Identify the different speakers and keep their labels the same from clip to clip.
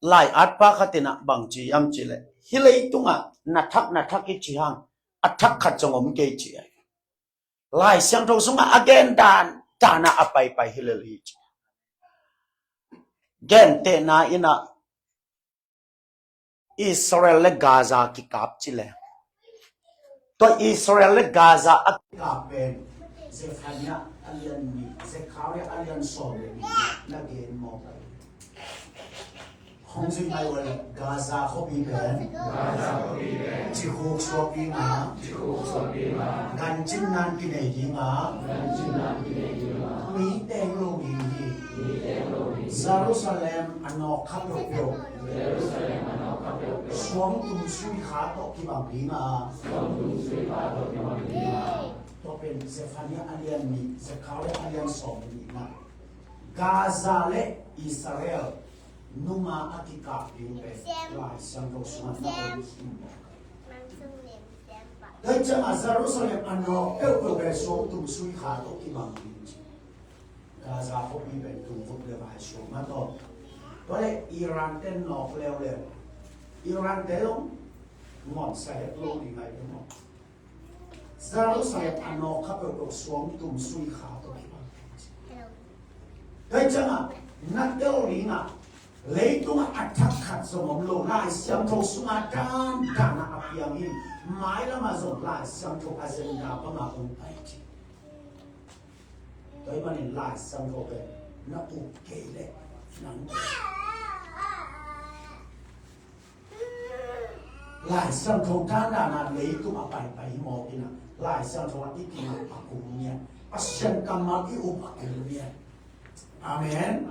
Speaker 1: ไล่อัดปะขัดตินะบางจียามจีเลยฮิเลยตุงะนัทกิจีฮังอัทักขัดจงอมเกจีไล่เสียงทงสุงะอเกนดานจานะอไปฮิเลยจีเกนเตนะอินะอิสราเอลและกาซากิกาบจีเลยตัวอิสราเอลและกาซาอักกาเป็นเซฟานียอัลยันมีเซคาริอัลยันโซเลมีนักเกนมองคงจะไม่ว่ากาซาเขาปีเป็นจิโฮกสวปีมากันจินนันกินเองมามีเตงโลมีซารุสเลมอันนอกขับรถเดียวสวมตุมสุยขาตกที่บางปีมาตัวเป็นเซฟานีอัลยันมีเซคาริอัลยันโซมีมากาซาและอิสราเอลNuma atika piupe lai sangko sumat na pagsumo. Dahil sa Jerusalem ano progreso tumsui hato ibang pinci. Gaza ko pipe tumfog le bahasyo mato. Dole Iran ten no leo. Iran telong mon sa hetlo di ngay mo. Jerusalem ano progreso tumsui hato ibang pinci. Dahil sa nagdawli na lấy tung attack khát giống lô lại xem thâu sung adan đàn áp yang in mãi là mà giống lại xem thâu agenda và mà không phải chứ tới mà nên lại xem thâu về nó ok đấy nắng lại xem thâu đàn đàn lấy tung áp bài mò kia lại xem thâu ít kia mà cùng nhau asen kamal iu pakai dunia Amen.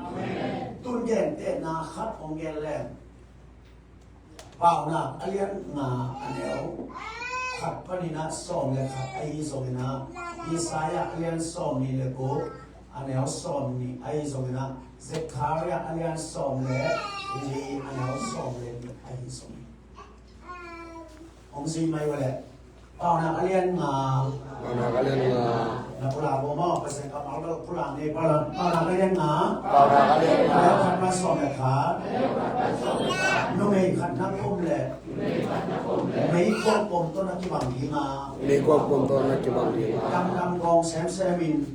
Speaker 1: Tuân gen te na khat ong gen lem. Pao na alian nga aneo. Khat panina som le khat ai zongina. Isaiah alian som ni le ko. Aneo som ni ai zongina. Zechariah alian som le. Ili aneo som le ni ai zongina. Ong si mai wale. Pao na alian nga. Na pula bomo pasal kapal pulang ni pala kalian na kaya kan masuk mereka numei kan nak kumle mei kuat pom tu nak kibang lima dam gong sem-semin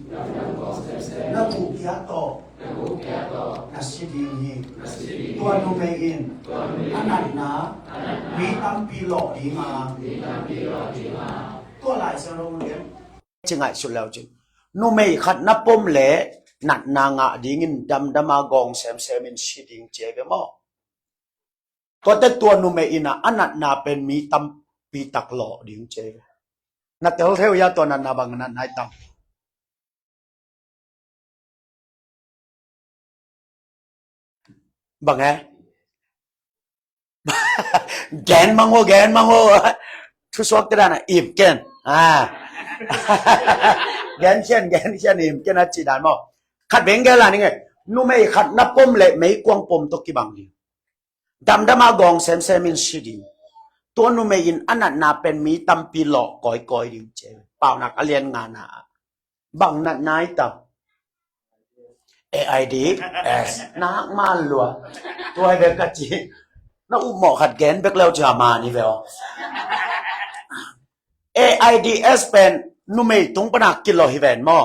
Speaker 1: nak bukiat to nasi dini tuan numein anak na mei tampilok lima tuan lai serong diaจึงไงสุดแล้วจึงนู่ไม่ขัดนับปมเละหนัดนางะดิ่งินดำมากองเซมินชิดิงเจเบมอตัวแต่ตัวนู่ไม่อินะอันนัดนาเป็นมีตำปีตักหล่อดิ่งเจนัดเทวเทวยาตัวนั้นนาบังนั้นนายตำบังไงแกนมังโง่ทุกสวกกระดานอีบแกนแกนเช่นนี่แกนัดจีดานมอขัดเบงเกล่านี่ไงนู่ไม่ขัดนับปมเละไม่กวางปมตกกี่บางดีดำมากองเซมินชิดิตัวนู่ไม่ยินอันนั้นนาเป็นมีตำปีหลอกก่อยดิงเจเปล่านักเรียนงานนาบังนัดนายตับ AIDS นักมาลัวตัวไอ้เบกจีน่าอุโมขัดแกนเบกเล่าจะมานี่เวลAIDS เป็นนุ่มไม่ตรงปนักกิโลฮิเวนมอ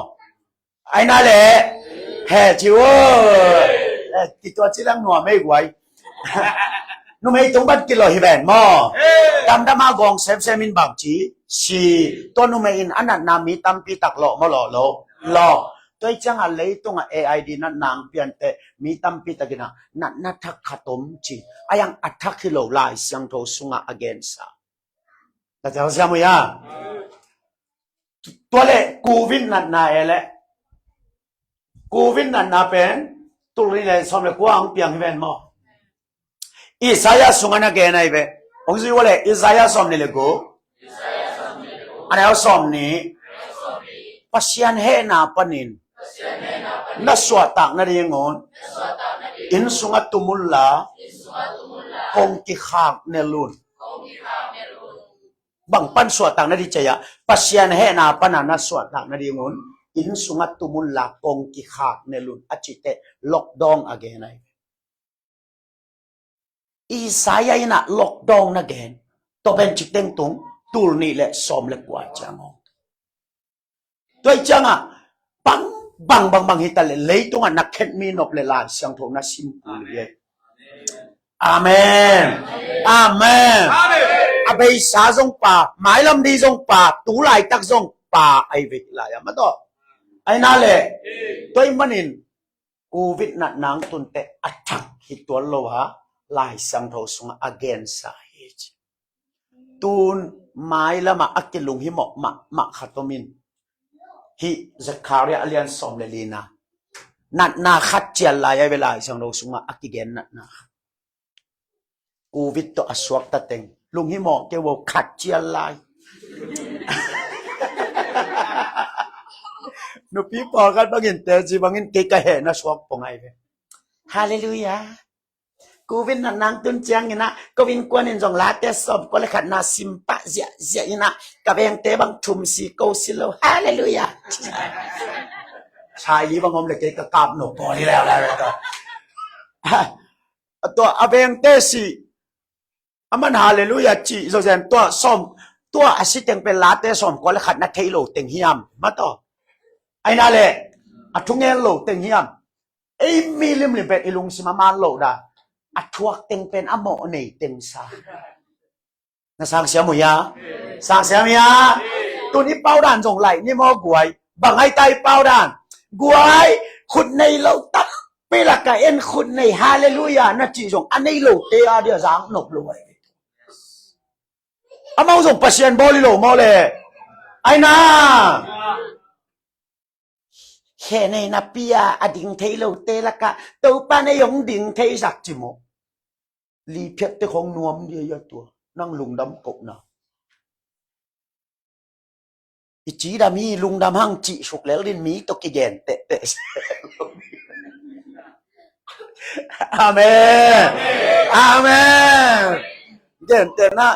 Speaker 1: ไอ้นั่นแหละแห่จิวติดตัวจีรังหนัวไม่ไหวนุ่มไม่ตรงปันกิโลฮิเวนมอดำมากองเซมินบางจีชีตัวนุ่มไม่อินอันนั้นนามีตั้มปีตักหล่อมาหล่อตัวจังอะไรตรงAID นั่นนางเปลี่ยนแต่มีตั้มปีตักนะนัดทักขัดตมจีไอ้ยังอัดทักกิโลไล่เสียงโทสุงะ againstแต่จะทำยังไงตัวเล็กกูวินนั่นนายแหละกูวินนั่นนาเป็นตุลีเลยสมัยกวางเปียงที่เป็นหม้ออิสายาสุงานะเกนัยเบ้องค์สิว่าเลยอิสายาสมนี่เลยกูอันนี้เอาสมนี่ปัศยันเฮนาปนินนัสวตักนั่นเองงอนอินสุงาตุมุลลาคงกิขากเนลุนบางปันสวดต่างนาดีเจียปัศยันเฮนาปนานัสวดต่างนาดีงุนอินสุงัตตุมุลลากงกิขากเนลุนอจิเตล็อกดองอเกนัย อีสายายนะล็อกดาวน์นะแกนตัวเป็นจิตเต็งตุงตูลนี่แหละสมเล็กกว่าจังตัวจังอ่ะbang hita le leitung a nakhet mi nop le la siang thong na simple ye amen amen abai sa jong pa mai lam di jong pa tu lai tak jong pa ai ve la ya ma to ai na le toi manin covid na nang tun te athak hi to lo ha lai sang tho sung again sa hi tun mai lama akilung hi mo ma khatomin hi Zakaria alian som le lina nat na khat chial la ya vela sang ro sunga akigen nat na covid to aswak ta teng lung hi mo ke wo khat chial lai no pi po kan bangin te ji bangin ke ka he na swak pongai ve hallelujah covid na nang tun chiang ina covid kwan in jong la te som ko le khat na simpa zia ina ka beng te bang thum si ko silo hallelujahชายยี่บางอมเลยเกะกาบหนกตัวนี้แล้วตัวอเบงเตสิอามันฮาเลลูยาจีโซเซนตัวส้มตัวอาศิเต็งเป็นลาเตส้มก็เลยขัดนัดเทโลเต็งเฮียมมาต่อไอ้นั่นแหละอัทุงเงลโลเต็งเฮียมไอ้มีลิมเป็นอิลุงสิมาโลดาอัทวกเต็งเป็นอโมเนเต็งซาน่าสังเสียมุยาสังเสียมุยาตัวนี้เป้าด่านส่งไหลนี่มอกวยบังให้ไตเป้าด่านกวยคุณในเราตักเปลักเอ็นคุณในฮาเลลูยานะจีจงอันในโลเตียเดียสังนบรวยอามาส่งปัสยันบอลิโลมาเลยไอ้น่าแค่ในนับปียอดิ่งเทโลเตลักะตัวป้าในยงดิ่งเทสักจิโมลีเพียรตะคงนวมเดียตัวนั่งลุงดำกบนะอีจีดามีลุงดำหังจีฉุกแล้วลินมีตกกี่แกนเตะอาเมนอาเมนเด่นเตนะ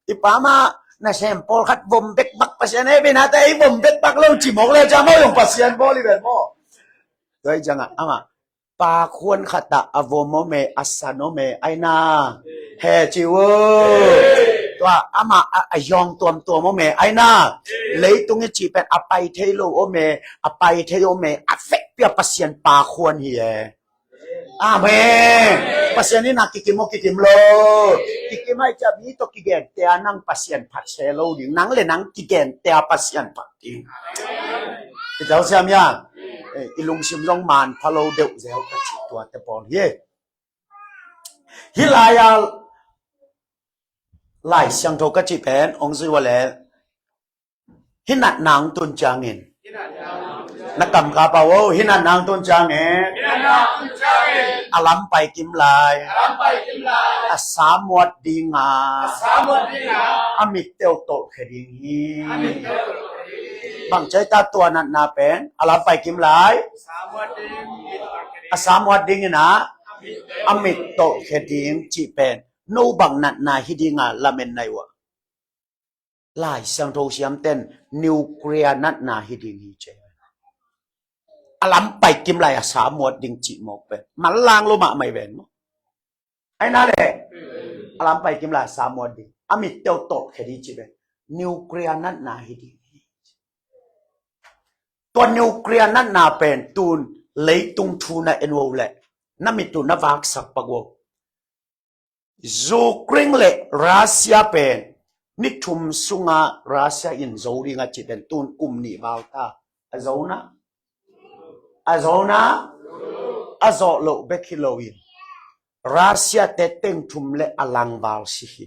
Speaker 1: อีป้ามาน่าเชมพอลขัดบ่มเบ็กบักปัสยานเอเบนะแต่ไอ้บ่มเบ็กบักเราจีมอกเลยจะไม่ยงปัสยานบอลิเบนโมโดยจังอ่ะอามาปาควรขัดตาอโวโมเมอัสานโมไอนาเฮจิวตัวอามาอยองตัวโมเมไอนาเลยตรงนี้จีเป็นอภัยเทโลโอเมอภัยเทโลเมอเฟกเปียปัสยันปาควรเฮียอาเมนปัสยันนี่นักกิกิโมกิกิไม่จะมีตัวกิเกนเตียนังปัสยันผัดเซโลดินังเลยนังกิเกนเตียปัสยันผัดดิเจ้าเสียมยังอีลุงชิมร้องมันพะโลเดือดเซลกระชิตัวเตปอนเฮฮิลายาไล่เสียงโทกระชิเป็นองค์สิวะเลหินัดนางตุนจางเงินนักกำกาเปาหินัดนางตุนจางเงินอาลัมไปกิมลายอาสามวดดีงาอามิเตวโตเขดิงฮีบางใจตาตัวนั้นนาเป็นอาลัมไปกิมลายอาสามวดดีงนะอามิโตเขดิงจีเป็นโนบังนัดนาฮิดิงาลาเมนไนวะลายสังโทเสียมเต้นนิวเคลียร์นัดนาฮิดิงฮีเจอาลัมไปกิมลายอาสามวดดิงจีโมเป็นมันลางโลมาไม่เป็นไอ้นั่นแหละอาลัมไปกิมลายสามวดดิงอามิเตวโตเขดิจีเป็นนิวเคลียร์นัดนาฮิดิงตัวนิวเคลียร์นัดนาเป็นตูนเลยตุงทูน่ะเอ็นโวเล่นั่นมีตูนนับวักสักปะกวจูกริงเล่รัสเซียเป็นนิทุมสุงารัสเซียอินโจริงาจิเป็นตูนกุมนี่บาวตาอาโจนะอาโจโลเบคิโลวินรัสเซียเตเต็งทุมเล่อลังบาลสิฮิ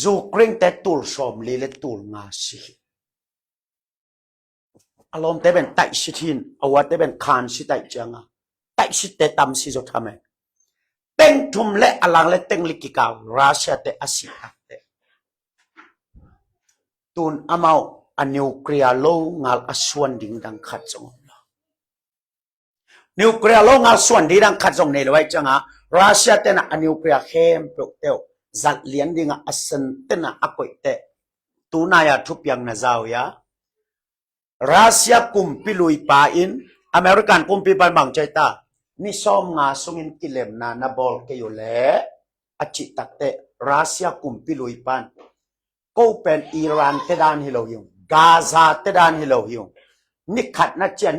Speaker 1: จูกริงเตตูลสอมลีเล่ตูลงาสิฮิอารมณ์เตเป็นไตชิทินเอาว่าเตเป็นคานชิไตจังอ่ะไตชิเตตัมซิโจทำไมเต็งทุมเละอลังเละเต็งลิกิกาวรัสเซียเตอาศิฮัตเตตูนอามาอันนิวเคลียร์โลงาลอส่วนดิ่งดังขัดจงนิวเคลียร์โลงาลส่วนดิ่งดังขัดจงเนี่ยไว้จังอ่ะรัสเซียเตนะอันนิวเคลียร์เข้มปลุกเตวจัดเลี้ยงดิ่งอ่ะอัศนเตนะอักวยเตตูนายาทุบยังนาซาวยารัสเซียกุมพิลุยปาอินอเมริกันกุมพิบันบังใจตา นี่ซ้อมงาสงินกิเลมนาบอลเกยเล่อจิตักเตรัสเซียกุมพิลุยปันก็เป็นอิหร่านเตดานฮิโลฮิงกาซาเตดานฮิโลฮิงนี่ขัดนัดเจน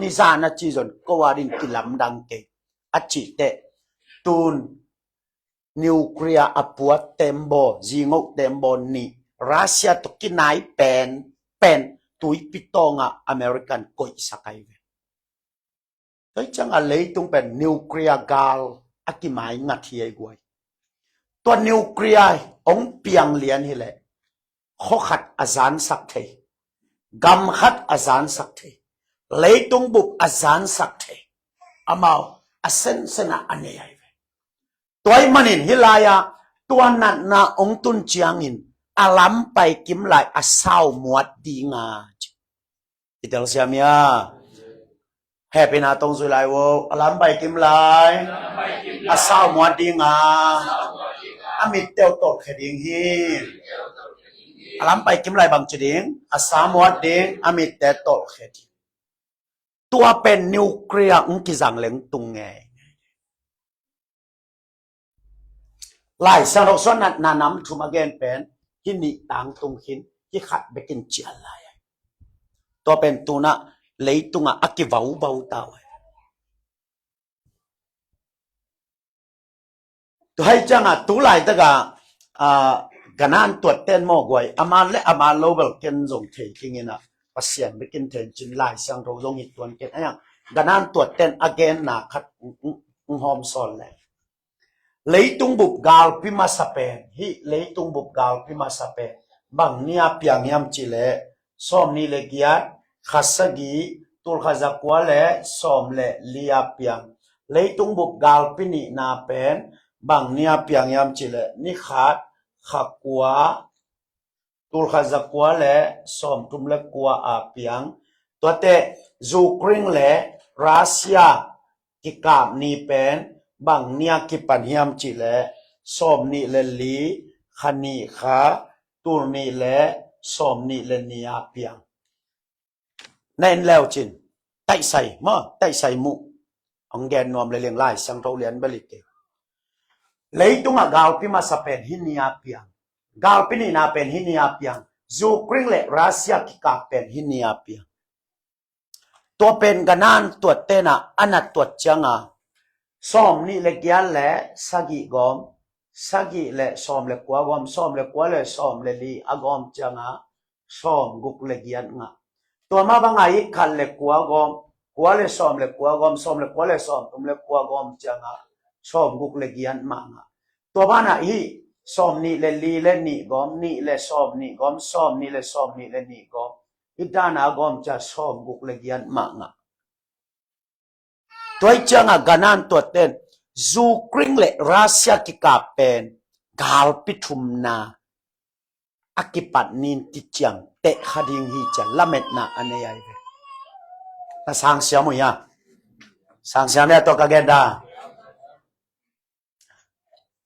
Speaker 1: นิซานัดจีจนก็วารินกิลัมดังเกอจิเตตูนนิวเคลียร์อปัวเต็มโบจิงกเต็มโบนี่รัสเซียตุกินายเป็นตุยปิตองอเมริกันก็อิสกายเวแต่จังอะไรตุงเป็นนิวเคลียร์กาลอากิไมงัดเฮียกวยตัวนิวเคลียร์องเปียงเลียนฮิเลข้อขัดอาจารย์สักเทกำขัดอาจารย์สักเทเลยตุงบุกอาจารย์สักเทอามาอาเซนเซนาอันนี้ไอ้ตัวมันอินฮิลายาตัวนั้นนาองตุนเจียงอินอาลัมไปกิมไลอาสาวมวดดีงาอิตาลีเมียแฮปปี้นาตรงสุไลโวอาลัมไปกิมไลอาสาวมวดดีงาอามิเตลตกขดิงฮีอาลัมไปกิมไลบางจุดิงอาสาวมวดดิงอามิเตตกขดิงตัวเป็นนิวเคลียร์อุกิจังเหลงตุงไงไล่สังรกส่วนนั้นนำทุมาเกนเป็นที่นี่ต่างตรงหินที่ขัดไปกินเจียอะไรตัวเป็นตัวน่ะเลยตุงอักกิวาวเต้าตัวให้จังตัวไล่ตะกะกันนั่นตัวเต้นโมกไว้อามาโลเบลเกนจงเทคิงินะภาษาไปกินเทนจินไล่สังรกจงอีตัวเกนอะไรอย่างกันนั่นตัวเต้นอเกนน่ะขัดหอมซอนเลยleitung bup gal pima sapen hi leitung bup gal pima sapen bang nia piang yam chile som ni le giat khasagi tul khazakwa le som le lia piang leitung bup gal pini na pen bang nia piang yam chile ni khat khakwa tul khazakwa le som tum le kwa a piang to te Ukraine le Russia ki kap ni penบางเนียกิปันยามจิเลสอมนี่เลลีขันนี่ขาตูนี่เลสอมนี่เลนียเปียงในแล้วจินไต่ใส่มาไต่ใส่มุองแกนนวมเลยเลียงไล่สังเราเลียนบริเกเลยตุงกาลพิมาสเปนฮินียเปียงกาลพินีนาเป็นฮินียเปียงยูเครนและรัสเซียกิกาเป็นฮินียเปียงตัวเป็นกันนั่นตัวเตนะอันนั้นตัวจังซ้อมนี่เล็กยันแหละสักิกอมสักิเละซ้อมเล็กกว่ากอมซ้อมเล็กกว่าเลยซ้อมเลลีอากอมจังซ้อมกุกเล็กยันงะตัวมาบางไงขันเล็กกว่ากอมกว่าเลยซ้อมเล็กกว่ากอมซ้อมเล็กกว่าเลยซ้อมตุ้มเล็กกว่ากอมจังซ้อมกุกเล็กยันมางะตัวบ้านไหนซ้อมนี่เลลีเลนี่กอมนี่เลซ้อมนี่กอมซ้อมนี่เลซ้อมนี่เลนี่กอมอีด้านอากอมจะซ้อมกุกเล็กยันมางะตัวจังกันนั่นตัวเต้นยูเครนและรัสเซียกิกาเป็นกาลปิทุมนาอากิปัตนินติจังเตะขดิงฮีจันละเม็ดนาอันนี้ไอ้เว้ยแต่สังเสียมั้ยสังเสียเนี่ยตัวกันดา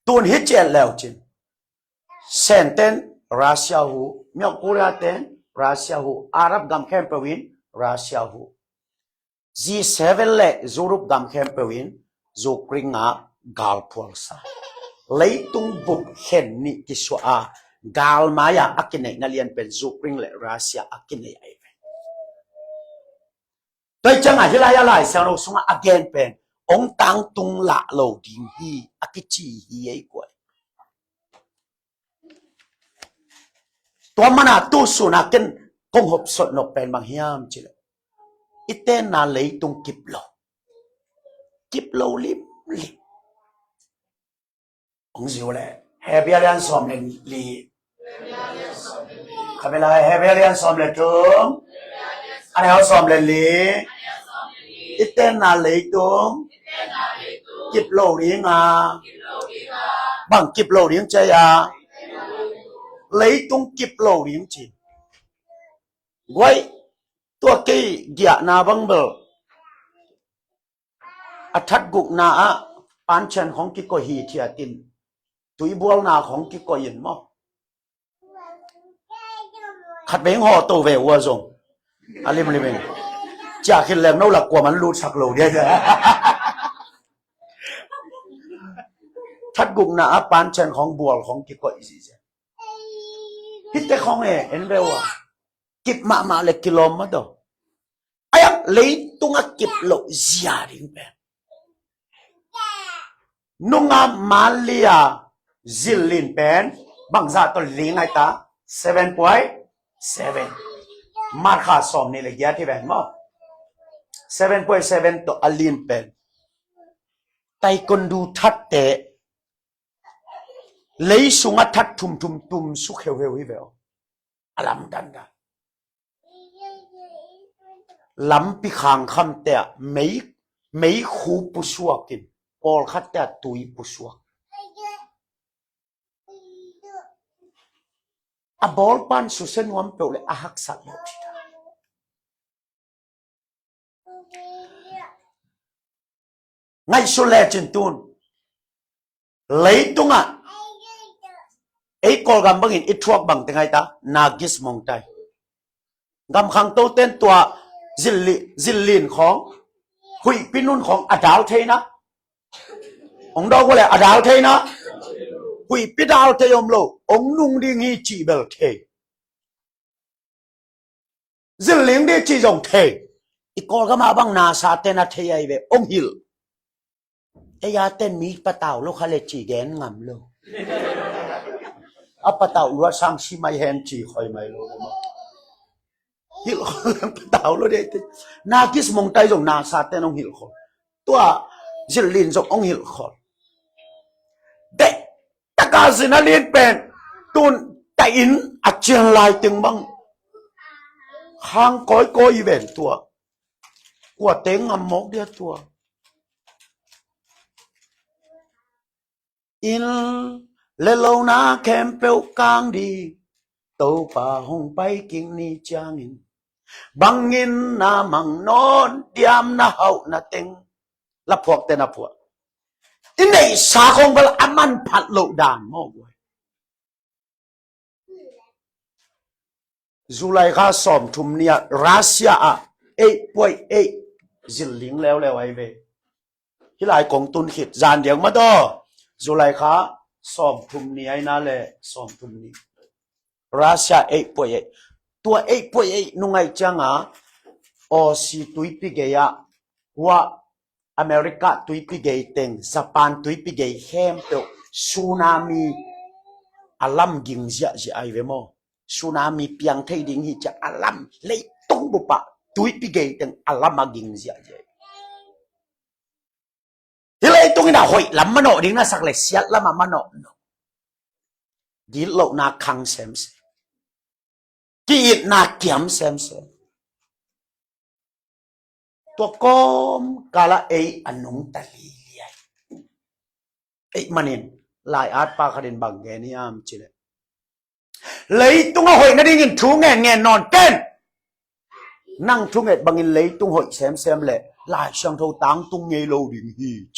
Speaker 1: ตุนฮิเจลแล้วจินเซนเตนรัสเซียหูเมียกุระเตนรัสเซียหูอาหรับกัมเข้มเปวินรัสเซียหู G7 le Zurup gam kempewin Zukringa galpolsa leitung bup hen ni kiswa gal maya akine nalian pen Zukring le Russia akine ai toi changa hilaya lai sano sunga again pen ong tang tung la lo ding hi akichi hi ai kwai to mana tu suna ken kong hop sot no pen bang hiam chile iten na leitung kiplo lim ông diu le happy alian som le li kamela happy alian som le tum anh hao som le li iten na leitung kiplo ring bằng kiplo ring chơi leitung kiplo ring chi quayตัวกี้เกียนาบังเบออัฐกุกนาปานเชนของกิโกฮีเทียตินตุยบัวนาของกิโกยินมั้งขัดเบงห่อตัวเววัวซงอะไรมันเลยจากขึ้นแรงโน่หลักกว่ามันรูดสักโลเดียว ทัดกุกนะปานเชนของบัวของกิโกอิซิเซฮิตเตของเอ็นเรวะกิบมาเลยกิโลมาโดไอ้ยังเลยตุงกิบโลเซียริงเป็นนุงมาเลียซิลลินเป็นบางจากตัวลิงไงตา7.7มาร์คาสอมนี่เลยยาที่เป็นมั้ง7.7ตัวอลินเป็นไตคนดูทัดเตะเลยสุงทัดทุมสุขเฮวฮิเวลอลัมดันดาลำปีขางคำเตะไม่คูปุสวกินพอลขัดเตะตุยปุสวกบอลปันสุเซนวันเปล่าหักสัตว์เลยไงสุเลจินตุนเลยตุงไอ้กอลกัมบังอินอิทวกบังแต่ไงตานากิสมองใจกำขังโตเต้นตัวซิลลินของหุยพินุนของอดาวเทนะองดอกว่าแหละอดาวเทนะหุยพิดาวเทยมโลองนุ่งดิ่งฮีจีเบลเทซิลลิงดีจีจงเทอีกอลก็มาบังนาซาเตนะเทยเวองฮิลไอ้ยาเต้นมีปะเต่าโลกเขาเลยจีแกนงำโลปะเต่าล้วนสร้างชิไม่เห็นจีคอยไม่โลฮิลปะเต่าโลเด็ดนาคิสมองใจจงนาซาเตนองฮิลคนตัวซิลลินจงองฮิลคนเด็กตะการสินาลินเป็นตุนแต่อินอัจเจียนลายตึงบังข้างก้อยเวนตัวกว่าเต็งงำมกเดียตัวอินเลโลนาแคมเปลกางดีโตป่าหงไปกิ่งนี้จางอินบังอินนามังนอนเดียมนาเฮานาเต็งละพวกเตนะพวกอินในสาคงเบลอามันผัดโลดานมอกไว้จุไลข้าสอมทุมเนี่ยรัสเซียป่วยจิลลิงแล้วไอ้เวที่หลายกองตุนขิดจานเดียงมาดอจุไลข้าสอมทุมนี้ไอ้นั่นแหละสอมทุมนี้รัสเซียป่วยตัวป่วยนุ่งไอ้จังออซีตุยปีเกียว่าอเมริกาตุยปีเกียเต็งญี่ปุ่นตุยปีเกียเข้มเปลสึนามิอาลัมกิงเสียไอ้เวโมสึนามิเปียงไทยดิ่งฮิจะอาลัมเลยตรงบุปผาตุยปีเกียเต็งอาลัมมากิงเสียที่เลยตรงนี้นะหอยลำมันโนดิ่งนะสักเล็กเสียละมันโนดิโลนาคังเซมเซกีดนาเกียมเซมเซตัวกอมกาลาอันนุงตะลีเลียมันนินลายอาร์ตปาคดินบางแกนี่ยามจิเลเลยตรงหอยนั่นดิ่งทุ่งแง่นอนเต้นนั่งทุ่งบางอินเลยตรงหอยเซมเลยลายช่างเท่าตังตรงเงยโลดิ่งฮีจ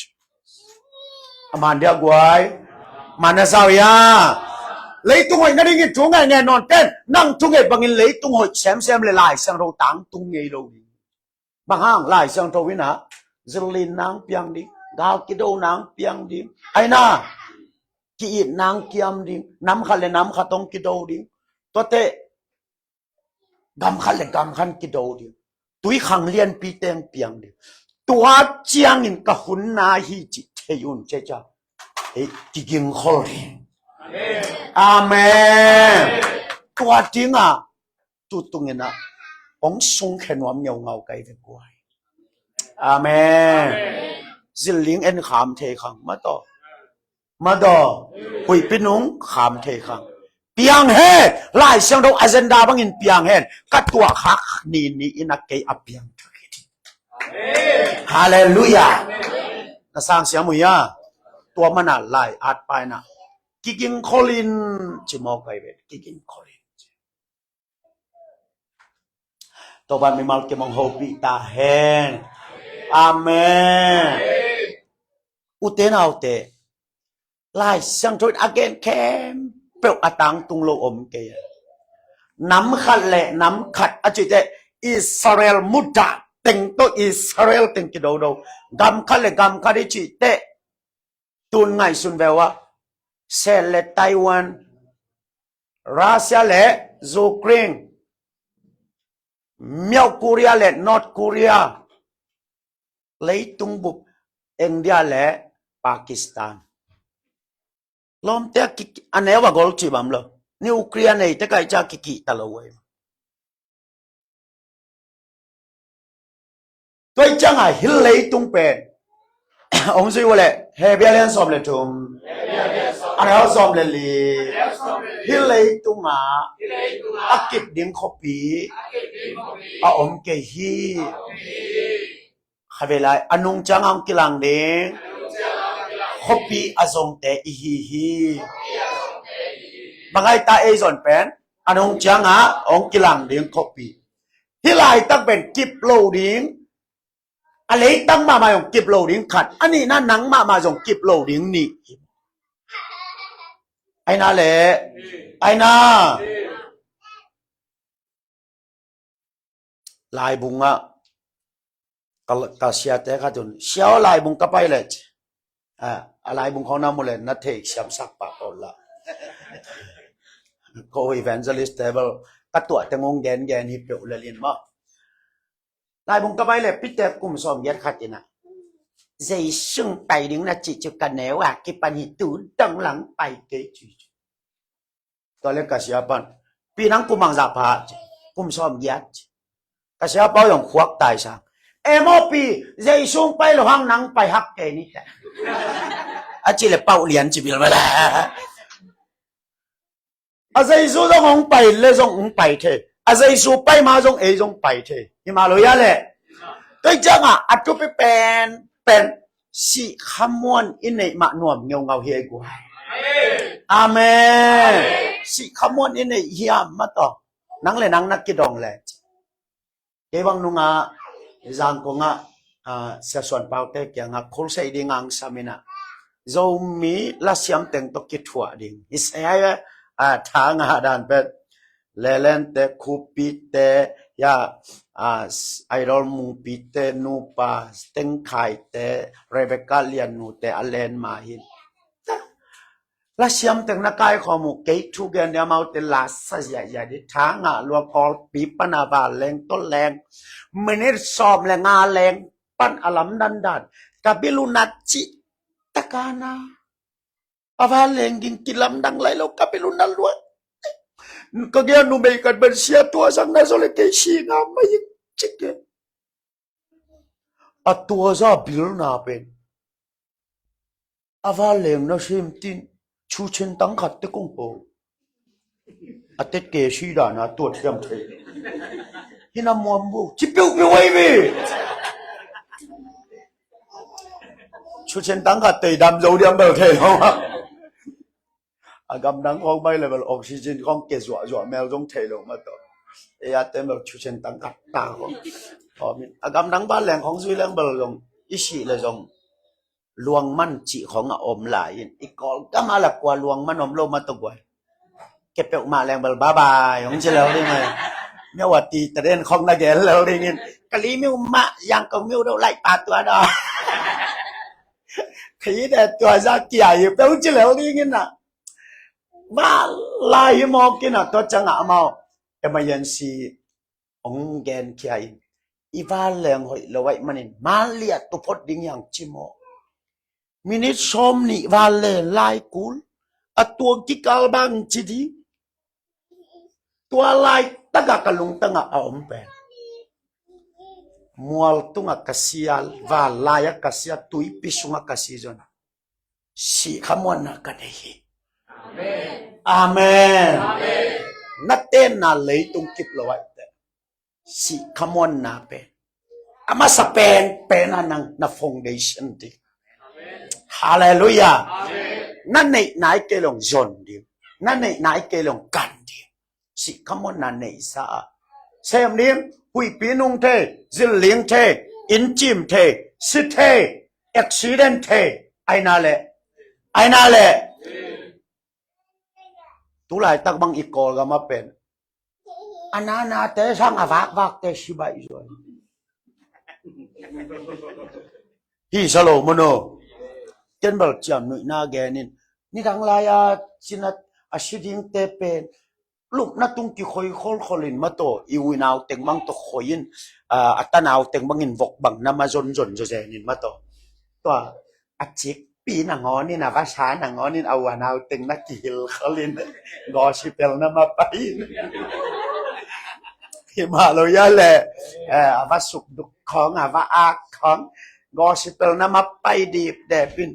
Speaker 1: มันเดียกไว้มันน่ะสาวยาเลยตรงหอยนั่นดิ่งทุ่งแง่นอนเต้นนั่งทุ่งบางอินเลยตรงหอยเซมเลยลายช่างเท่าตังตรงเงยโลดิ่งบางห้างลายช่างเท่าวินะจิลลินนางเปียงดิ่งดาวกิโดนางเปียงดิ่งไอ้น่ากีดนางเกียมดิ่งน้ำขันเลยน้ำขัดตรงกิโดดิ่งตัวเตะกำขันเลยกำขันกิโดดิ่งตุยขังเลียนปีเต็งเปียงดิ่งตัวเจียงอินกับหุ่นนาฮีจิเทยุนเจจ้ากิกิงคอลีอาเมนตัวจริงจุดตรงนี้นะองทรงแขนวมเงาเงาไกลไปกว่าอาเมนจิลลิงเอ็นขามเทขังมาต่อหุยพี่นุ้งขามเทขังเปียงเฮไล่เสียงเราอเจนดาบังอินเปียงเฮกัดตัวขักนี่อินักเกยอเปียงฮาเลลูยาน่าสร้างเสียงมุยาตัวมันไล่อัดไปนะกิกิงคอลินจิมอกไกเวกิกิงคอลินตัวบ้านไม่มาเก็บมองโฮปิตาเฮนอาเมนอุเทนเอาเตไล่เสียงทุนอเกนแคมเปลอตังตุงโลอมเกยน้ำขัดเละน้ำขัดอจิเตอิสราเอลมุดดาเต็งโตอิสราเอลเต็งกิโดโดกำขัดเละกำขัดจิเต ตุนไงสุนเววะเซเลไต้หวันรัสเซียและยูเครนเมียวโคเรียและนอร์ทโคเรียเลยตุงบุกอินเดียและปากีสถานลมเตะกิอันไหนว่ากอลจีบัมล่ะนิวเคลียร์เนี่ยเตะใครจะกิตลอดเว้ยตัวจังอ่ะฮิลเลยตุงเป็นองค์สิวะเลยเฮเบียเลนซอมเลตุมอันไหนว่าซอมเลลีฮิลเลยตุงอ่ะอักกิบดิ้งคอปีอ่ะองค์เกฮีข้าเวลาอันนุ่งจังอังกิลังเด้งคอปีอาซงเตอีฮีบางไอ้ตาเอซอนเป็นอันนุ่งจังอ่ะองกิลังเด้งคอปีฮิลายตั้งเป็นกิบโลดิ้งอะไรตั้งมาอย่างกิบโลดิ้งขัดอันนี้นั่นหนังมาอย่างกิบโลดิ้งนี่ไอ้น่าแหละไอ้น่าลายบุงอ่ะกเสียแต่ข้าจนเสียวลายบุงก็ไปเลยลายบุงเขานำหมดเลยนัดเทกเสียมสักปากคนละโคอีแวนเจลิสเตเบิลก็ตัวแต่งงแกนฮิปเปิลเลยเรียนมั้งลายบุงก็ไปเลยพิเตอร์กุมสอมยัดขัดจีน่ะใจซึ่งไปดึงน่ะจิจุกันแนวอ่ะกิปันหิตูตั้งหลังไปเกจิตอนเล็กกเสียปันปีนั้นกุมังจับพากุมสอมยัดกเสียเป้าอย่างควักตายซะเอโมปีใจส่งไปหลวงนังไปฮักแกนี่แหละอาจีเลยเป้าเลียนจีบิลมาแล้วอาใจสู้ต้ององไปเลยต้ององไปเถอะอาใจสู้ไปมาต้องเอต้องไปเถอะยี่มาเลยอะเลยตัวจังอ่ะอัดก็ไปเป็นสิขมวนอินเนมาหน่วมเงาเฮียกูอาเมนสิขมวนอินเนเฮียมาต่อนังเลยนังนักกิดองเลยเก็บังนุงอ่ะจังกงอ่ะเสียส่วนเปล่าเตะยังอ่ะคนใส่ดิ่งอังสามินะเรามีละเสียมเต็งตกิดหัวดิ่งอิสเอทางอ่ะดันเป็นเลเลนเตคูปิเตยาไอรอลมูปิเตนูปาสเต็งไข่เตเรเบคาเลียนูเตอเลนมาหินละเสียมเต็งนักไก่ของมุกเกย์ทุกอย่างเดียวมาเตลาสใหญ่ๆดิทางอ่ะลัวกอลปีปนาบาแรงต้นแรงมันนี่ซ้อมแรงงาแรงปั้นอลัมดันกับบิลุนัดจิตะกานาอาวาแรงกินกิลำดังไหลแล้วกับบิลุนัดล้วนก็แกนูเบกันเป็นเสียตัวสังนาโซเลเกชีงามไม่ยังจิกเกอตัวซาบิลนาเป็นอาวาแรงนะเชมตินชูเชนตั้งขัดตะกงโปอเตเกชีดานะตัวเทียมเทฮินามวมบูจิเปียวไปไว้บีชูเชนตั้งขัดเตดำโจเดียมเบลเทลงอ่ะกำลังของไปเลยแบบออกซิเจนของเกสวแมวต้องเทลงมาต่อเต็มแบบชูเชนตั้งขัดตาของมีกำลังบ้านแหล่งของสุยแหล่งเบลลงอิชิเลยจงลวงมันจีของอมหลายอีกก่อนก็มาหลักกว่าลวงมันอมโลมาตัวเก็บเปลวมาแรงเบลบ้าบายของเฉลียวได้ไหมเมื่อวันตีแต่เด่นของนักเรียนเราได้ยินกะลีมิวมะยังก็มิวเราไล่ปาตัวดอขี้แต่ตัวจะเกี่ยอยู่เปลวเฉลียวได้ยินน่ะมาลายมอกินน่ะตัวจังอ่ะมาemergency องแกนเขียอีฟ้าแรงหอยเราไว้มันนี่มาเลียตุพดดิ้งอย่างจิโมมินิชมนี่วาเลไลกูลตัวกิกาลบังจีดีตัวไลตะกะกะลุงตะงะอมเป็นมัวตุงะกะเสียลวาลายกะเสียตุยปิสุงะกะสีจนสีขมวนนะกะเดฮีอาเมนนัดเต้นน่ะเลยตุงกิบละไว้แต่สีขมวนนะเป็นอามาสเปนเป็นนังนะฟองเดชั่นดิฮาเลลูยานั่นในไหนเกลงจนดินั่นในไหนเกลงกันดิสิขมวนนั่นในซาเซมเลี้ยงหุยปีนุงเทจิลเลี้ยงเทอินจิมเทสิเทอุบิเหตุเทไอ้นั่นแหละตุลายตักบังอีกอลก็มาเป็นอันนั้นเตะช่างอวักเตะชิบะอีส่วนฮิสโลโมโน ten bal chiam nui na genin ni dang laya chinat ashiding te pen lup na tung ki khoi khol kholin ma to I winau teng mang to khoin atanau teng mangin vok bang na ma zon zon zo zenin ma to achik pi na ngoni na va sa na ngoni awanau teng na kil kholin gospel na ma pai hi ma lo ya le va suk duk khong va ak khong gospel na ma pai di de pin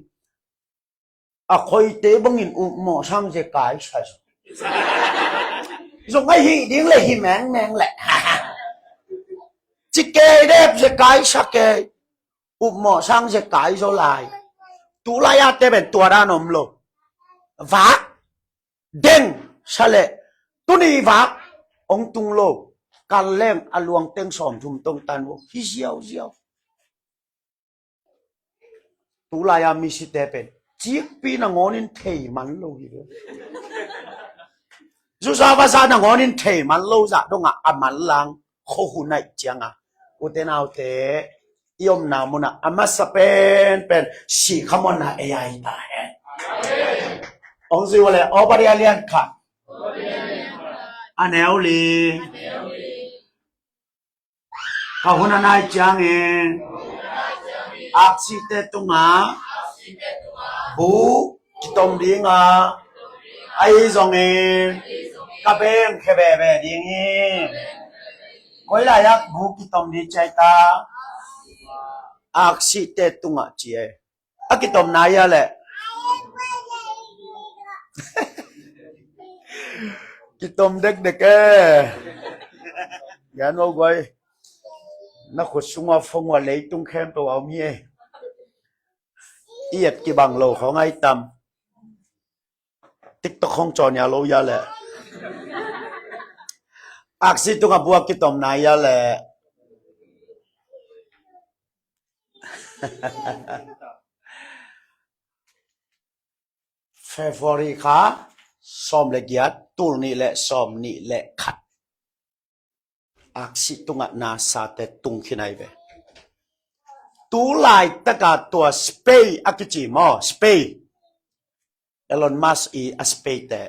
Speaker 1: khoi te bangin mo sang je kai sa dùng cái hi điếng là hi mèn mèn lẹ chỉ kê đẹp sẽ cái sa kê mỏ sang sẽ cái rồi lại tú lại à tê bên tua ra nôm lô vác đen sa lệ tú ni vác ông tung lô can lên à luồng tên sòm thùng tông tan vô hi diao diao tú lại à mi si tê bên chiếc pi na ngon in thầy mắn lô gì đó dù sao và sao là ngon in thầy mắn lâu dạ đâu ngạ mắn lang khô hù này chẳng à u tên nào thế yom nào muốn à mà sắp pen si không muốn là AI ta hết ông gì vậy ở bên đây liên khát anh éo liเขาคนนั้นจังเองอักษิเตตุงาบูกิตอมดีงาไอซองเองกะเบงแค่แบบดีงี้คอยลายักบูกิตอมดีใจตาอักษิเตตุงาจีเออักกิตอมนายะแหละกิตอมเด็กๆยันว่าไว้นักขุดสุงว่าฟงว่าเลยตุ้งแคมตัวเอาเมียเอียดกี่บังโลเขาไงตำติ๊กตอกของจอนยาโลยาแหละอักษิตุงกับบัวกิตอมนายยาแหละเฟฟอริค่ะซอมเล็กยัดตูนี่แหละซอมนี่แหละขัดอักษิตุงนาซาเตตุงขี้ไหนเวตูไลตะกาตัวสเปย์อักจิมอสเปย์เอลอนมัสอีสเปย์แต่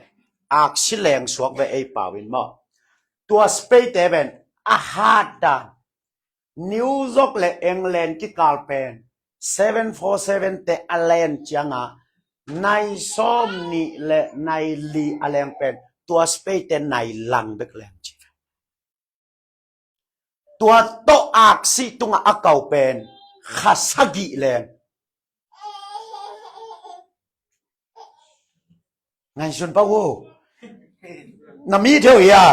Speaker 1: อักษิแรงสวกเวไอป่าวินมอตัวสเปย์แต่เป็นอาหารดานิวยอร์กและอังกฤษที่กาลเป็น747แต่อเลนจังอ่ะในซ้อมนี่และในลีอเลนเป็นตัวสเปย์แต่ในลังเบกแลนจิตัวโตอักษิตุงอักเก่าเป็นข้าสกิแรงไงส่วนป้าวูน้ำมีเท่าไหร่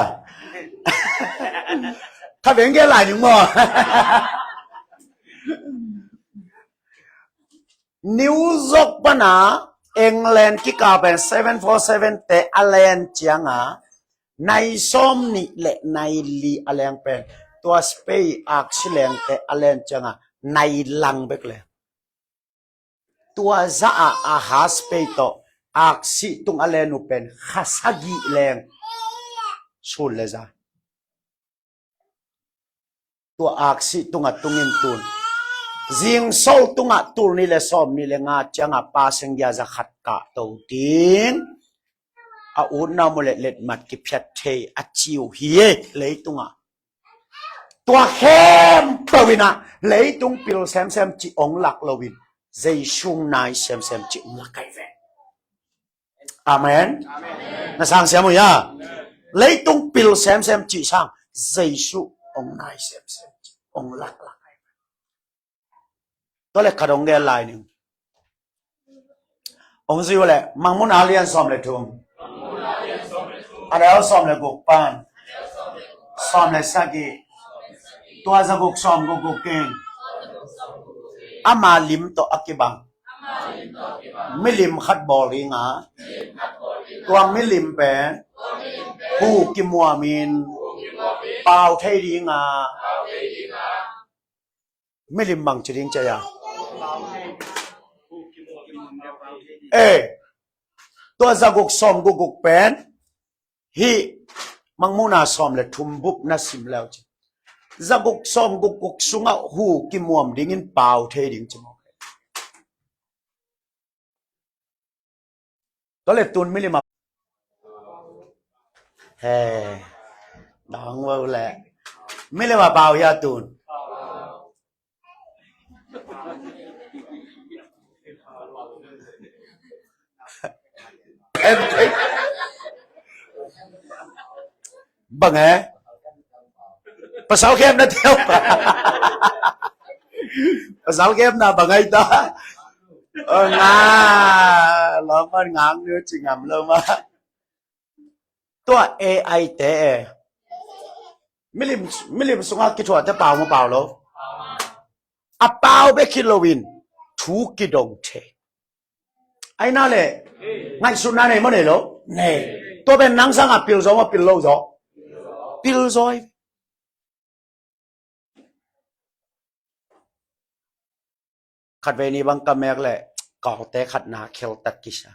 Speaker 1: ข้าเป็นแค่หลายหนึ่งมั้งนิวยอร์กปะนะอังกฤษที่กาเป็น747แต่อเลนจังอ่ะในซ้อมนี่และในลีอเลนเป็นตัวสเปย์อักษิแรงแต่อเลนจังอ่ะในลังเบกเลยตัวจะอาหาสเปย์ต่ออักษิตุงอเลนุเป็นข้าสกิแรงสุดเลยจ้ะตัวอักษิตุงตุงินตุนจิงโซตุงตุลนี่เลยซ้อมนี่เลยงาจังปาเซงยาจะขัดกะตัวดิ้งอุณนามุเลเล็ดมัดกิพยัดเทอจิวเฮียเลยตุงตัวเข้มปวินะเลยตุงปิลเซมเซมจิองหลักลวินใจชุ่มนายเซมเซมจิองหลักไกเวอาเมนนะสังเสียมั้ยะเลยตุงปิลเซมเซมจิสังใจชุ่มองนายเซมเซมจิองหลักไกเวตัวเล็กขดงเกลายหนึ่งองซิวเลยมังมุนอาเลียนซ้อมเลยทุ่งอะไรเอาซ้อมเลยกุกปานซ้อมเลยสักกี่ตัวจะกุกซ้อมกุกเก่งอามาลิมโตอักบังไม่ลิมขัดบอลริงอ่ะตัวไม่ลิมเป็นผู้กิมัวมินเปล่าเทริงอ่ะไม่ลิมบังจริงใจอ่ะตัวจะกุกซ้อมกุกเป็นฮีมังมุนาซ้อมเลยทุ่มบุบน่าสิมแล้วจ้ะจะกุกซ้อมกุกสุงอ่ะหูกิมัวมดิ่งอินเปล่าเทริงจ้ะ ตัวเล็กตุนไม่เลยมาเฮ้ดังว่าแหละไม่เลยว่าเบายาตุนบังไงภาษาเกมนะเที่ยวภาษาเกมนะบังไงตางาล้อมันงามเนื้อจริงงามเลยมาตัว AI แต่ไม่ลิมสุงากิจวัตรจะเปล่ามาเปล่าหรออ่ะเปล่าไปคิโลวินทุกกิดงเทไอ้นั่นแหละไงสุนัขเนี่ยมันเนี่ยหรอเนี่ยตัวเป็นนังสังอ่ะปิลซอมาปิลโลซอปิลซอยขัดเวนีบังกะแมกแหละก่อแต่ขัดนาเคลตักกิชา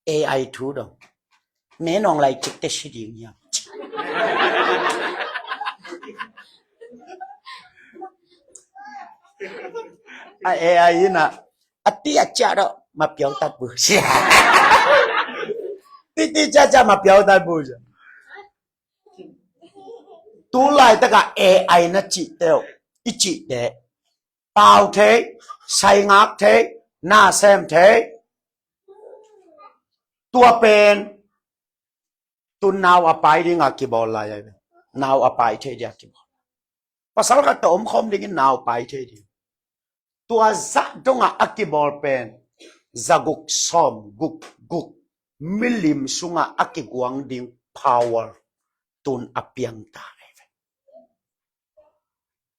Speaker 1: AI ทูดงแม่น้องไล่จิกเตชิดิงยามAI น่ะอติอาจารย์มาเปียวตัดบุษติจ้ามาเปียวตัดบุษตูไล่ตะกะ AI น่ะจิเตวอิจิเตเปล่าเทใส่งักเทหน้าแซมเทตัวเป็นตุนนาวอภัยดิ้งอากิบอลลายนาวอภัยเทเดียกิบอลภาษาละตัวอมคมดิ้งนาวอภัยเทเดียตัวซัดดงอากิบอลเป็นซากุกซอมกุกมิลิมสุงอากิกวางดิ้ง power ตุนอเปียงตาเลย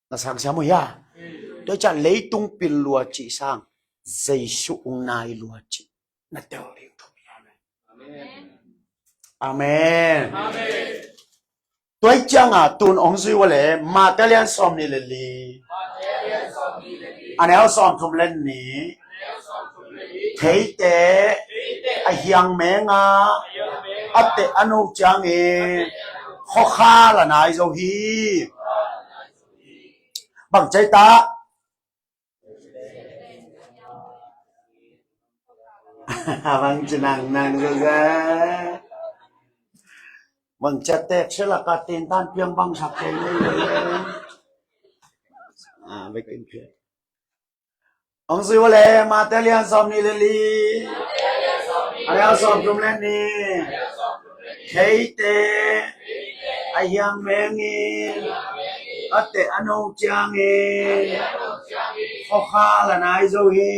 Speaker 1: น่าสังเสียมั้ยอ่ะโดยจะเลยตุงปิลลัวจิสังเจสุอุนายลัวจินั่นเดียวเรื่องทุกอย่างอาเมนตัวจังอ่ะตุนองซุยวะเลยมาเตลียนซอมนี่เลยลีอันนี้เอาซอมทุมเล่นนี่เทเตไอเฮียงเมงอ่ะอัตเตอนุจังเอข้อข้าละนายโซฮีบังใจตาบังจะนั่งเลยบังจะเตะเชลกาตินตันเพียงบังสับเองเลยไม่กินเพียงองซิวเลมาเตลียนซอมนี่เลยลีอะไรซอมจุ่มเล่นนี่เฮเตไอยังเมงีอัตเตอนุจังเอข้อข้าละนายโซฮี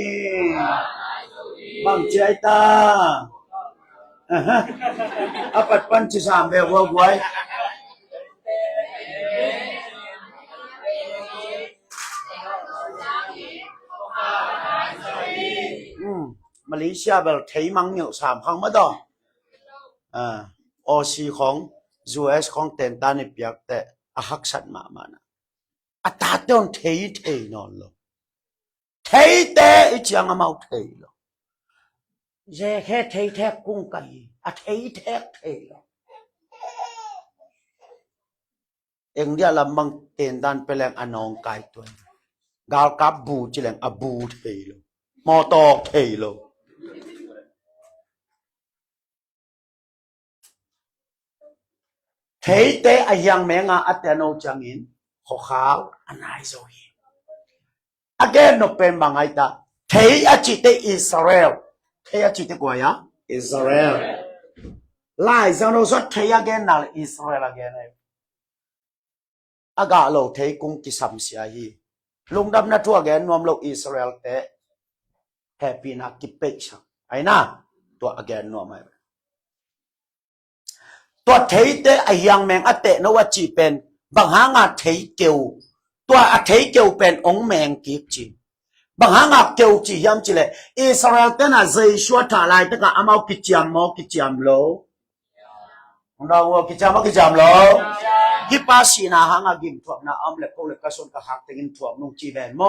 Speaker 1: บังใจตาapat panci sampai buai Malaysia แบบไทยมังเหนียว3 ครั้งมาดอออซีของ US ของเต็นตาในเปียกแต่หักสัตว์มานะอัตราต้นไทยนอนลงไทยแต่อีจังมาไทยลงแย่แค่ไทยแท้กุ้งไก่ไทยแท้หรอเอ็งเดียลำบังเต็นดันไปแรงอนองไก่ตัวกาลกับบูจิแรงอบูไทยหรอมอตอกไทยหรอไทยแต่ไอยังแมงอัตโนจังอินข้อขาวอันไหนโซฮีอเกนนเป็นบางไอตาไทยอาจิตอิสราเอลไทยอาจิตกว่ายังอิสราเอลไล่จังโนสดไทยอเกนนั่นอิสราเอลอเกนอากาโลไทยกุงกิสัมเสียฮีลุงดำนัทัวแกนนวมโลอิสราเอลแต่แฮปปี้นักกิเปกชังไอ้น่ะตัวอเกนนวมไอ้ตัวไทยแต่ไอยังแมงอเตนว่าจีเป็นบางหางาไทยเกียวตัวไทยเกียวเป็นองแมงกิบจีบางหางาเกียวจียามจีเลยอิสราเอลแต่น่ะใจชัวท่าไรแต่ก็อามากิจามโลเราว่ากิจามโลฮิปาสีนาหางากิมทวมนาอัมเล็กโกเล็กกระสุนกระหักติงทวมนุ่งจีแวนโม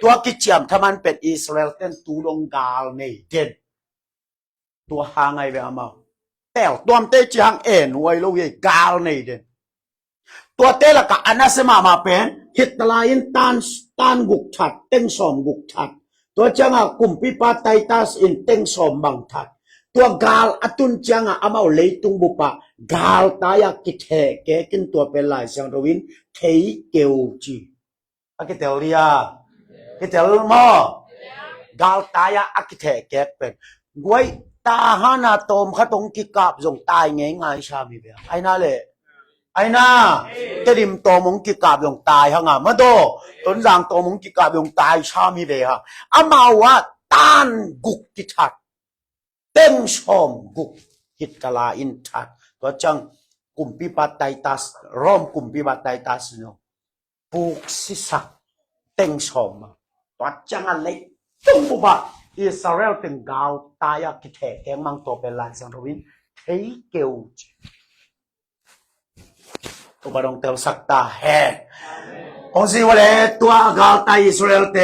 Speaker 1: ตัวกิจามถ้ามันเป็นอิสราเอลเต้นตูดงกาลในเด่นตัวหางไงเวอามาแต่ตัวมันเตจางเอ็นไว้ลูกยัยกาลในเด่นตัวเตละกับอนาเซมาเป็นฮิตลายินตันกุกทัดเต็งสอมกุกทัดตัวจังกุมพิปาไตตัสอินเต็งสอมบังทัด ตัวกาลอตุนจังอามาเลยตุงบุปะกาลตายากิเทแกกินตัวเป็นลายเสียงรวินเทเกวจีอากิเตลเรียกิเตลมอกาลตายาอากิเทแกเป็นกวยตาฮานาโตมขตงกิกาบจงตายไงไงชามีเบียไอ้น่าเลยไอ้น่าจะดิมโตมงกิกาบจงตายฮะงามาโตต้นจางโตมงกิกาบจงตายชามีเบียอามาวะต้านกุกกิทัดเต็งชมกุกฮิตกลาอินทัดตัวจังกุมพิบัติไตตัสร่อมกุมพิบัติไตตัสเนาะปุกสิสักเต็งชมตัวจังอะไรตุงบุบะอิสราเอลตึงกาวตายกิเทแกมังตัวเป็นลายสังรวินเทเกวตัวบารองเตลสักตาแห่องสิวะเลตัวกาวตายอิสราเอลเต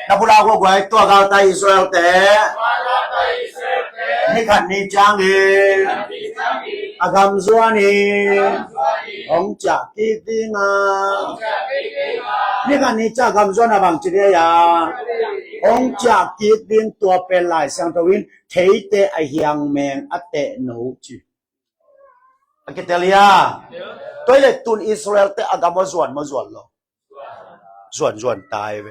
Speaker 1: นับพูดเอาไว้ตัวกาวตายอิสราเอลเตนี่ขันนี่จังเออากามส่วนนี้องจากกิติงานี่ขันนี่จากคำส่วนบางจีเดียองจากกิติงตัวเป็นลายสังทวินเทเตอเฮียงแมงอเตโนจีอากิเตลียตัวเล็กตุนอิสราเอลเตอากามส่วนมาส่วนหรอส่วนตายไป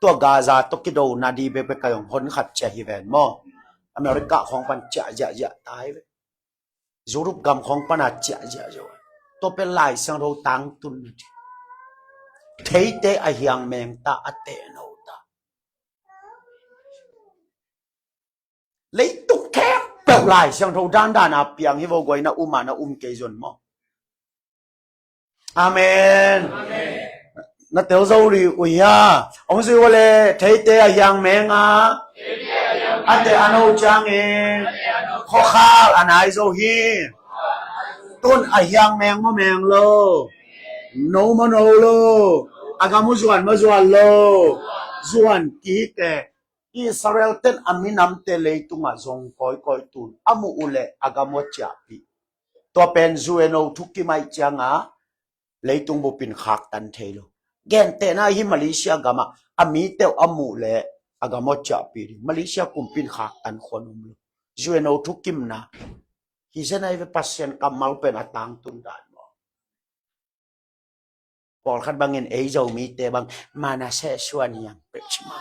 Speaker 1: ตัวกาซาตกิโดนาดีเบเปกยองพ้นขัดเจฮิเวนมออเมริกาของปันจะตายไปยุโรปกำของปันจะตัวเป็นลายสังเราตังตุนเทเตอเฮียงแมงตาอเตโนตาเลยตุกแคบเปล่าลายสังเราด้านอาเปียงฮิโวกวยนะอุมานะเกยจนมออาเมนนัดเตลโซรีอุยาองค์สิวะเลเทเตอเฮียงแมงอันเดอโนจังเอข้อข้าวอันไหนโซฮีต้นอายังแมงมะแมงโลโนมโนโลอากามุส่วนมาส่วนโลส่วนกีแกอิสราเอลเต้นอามินำเตเลยตุงาซงคอยตุนอามูอุเลอากามวจับปีตัวเป็นซูเอโนทุกิไม่จังเลยตุงบุปินขักตันเทโลแกนเตน่าฮิมาเลเซียกามาอามีเตวอามูเลอากามวจับปีมาเลเซียกุมปินขักตันคนอุมโลซูเอโนทุกิมนะฮิเซนายเวปัสเซนกัมมาลเป็นอัตังตุนดานมอพอขัดบางเงินเอเจ้ามีเตบังมานาเซชวนยังเป็ดมา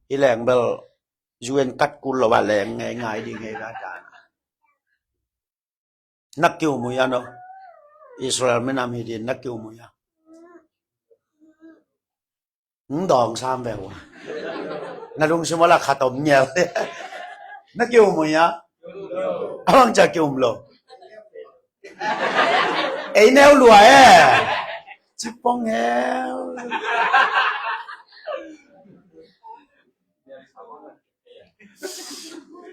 Speaker 1: อีแหลงเบลยูเอ็นกัดกุลละว่าแหลงง่ายดีไงราชานักเกี่ยวมุยานอิสราเอลไม่นำให้ดีนักเกี่ยวมุยาดองซ้ำแบบว่านาลุงชิมว่าละขาตมเงียบนักเกี่ยวมุยาอ้างจะเกี่ยวมโลไอ้แนวรวยจิปองแนว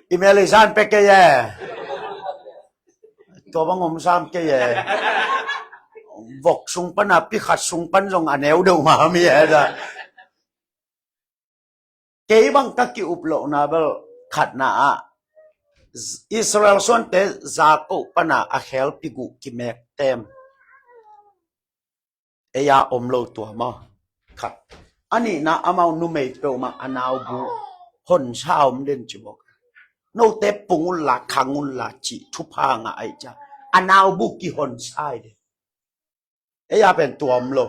Speaker 1: อีเมลิซานเป็กเกยตัวบังอมซ้ำเกยวกสุงปันอ่ะพิขัดสุงปันจงอันแนวเดียวมามีอะไรเกยบังตะกี้อุปโลนาเบลขัดนาอิสราเอลส่วนเตจากุปนาอาเฮลปิกุกิเมกเต็มเอียอมโลตัวมาครับอันนี้นะอามานุเมเปลมาอนาวบุคนชาวมเด่นจิบอกโนเตปุงุลละขังุลละจิทุพางไอจ้าอนาวบุกิคนชายเดเอียเป็นตัวมโล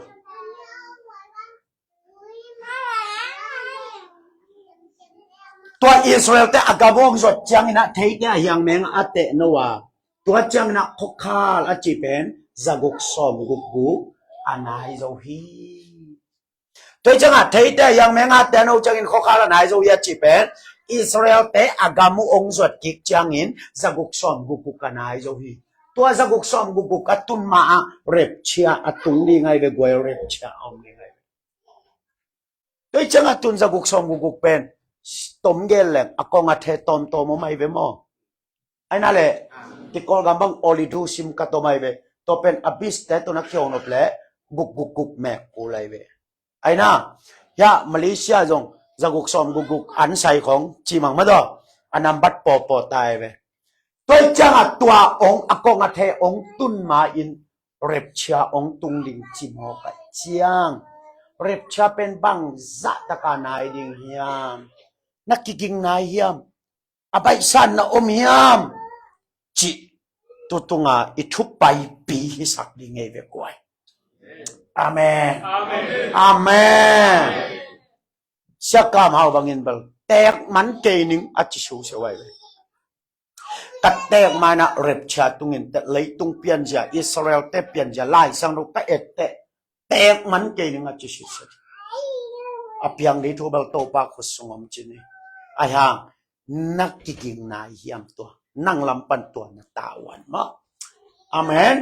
Speaker 1: ตัวอิสราเอลแต่อากาบงสดจังนะเทย์เนี่ยยังแมงอาเตโนวาตัวจังนะพกขาลอาจิเป็นจักุกซอมกุกบุอันไหนโซฮีตัวจังนะเทย์เนี่ยยังแมงอาเตโนจังอินพกขาลอันไหนโซฮีอาจิเป็นอิสราเอลแต่อากามุองสดกิกจังอินจักุกซอมกุกบุกันไหนโซฮีตัวจักุกซอมกุกบุกตุนมาเร็บเชียตุนดีไงเบกวยเร็บเชียเอาดีไงตัวจังนะตุนจักุกซอมกุกบุเป็นต้มเกลเล็กอากงอาเทต้มโตมไม่เวมอไอ้นั่นแหละที่กอลกำบังโอลิดูซิมกัตโตไม่เวตัวเป็นอบิสเตตัวนักเขียวนบเล่กุกแม่กูเลยเวไอ้น่ะยามาเลเซียจงจะกุกซอมกุกอันใส่ของจีมังมาดออันนั้นบัดปอตายเวตัวจังตัวองอากงอาเทองตุนมาอินเร็บเชียองตุงลิงจิมฮอกเจียงเร็บเชียเป็นบังจัตตะการนายดิงเฮียม นักกิงนายเฮียมอาไปสันนะอมเฮียมจิตุตุงาอิทุไปปีฮิสักดีเงยเวกวยอาเมนอาเมนเสียกามหาบังเงินเบลแตกมันเกนิงอาจิชูเสวยตัดแตกมานะเร็บชาตุงินแต่เลยตุงเปลี่ยนจะอิสราเอลแต่เปลี่ยนจะไล่สังรุกแต่เอ็ดแต่แตกมันเกนิงอาจิชูเสวยอาเพียงนี้ทุบเบลโตปากขุดสงมจินีไอ้ห่างนักกิงนายเฮียมตัวนั่งลำปันตัวนักตาวันมะอาเมน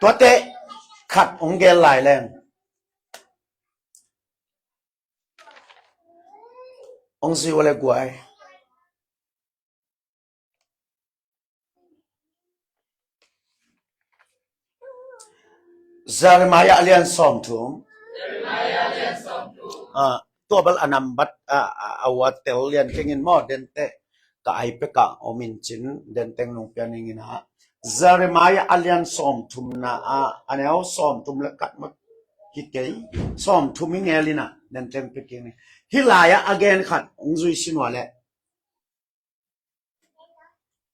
Speaker 1: ตัวเตะขัดองเกลหลายแรงองค์สิวเลกวยซาริมายาเลียนสอมทุมตัวบัลอนัมบัตอวัตเตลเลียนเก่งมอเดนเตกไอเปกะอมินจินเดนเตงนงเปียนิงินะซาริมายาเลียนสอมทุมนะอันนี้เอาสอมทุมละกัดมาฮิตเกยสอมทุมิงเอลินะเดนเตงเปกิงฮิลายาอเกนขัดองซุยสินวาเล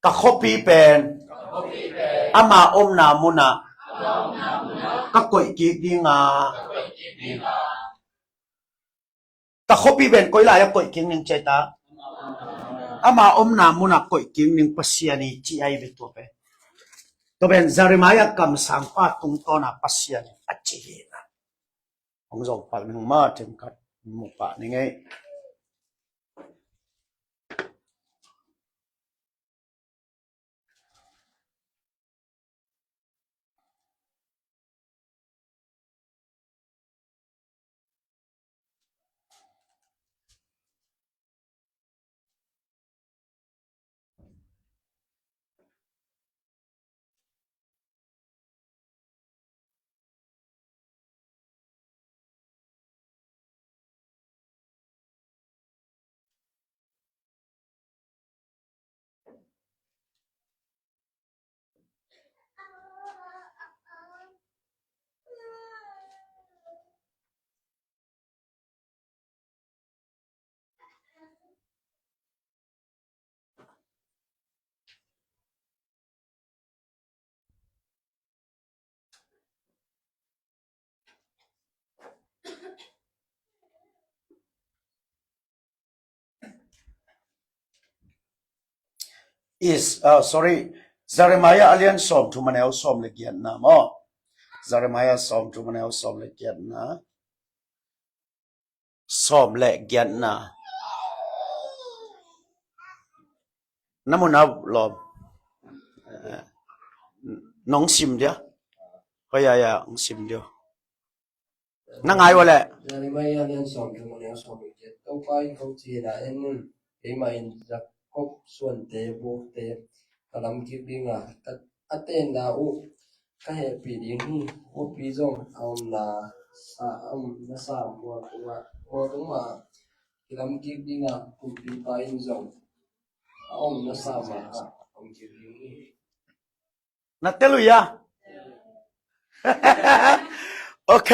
Speaker 1: กะคบปีเป็นอามาอมนามุนะกะกอยกีดิงากะคบปีเป็นกอยลายกอยกิงนึงใจตาอามาอมนามุนะกอยกิงนึงปัสยานีจีไอเวตัวเป็นตัวเป็นซาริมายากำสังปาตุงตอนาปัสยานีอัจฉริยะของเราปากหนึ่งมาถึงกัดหมู่ป่านี่ไงsorry ซาริมายาเลียนสอมทุมันเอาสอมเลกียนนะมอซาริมายาสอมทุมันเอาสอมเลกียนนะสอมเลกียนนะน้ำมันเอาลมน้องซิมเดียวก็อย่าน้องซิมเดียวนั่งไงวะแหละ
Speaker 2: ซาริมายาเลียนสอมทุมันเอาสอมเลกียนต้องไปเขาจีน่ะเอ็นเอ็มายจักคบส่วนเตบุเตกำลังคิดดีงาแต่อัตเตนดาอุก็เฮปีดีนี่อุปีจงเอาหน้าสามน่าสามวัวตรงมากำลังคิดดีงาอุปีไปอินจงเอาหน้าสามมาเอาคิดดีนี่
Speaker 1: นัดเตลุยาโอเค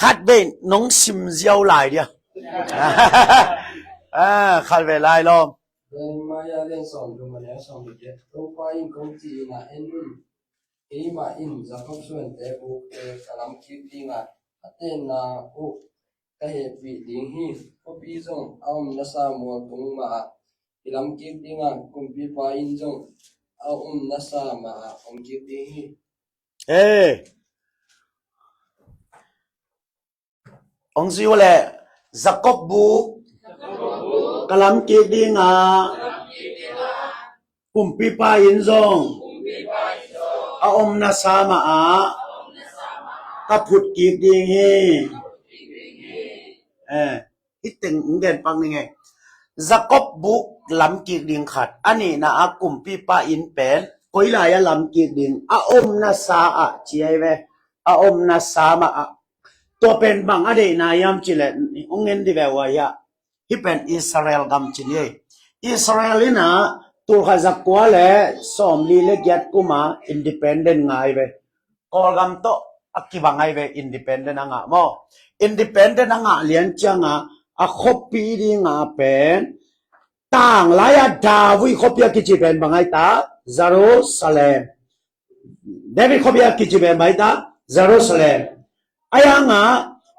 Speaker 1: ขัดเบนน้องซิมเจียวหลายเดียวขัดเบนหลายลม
Speaker 2: ซาริมายาเลียนสอมทุมันเอาสอมเลกียนต้องไปเขาจีน่ะเอ็นเอ็มายจักคบส่วนเตบุเตกำลังคิดดีงาอัตเตนดาอุก็เฮปีดีนี่อุปีจงเอาหน้าสามวัวตรงมากำลังคิดดีงาอุปีไปอินจงเอาหน้าสามมาเอาคิดดีนี่
Speaker 1: องซิวแหละจักบบุกลัมกีดีงากุมปีปาอินซงอานาสามากะพุดกีดีเฮฮิตตึงเด่นปังนี่ไงจักบบุลัมกีดิงขัดอันนี้นะอากุมปีปาอินเป็นกุยลายลัมกีดิงนาสาจีไอเวนาสามาตัวเป็นบางอดีตนายามจิเลองเงินดีแบบว่าที่เป็นอิสราเอลกำจิเลอิสราเอลนะตัวข้าศึกกว่าเลยสอมลีเล็กยัดกุมาอินดิเพนเดนต์ไงเว้กอลกำโตอักขิบังไงเว้อินดิเพนเดนต์งะโมอินดิเพนเดนต์งะเลี้ยงจัง a copy di nga pen tang laya David copy kichi pen bangai ta Jerusalem David copy kichi pen bangai ta Jerusalem aya nga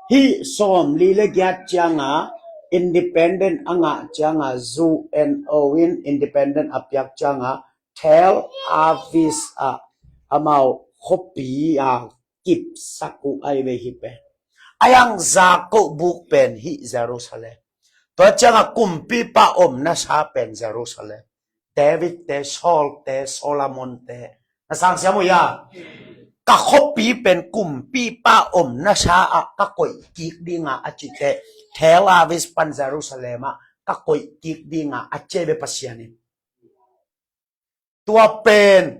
Speaker 1: hi som lile gyat changa independent anga changa zu and owin independent apyak changa Tel Avis amau copy kip saku ai ve hi pen ayang zako buk pen hi Jerusalem to changa kumpi pa na sa pen Jerusalem David te Saul te Solomon te na sang siya mo ya ka copy pen kumpi pa na sa ka koi kik di nga achite Tel Avis pan Jerusalem ka koi kik di nga achebe pasiani tua pen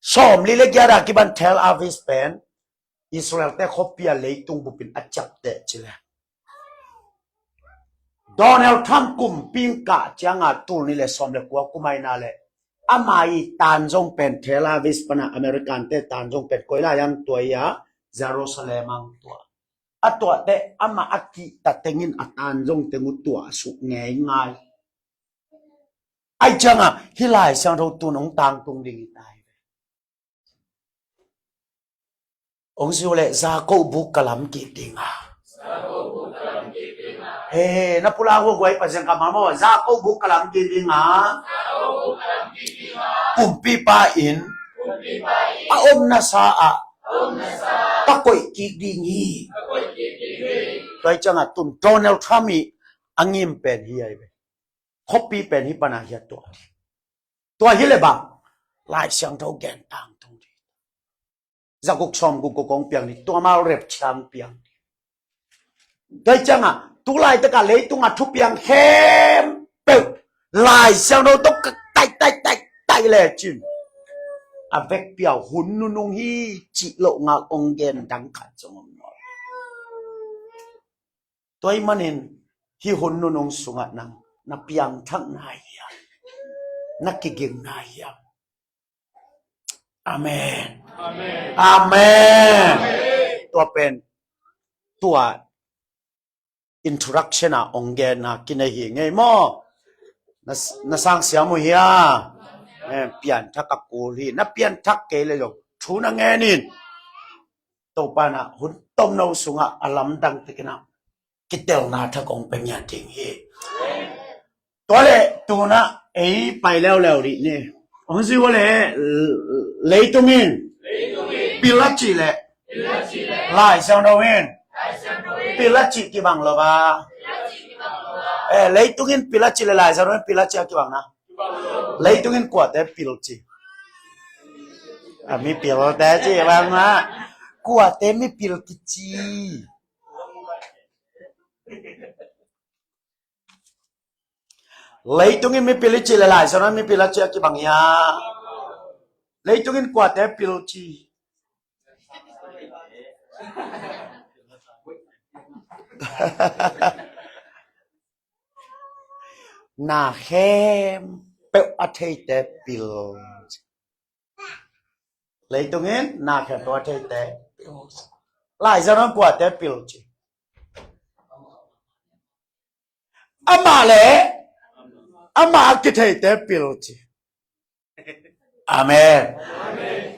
Speaker 1: som lile gyara kiban Tel Avis pen Israel te kopia leitung bupin acap te chile Donald Trump kumping ka changa tul ni le som le kwa kumai na le amai tanjong pen Tel Avis pana American te tanjong pen koila yang tuaya Jerusalem ang tua atwa te ama aki tatengin atanjong tengu tua su ngai ngai ai changa hilai sang ro tu nong tang tung ding tai ông siêu lệ ra câu bút cả lắm kịp tình ê nó pula hồ quay phải xem cả mà ra câu bút cả lắm kịp tình pi pa in na sa ta quậy kịp đi nhỉ tôi chẳng à tuần Donald Trump anh em pen hi ai copy pen hi pana hi tua hi le ba lại sang thâu ghen tang thong za gục som gục gong piang ni tua mal rep cham piang đây chăng à tu lại tất cả lấy tu ngặt thu piang hem pe lại sang đâu tóc tay lệ chim à vek piao hun nu nung hi chỉ lộ ngạo ông gen đắng khát trong ông nói tôi manin hi hun nu nung sungat nang na piang thang nai ya na kiging nai ya amen amen ตัวเป็นตัว introduction องเกนะกินหิงไงมอนะสร้างเสียงมุยาเปลี่ยนทักกูลีนะเปลี่ยนทักเกเลยหรอกชูนังเงนินตัวปานะหุ่นต้มนสุงะอลัมดังติกนะกิเตลนาทักองเป็นอย่างจริงเฮตัวเล่ตัวนะไปแล้วดิเนี่ยองค์สิวะเล่เลยตรงนี้ปิลัดจีเล่ไล่เซนโดวินปิลัดจีกี่บังละบ้าเลยตรงนี้ปิลัดจีเลยไล่เซนโดวินปิลัดจีกี่บังนะเลยตรงนี้กว่าแต่ปิลัดจีมีปิลัดแต่จีบังนะกว่าแต่ไม่ปิลัดจีเลยตรงนี้ไม่ปิลัดจีเลยไล่เซนโดวินไม่ปิลัดจีกี่บังยาเลยตรงนี้กว่าแต่ปิลัดจีนาเข้มเปออัฐิเตปิลเลยตรงนี้นาเข้มเปออัฐิเตปิลหลายจะน้องกว่าเตปิลจีอามาเลยอามาคิดให้เตปิลจีอาเมน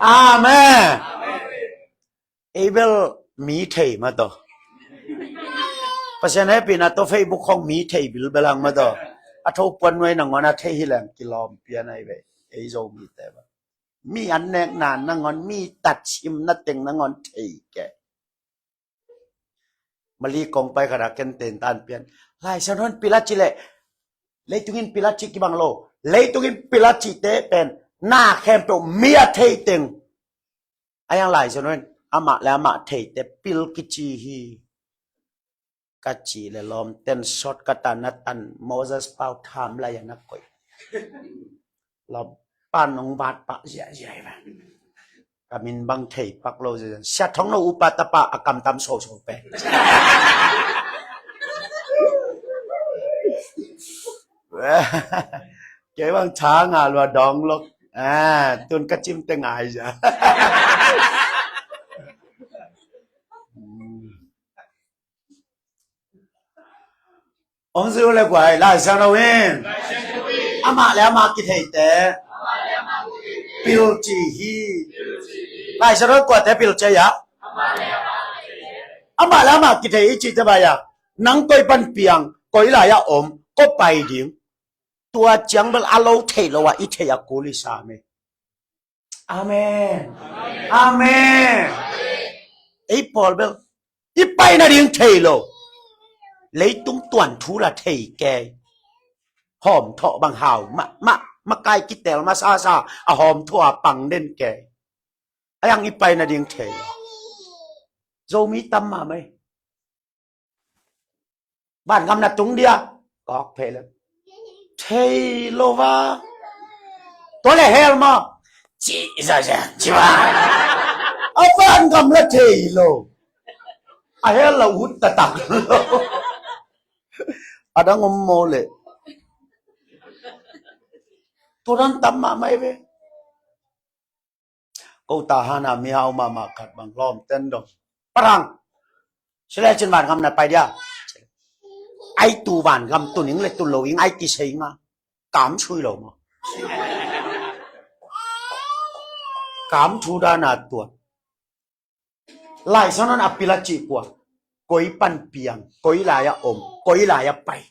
Speaker 1: อาเมนเอเบลมีเทมาต่อเพราะฉะนั้นปีนั้นตัวเฟซบุ๊กของมีเทบิลเบลังมาต่ออาทุกวันไว้หนังวันอาทิตย์ที่แหลมกิโลมเปียนไอเวไอโซมีแต่ว่ามีอันแนกนานนังงอนมีตัดชิมนัดเต็งนังงอนเทแกมาลีกงไปขนาดกันเต็นตานเปลี่ยนไล่ฉะนั้นปิลาจิเล่เลยตุกินปิลาจิกิบังโลเลยตุกินปิลาจิเตเป็นหน้าแคมเปลเมียเทเต็งไอ้ยังไล่ฉะนั้นอามาแล้วอามาเทเตปิลกิจิฮีกัจจีเลลอมเต้นชดกตันนัตันโมเสสเป่าทามอะไรอย่างนักก่อยเราป้านองบาดปะใหญ่ๆไปกามินบังเทปักโลเจนชัดท้องเราอุปตปะอากรรมตามโซไปเกี่ยวกับช้างอ่ะว่าดองลกตุนกระจิ้มเตงายจ้ะ ông sư lại quay lại sang đâu in ama lẽ mà cái thầy té biểu chỉ hi lại sang đó quay té biểu chơi à ama lẽ mà cái thầy chỉ thế bây à nắng coi ban piang coi lại à có bài điểm tua chẳng bel alo thầy lo ít thầy à cố lý sa me amen amen ấy Paul bel ít bài na điên thầy lo lấy tung tuần thú là thầy kề hòm thọ bằng hào mà cai kít tèo mà xa à hòm thọ bằng nên kề anh ít bài na điên thầy dâu mi tâm mà mày bạn ngâm là trúng đi à có phải là thầy lô va tôi là hell mà chị ra chị ba ở bạn ngâm là thầy lô à hell là hút ta tặng à đang ngâm mồ lệ tôi đang tâm mà mày về câu ta hana mi hao mà khát bằng lom tên đồng parang sẽ trên bàn ngâm này phải đi à ai tu bàn ngâm tu những lệ tu lầu những ai kỳ sĩ mà cảm chui lầu mà cảm chui đã nạt tuột lại sau đó áp là chỉ của coi pan piang coi lại ôm coi lại bay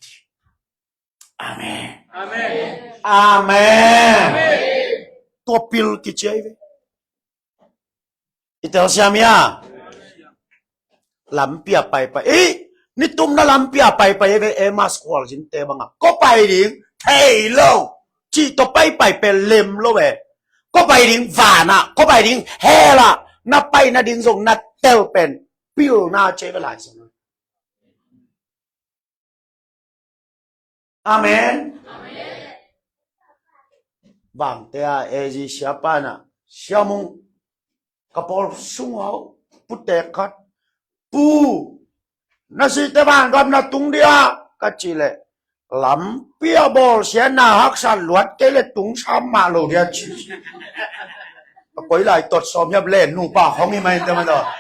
Speaker 1: amen amen amen tua pil cái chơi vậy itu siapa ya làm bia bay ấy ni tum na làm bia bay về em school chính tế bằng có bay điện thầy lâu chỉ to bay về lem lâu về có bay điện vả na có bay điện hè là na bay na điện dùng na teo pen pil na chơi với lại sao amen vàng tea ezi siapa na siamung kapol sungau putekat pu nasi teban gam na tung dia kacile lam pia bol sia na hak san luat ke le tung sam ma lo dia chi koi lại tọt xóm nhập lên nụ bà không im anh mà đó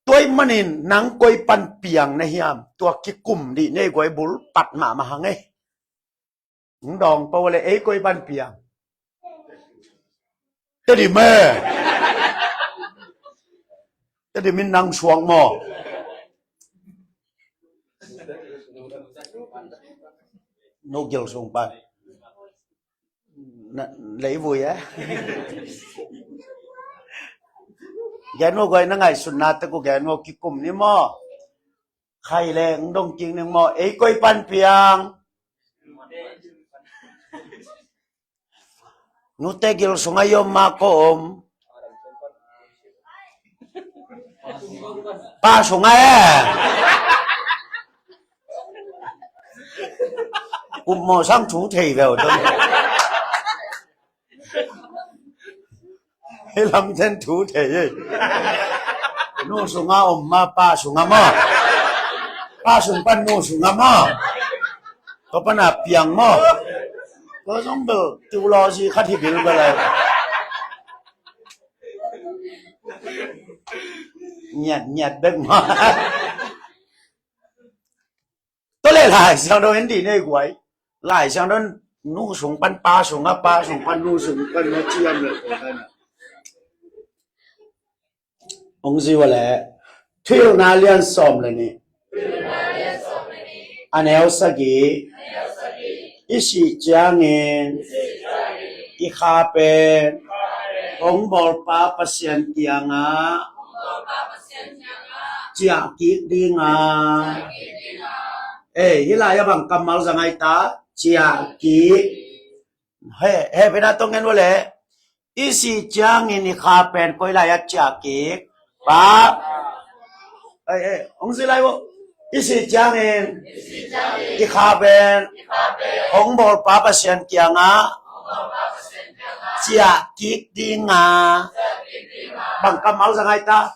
Speaker 1: tôi mà nhìn nắng coi pan piang này hiam tua cái cùm đi này coi bún bát mà hàng ấy đòn bao lệ ấy coi pan piang cái gì mê cái gì mình năng xuống mò nô gil xuống pan lấy vui á ghen nó gọi nó ngày xuân nát tôi có ghen nó kí cùm ní mò khai lệ đông chính nương mò ấy coi pan piang nu tegil sungayo makom pa sungai cùm mò sang chú thầy vào tôi hay làm tên chú thầy ấy nu sunga ma pa sunga mò pa sung pan nu sunga mò có pan à piang mò có giống bờ tiêu lo gì khát thì biểu cái này nhạt đừng mà tôi lại sang đó đến đi này quấy lại sang đó nu sung pan pa sung pan nu sung pan nó chi ăn được ông gì vậy lẽ thiếu na liên xóm này nè anh em sao gì ít sĩ trang nghe ít khá bền ông bảo pa pasien tiang á chia kít đi ngà ê hi lại bằng cầm máu rằng ai ta chia kít he bên đó tôi nghe nói lẽ ít sĩ trang nghe ít khá bền coi lại chia kít pa ê ông gì lại bộ ít sĩ trang nghe ít khá bền ông bảo pa pasien tiang á chia kít đi ngà bằng cầm máu rằng ai ta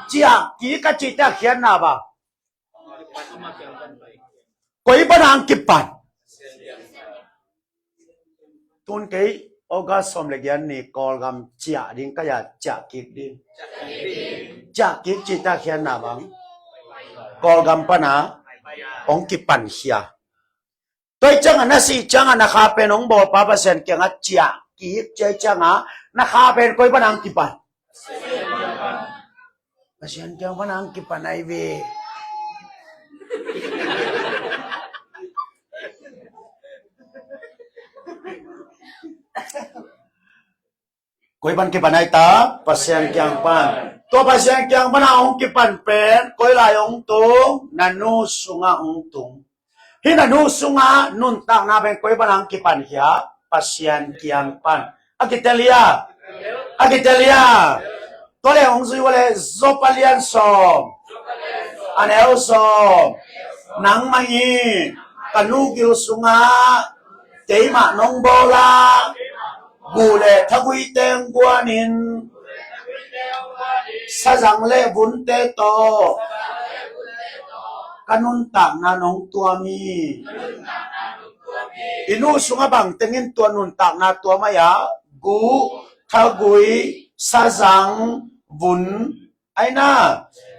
Speaker 1: chia kít cái chị ta khiến nào bà quấy bắt hàng kịp bản tuôn cái August xóm lại cái này còn gam chia đi cái gì chia kít đi chia kít chị ta khiến nào bằng kol gampana ong kipan hiya tôi chẳng anh si chẳng anh nakha pen ong bo pa sen kyang achia ki che changa nakha pen koi panang kipan pasien kyang panang kipan ai ve koi ban kipan ai ta pasien kyang pan to pasien kyang panang ong kipan pen koi lai ong tung nanu sunga ong tung hina nu sunga nun tak na ben koi panang kipan hiya pasien kyang pan agitelia tole ong zui wale zopalian som anel som nang mai kanu gil sunga teima nong bola bule thagui teng guanin sajang le bun te to kanun tak na nong tuami inu sunga bang tengin tuanun tak na tuamaya gu thagui sajang bun aina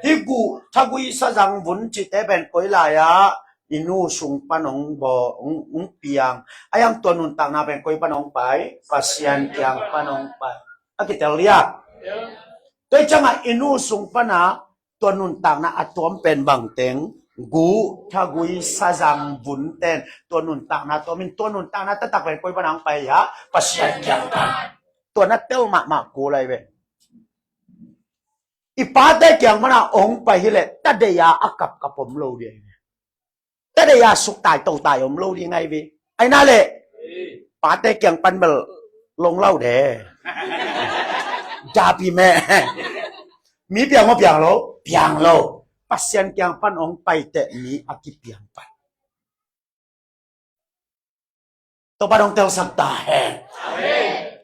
Speaker 1: higu thagui sajang bun chite ben koilaya inu sung panong bo ung piang ayang tuanun tak na ben koi panong pai pasian kyang panong pai akitel liak tôi chẳng inu sung pana tuanun tak na atom pen bang teng gu thagui sajang bun ten tuanun tak na tuamin tuanun tak na tatak ben koi panang pai ya pasian kyang pan tuan na tel ma ko lai ve ipate kyang mana ong pai hile tadeya akap kapom lo dia tadeya suk tai to tai om lo di ngai ve ai na le pate kyang pan bel long lau de ja pi me mi piang mo piang lo pasien kyang pan ong pai te mi aki piang pan to ba dong tel sak ta he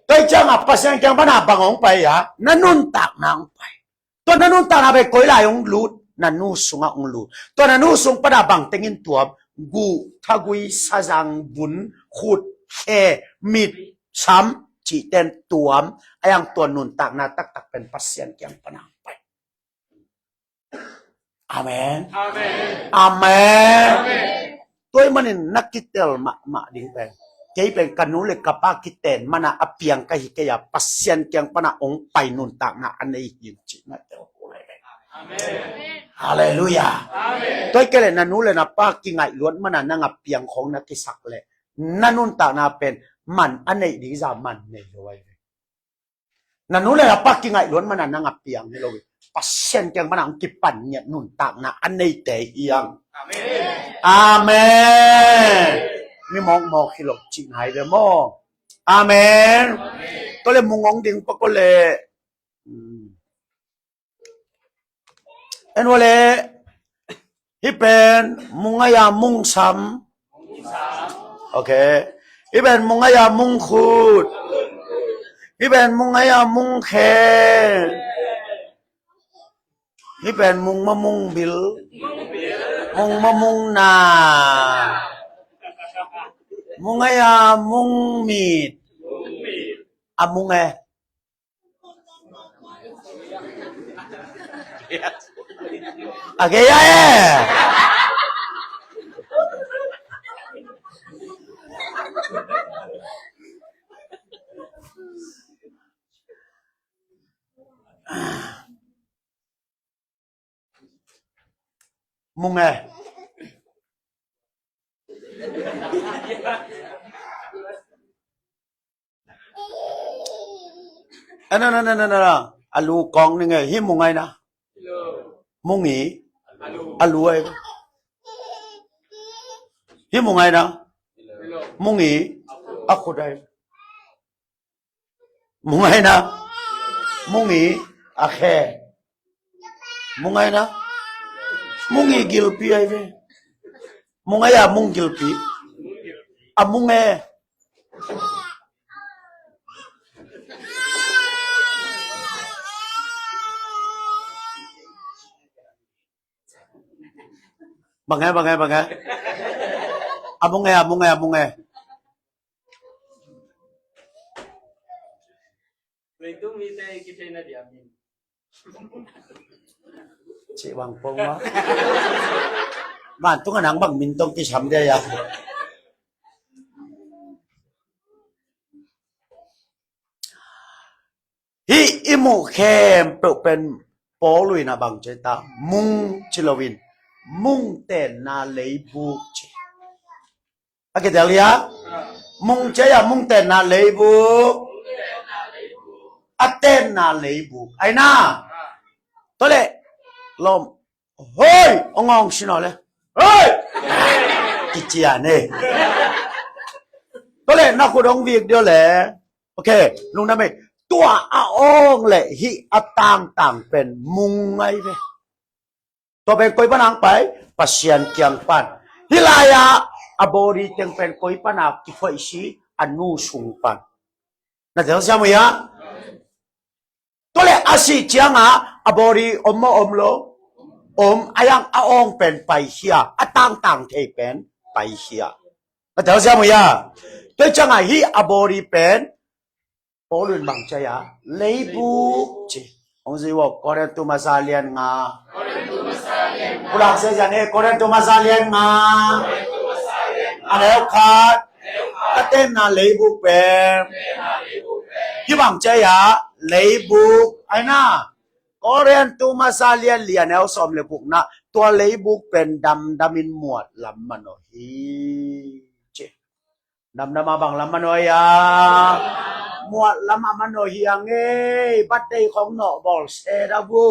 Speaker 1: tôi chẳng pasien kyang pan abang ong pai ya nanun tak na ong pai to nanun tak na be koi lai ong lut nanu sunga ong lut to nanu sung pada bang tengin tuam gu thagui sajang bun khut he mit sam chỉ tên tuam ayang tuan nun tak na tak tak pen pasien kyang panang pai amen tôi manin nakitel ma ding pen kay pen kanule kapa kiten mana apiang kahi kaya pasien kyang pana ong pai nun tak na anei yin chi na tel hallelujah tôi kể là nule na pa ki ngai luon mana na ngapiang khong na kisak le nanun tak na pen man anei di za man ne loi nanule na pa ki ngai luon mana na ngapiang ne loi pasien kyang mana ong kipan nya nun tak na anei te hiang amen mi mong mo khilok chi hai de mo amen to le mungong ding pa ko le en wale hipen mungaya mung sam okay hipen mungaya mung khut hipen mungaya mung khen hipen mung ma mung bil mung ma mung na mungaya mung mit amung okay mung ano alu kong ni nghe hi mung ai na mung nghỉ alu ai hi mung ai na mung nghỉ ako dai mung ai na mung nghỉ akhe mung ai na mung nghỉ gilpi ai ve mung ai mung gilpi amung bằng amung
Speaker 2: Itu minta kita na diamin.
Speaker 1: chị bằng phong đó bạn tung nắng bằng mình tông cái sắm đây à hi imu khem pe pen polui na bang che ta mung chilowin mung ten na leibu che ake delia mung che ya mung ten na leibu aten na leibu ai na to le lom hoi ongong sino le hoi ichia ne to le na ku dong việc dio le okay lung na me ตัวอาองเลยฮิอาต่างต่างเป็นมุงไงเว้ตัวเป็นกุยปนังไปปัสเซียนเกียงปันฮิลายาอบอรีจึงเป็นกุยปนักที่ไฟสีอนุสุงปันนั่นเดี๋ยวใช่ไหมยะตัวเลยอาศิเจียงอ่ะอบอรีอมโลอายังอาองเป็นไปเฮียอาต่างต่างเทเป็นไปเฮียนั่นเดี๋ยวใช่ไหมยะตัวจังอ่ะฮิอบอรีเป็นPolun bang caya leibu ci ông gì bảo Korean tu masalian nga pulang saja nih Korean tu masalian nga ada kat katen na leibu pen hi bang caya leibu ai na Korean tu masalian lian el som le buk na tua leibu pen damin muat lam mano hi ci dam abang lam mano yaหมวดละมันโนเฮียงเอ้บัดเดย์ของหนอบอลเซดาบู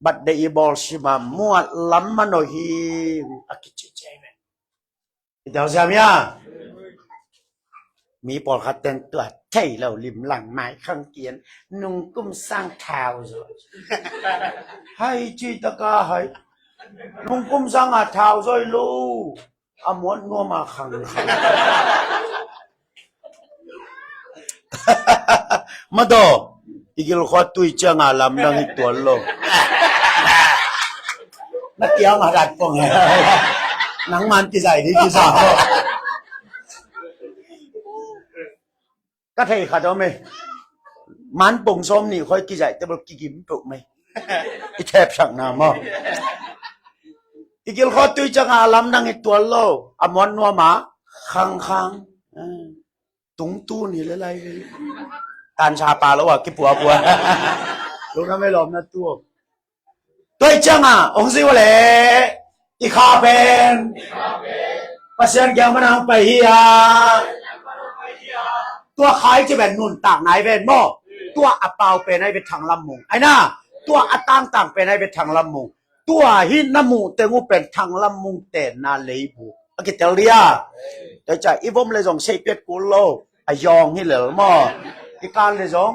Speaker 1: บัดเดย์บอลชิมาหมวดละมันโนเฮียงอากิจิเจเมเดี๋ยวจะมีปอลคัดเต็นตัวเท่เราริมหลังไม้ข้างเกียนนุ่งกุ้มสร้างเท้าให้จีตะกาให้นุ่งกุ้มสร้างเท้าซอยลูอมวนงัวมาขังมาดูอีกแล้วขอตุยจังอาลำนั่งอีกตัวลงนักเกี่ยวมาดัดปงหนังมันที่ใส่ที่ที่สาวก็เทขาดเอาไหมมันปงส้มนี่ค่อยกี่ใส่แต่บอกกี่กิมปลุกไหมอีแทบสั่งน้ำมั้งอีกแล้วขอตุยจังอาลำนั่งอีกตัวโลอมวนนัวมาคังตุงตู้นี่อะไรตานชาปลาแล้วว่ะกี่ปัวลูกน้ำไม่หลอมนะตัวตัวจังอ่ะองค์สิวะเลยอีคาเป็นภาษาอังกฤษมันเอาไปเฮียตัวขายจะเป็นนุ่นต่างไหนเป็นโม่ตัวอัปเปาเป็นให้เป็นทางลำมุงไอ้น่าตัวอัตต่างเป็นให้เป็นทางลำมุงตัวหินน้ำมูเตงูเป็นทางลำมุงแต่นาเลยบุโอเคเตลียแต่ใจอีผมเลยส่งเชฟเป็ดกูโลอายองนี่เหลือมั้งที่การเลยส่ง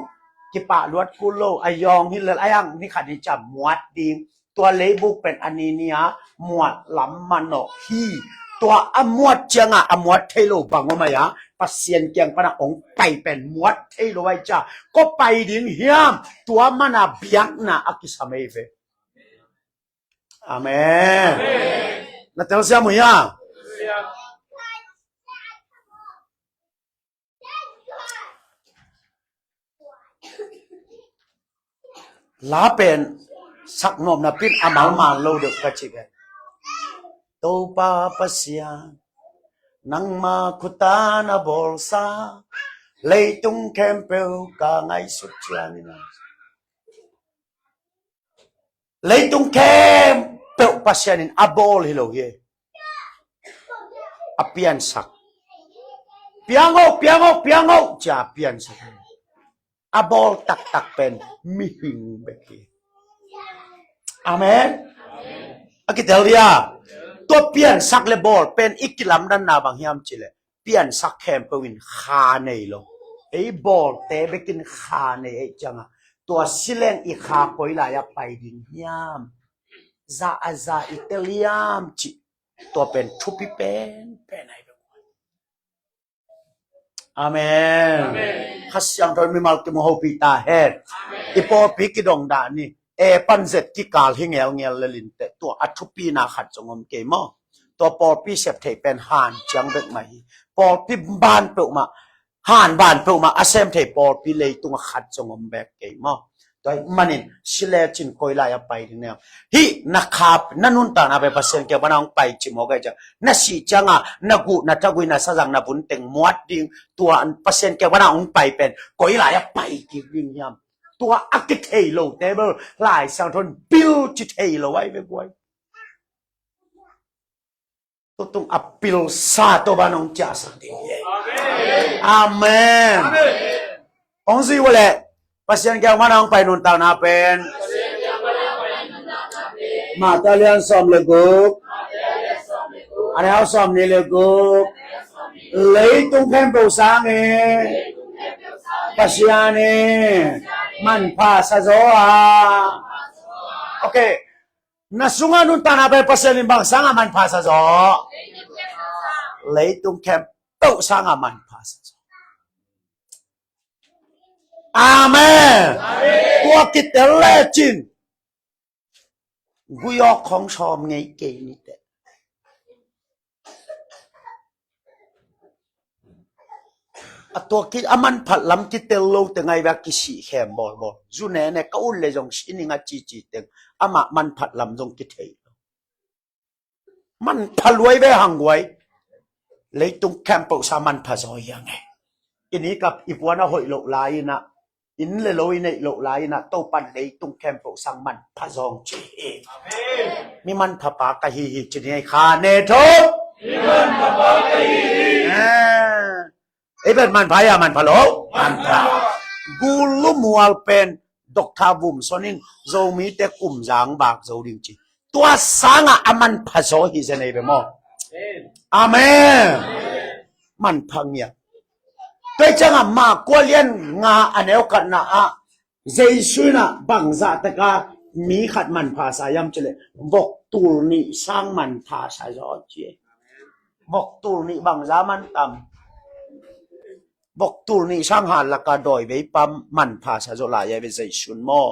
Speaker 1: ที่ป่าลวดกูโลอายองนี่เหลือไอ้ยังนี่ขัดที่จับหมวดดิงตัวเลยบุกเป็นอันนี้เนี่ยหมวดลำมันโนฮีตัวอมวดเจียงอ่ะอมวดเทโลบังว่าไหมอ่ะปัสเซียนเกียงปนะองไปเป็นหมวดเทโลไว้จ้าก็ไปดิงเฮียมตัวมันอ่ะเบียงน่ะอักิสามีเฟอาเมนนั่นเท่าเสียมั้ยอ่ะลาเป็นสักนมนะพินอามัลมาโลเดกจิเกโตปาปัสยานังมาคุตานาบอลซาเลยตุงเคมเปลกาไงสุดยานินะเลยตุงเคมเปลปัสยานินอาบอลฮิโลเกอเปียนสักเปียงโอจ่าเปียนสักอาบอลตักเป็นมิหิงเบกีอาเมนอากิเตลียตัวเปลี่ยนสักเลบอลเป็นอีกกิลำดันนาบางยามจิเลเปลี่ยนสักแคมเปวินคาเนลงไอ้บอลเตะไปกินคาเนไอ้จังตัวสิเลงอีคาปอยลายไปดินยามซาอิตาลียามจิตัวเป็นทุปิเป็นไอ้อาเมนขัดยังโดยมีมาลกิมโฮปิตาเฮดอีพอพิกิดองดานี่ปันเสร็จที่กาลหิงเงลลินเตตัวอัทุปีนาขัดจงอมเกมอตัวปอปีเสพเทเป็นหานจังเบ็ดไหมปอปีบ้านเปิลมาหานบ้านเปิลมาอาเซมเทปอปีเลยตัวขัดจงอมแบกเกมอ ตัวมันนี่สิเลจินคอยลายไปเนี่ยฮีนักขับนั่นนุ่นตานาไปพัศน์เกี่ยวกับน้องไปจิมโอเกจ้ะนั่นสิจังอ่ะนักกูนักตะกุยนักสังนักบุญเต็งมวดดิ้งตัวพัศน์เกี่ยวกับน้องไปเป็นคอยลายไปกิริยามตัวอักเทโลเทเบิลลายสังทนบิลจิเทโลไว้ไว้ไว้ตัวตรงอัปปิลซาตัวบ้านองจ่าสังเดียอาเมนองค์สิวะเลยpasien kaya manang painuntaw na pen matalian som leguk anaw som ni leguk lấy tung thêm bầu sáng pasien man pa sa zo ok nasungan nunta na pen pasien limbang sang man pa sa zo lấy tung thêm bầu sáng man pa sa zo Amen. Tua kita legend. Guyok khong som ngay kê ni te. Tua kita aman phat lam kita lo te ngay ba kisi khem bol bol. Zune ne ka ul le jong sini nga chi chi te. Ama man phat lam jong kita. Man phalwai ve hang wai. Lấy tung campo sa man pha zo yang ngay. Ini kap ipuana hoi lo lai na. In le loi nei lo lai na to pan dei tung kem po sang man pha zong chi amen mi man pha pa ka hi hi chi nei kha ne tho mi man pha pa ka hi hi ai ben man pha ya man pha lo man pha gu lu mual pen dok tha bum sonin zo mi te kum jang bak zo ding chi tua sanga aman pha zo hi je nei be mo amen man phang ya tôi chẳng à mà qua liên nga anh em cận na à dây suy na bằng dạ tất cả mỹ khát man phá sa yam chile vok tu ni sang man phá sa gió chia vok tu ni bằng giá man tầm vok tu ni sang hàn là cả đồi với pam man phá sa gió lại với dây suy mo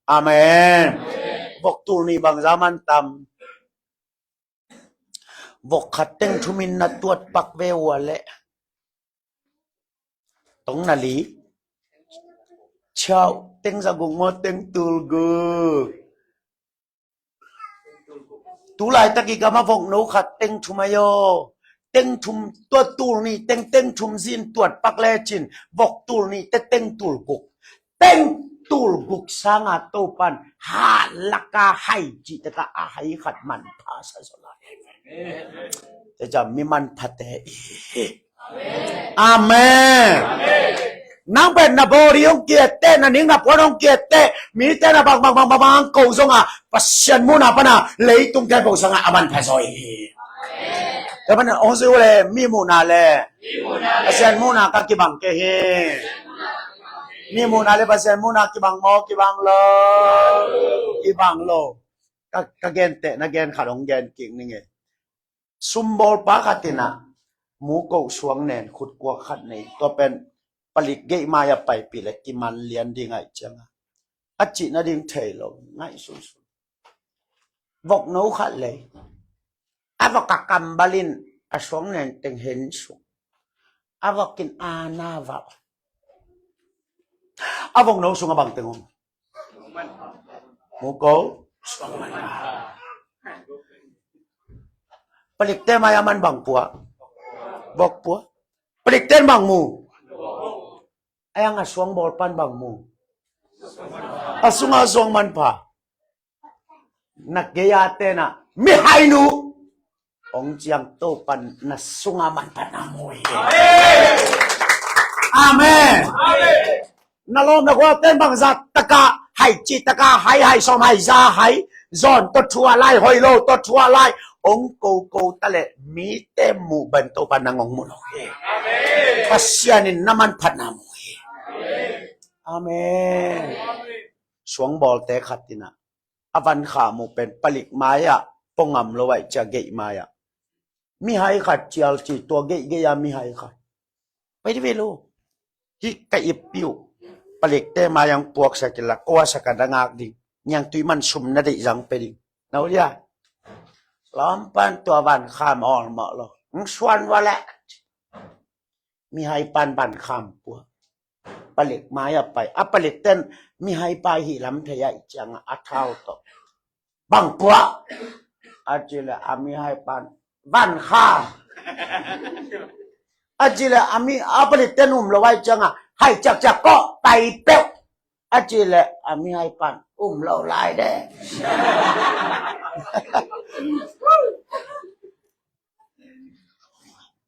Speaker 1: amen vok tu ni bằng giá man tầm vok khát tên thu min na tuột bạc về lệ tống na lý chào tên ra gùng ngô tên tùl gư tú lại ta kỳ gama vọng nấu khát tên thum ayo tên thum tuột tùl ni tên thum zin tuột bạc lê chin vọc tùl ni tên tùl gục sang à tô pan ha laka hay chỉ ta ka hay khát man phá sa so la te jam mi man phate amen nang ben na bori ong kiete na ning na ponong kiete mi te na bang cầu song à passion mo na pa na lấy tung cái bầu sang à aman phải rồi cái vấn đề ông sư le mi mo na le passion mo na ka ki bang ke he mi mo na le passion mo na ki bang mo ki bang lo ka gen te na gen khadong gen king ni nge sumbol pa katinaมูโกสวงแนนขุดกว่าขัดในตัวเป็นผลิตเกยมายาไปปีเล็กกิมันเลียนดีไงจังอาจินาดิ่งเทลงง่ายสุดๆบอกนู้ขัดเลยอาบอกกักกัมบาลินอาสวงแนนตึงเห็นสุกอาบอกกินอาณาวะอาบอกนู้สุงบังตึงมูโกสวงมันผลิตเตมายามันบังปัวบอกปัวผลิตเต้นบางมูไอ้ยังสวงบอลปันบางมูasung man pa nagyayate na mihay nu ong jiyang to pan nasunga man pa na moy amen nalom na ko ten bang za taka hai chi taka hai som hai za hai zon to chua lai hoi lo to chua lai ong ko tale mi te mu ban to pan nangong mo no amen pasyanin naman pa na moy amenสวงบอลเตะขัดตินะอวันขามูเป็นผลิตไม้อะปงงำเราไว้จะเกยไม้อะมีให้ขัดเจียวจีตัวเกยยามีให้ขัดไม่ได้เวลูที่กระอิบปิวผลิตเตะมายังปวกสักละก็ว่าสักดังอักดิ่งยังตุยมันสุ่มนาดิยังไปดิ่งเอาดิอะล้อมปันตัวบันข้ามอ่อนเหมาะหรอชวนว่าแหละมีให้ปันบันข้ามปวก ปลิกไม้ไปอัปลิกเต้นมีให้ไปหิลำเทียจังอัเท้าตกบังปัวอาจิเลอามีให้ปันวันข้าอาจิเลอามีอัปลิกเต้นอุ้มเราไว้จังให้จักก็ไปเป๊ะอาจิเลอามีให้ปันอุ้มเราลายได้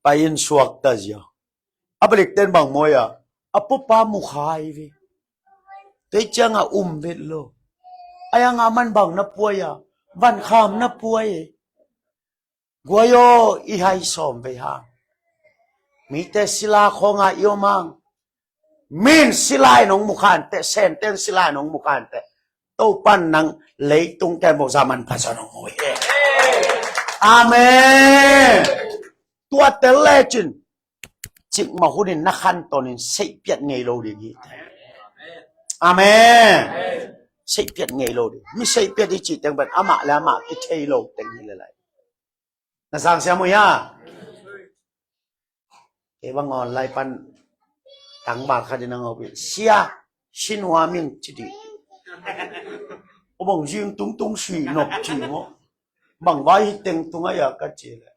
Speaker 1: ไปอินสวกตาเจียอัปลิกเต้นบางมวยอัปปามุขายวิแต่จังอุ้มเวทโลอายังมันบางนับป่วยวันข้ามนับป่วยกัวโยอีไฮสอมไปหามีแต่ศิลาของอายุมังมินศิลาหนองมุขันแต่เซนเต้นศิลาหนองมุขันแต่โตปันนังเลยตรงแกบอกสามันภาษาหนองมวยอาเมนตัวเตลจินจิกมาหุ่นนักขันตอนินเสียเปียดไงโลดีงี้อาเมนเสียเปียดไงโลดีไม่เสียเปียดที่จิตแต่เป็นอามาแล้วอามากิเทโลแต่งนี้เลยนะสังเสียมั้ยเก็บงอนไล่ปันตั้งบาทคดีนังเอาไปเสียชินวามิงจิตโอ้บังยิงตุ้งสีนกจีโมบังไว้เต็งตุ้งอะไรก็จีเลย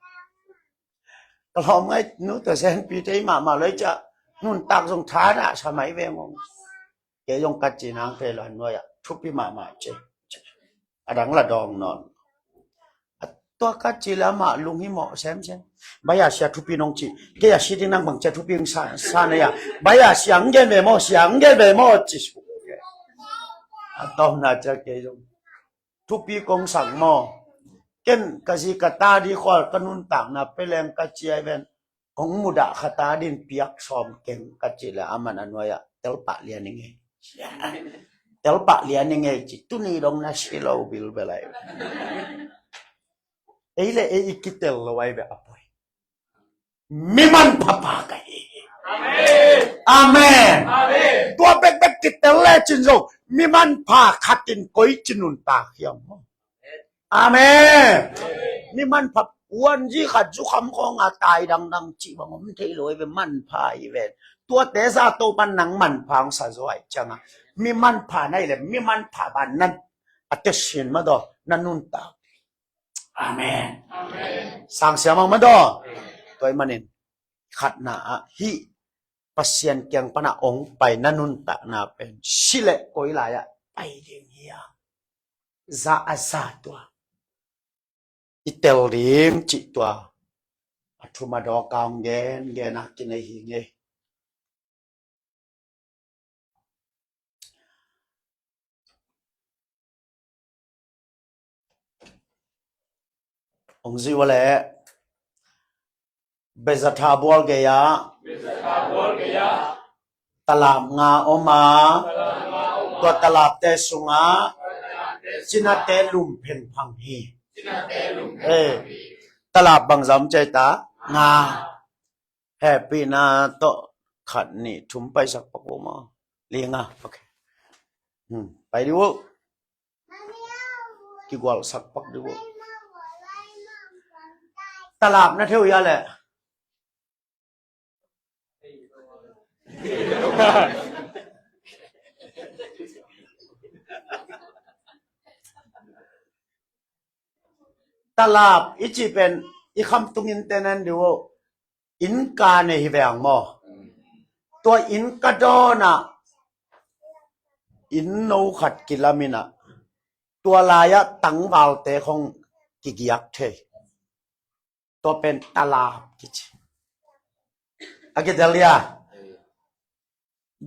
Speaker 1: ก็ลองไอ้นู้แต่เซนปีที่มาเลยจะนุ่นตักสงท้าน่ะสมัยเวงเกี่ยงกัจจีนางเพลอนด้วยทุบปีมาเจอดังละดองนอนตัวกัจจีละมาลุงหิมอเซมบายาเสียทุบปีนงจีเกี่ยสิที่นั่งบังจะทุบปีสานเนี่ยบายาเสียงเกเวมอจิสุตอนน่าจะเกี่ยงทุบปีกงสังมอเก่นกสิกตาดีขอลกนุนต่างนะไปแรงกัจจีเวนองมุดะขตาดินเปียกซอมเก่งกัจจีละอามันอันวะเตลปะเลียนยังไงเตลปะเลียนยังไงจิตุนีดงนาชิโลบิลเบลัยเลยอีกิเตลเอาไว้แบบอะไรมิมันพะปากายอาเมนตัวเบ็กกิเตลเลยจินโซมิมันพาขัดตินก้อยจินุนตาเขียมอาเมนมิมันพะวันที่ขัดจุคำของอาตายดังจีบังมันเทลอยไปมันพาอีเวนตัวเตซ่าโตปันนังมันพังสะสวยจังมิมันพาไหนเลยมิมันพาบันนั้นอัตเชนมาดอนันนุนตาอาเมนสังเสียมังมาดอตัวมันเองขัดหนาฮิปัสยันเกียงปนาองไปนันนุนตานาเป็นสิเลโกยลายไปเดียงเฮียซาอาซาตัวอิเตลริมจิตัวอัทุมาดอกางเกนักกินไอหิงเงองค์สิวะเล่เบซาทาบัวเกียตลาบงาอมาตัวตลาบเตสุงาจินาเตลุมเพนพังฮีตลาบบางจำใจตางาแฮปปี้นาโตขันนี่ทุ่มไปสักปักโอมาเลี้ยงโอเคไปดิวกี่กว่าสักปักดิวตลาบนะเที่ยวยาแหละตลาบอีจีเป็นอีคำตุงินเตนันดูอินกาในฮิเวงมอตัวอินกาโดนะอินโนขัดกิลามินะตัวลายะตังวาลเตของกิกิยักเทตัวเป็นตลาบกิจอากิเดลีย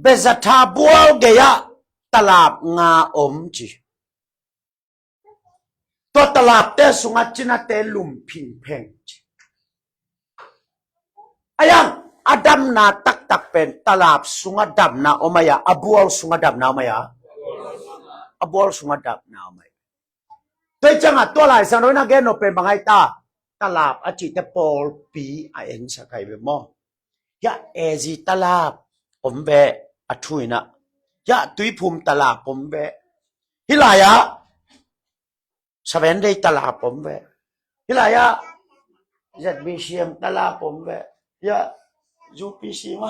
Speaker 1: เบซาทาบัวเกียตลาบงาอมจีตัวตลาดเตสุงาจินาเตลุมพิงเพงอายังอดัมนาตักเป็นตลาดสุงาดัมนาอมายาอบัวสุงาดัมนาอมายาอบัวสุงาดัมนาอมายาตัวจังอ่ะตัวหลายสังโรนักเกนโอเป็นบางไอตาตลาดอจิตปอลปีไอเอ็นสักไอเบมอยาเอจิตลาดผมเบะอัทุยนะยะตุยภูมิตลาดผมเบะฮิลายะสเวนได้ตลาดผมเวฮิลายะจัดมีเชียมตลาดผมเวยะจูปีซีมา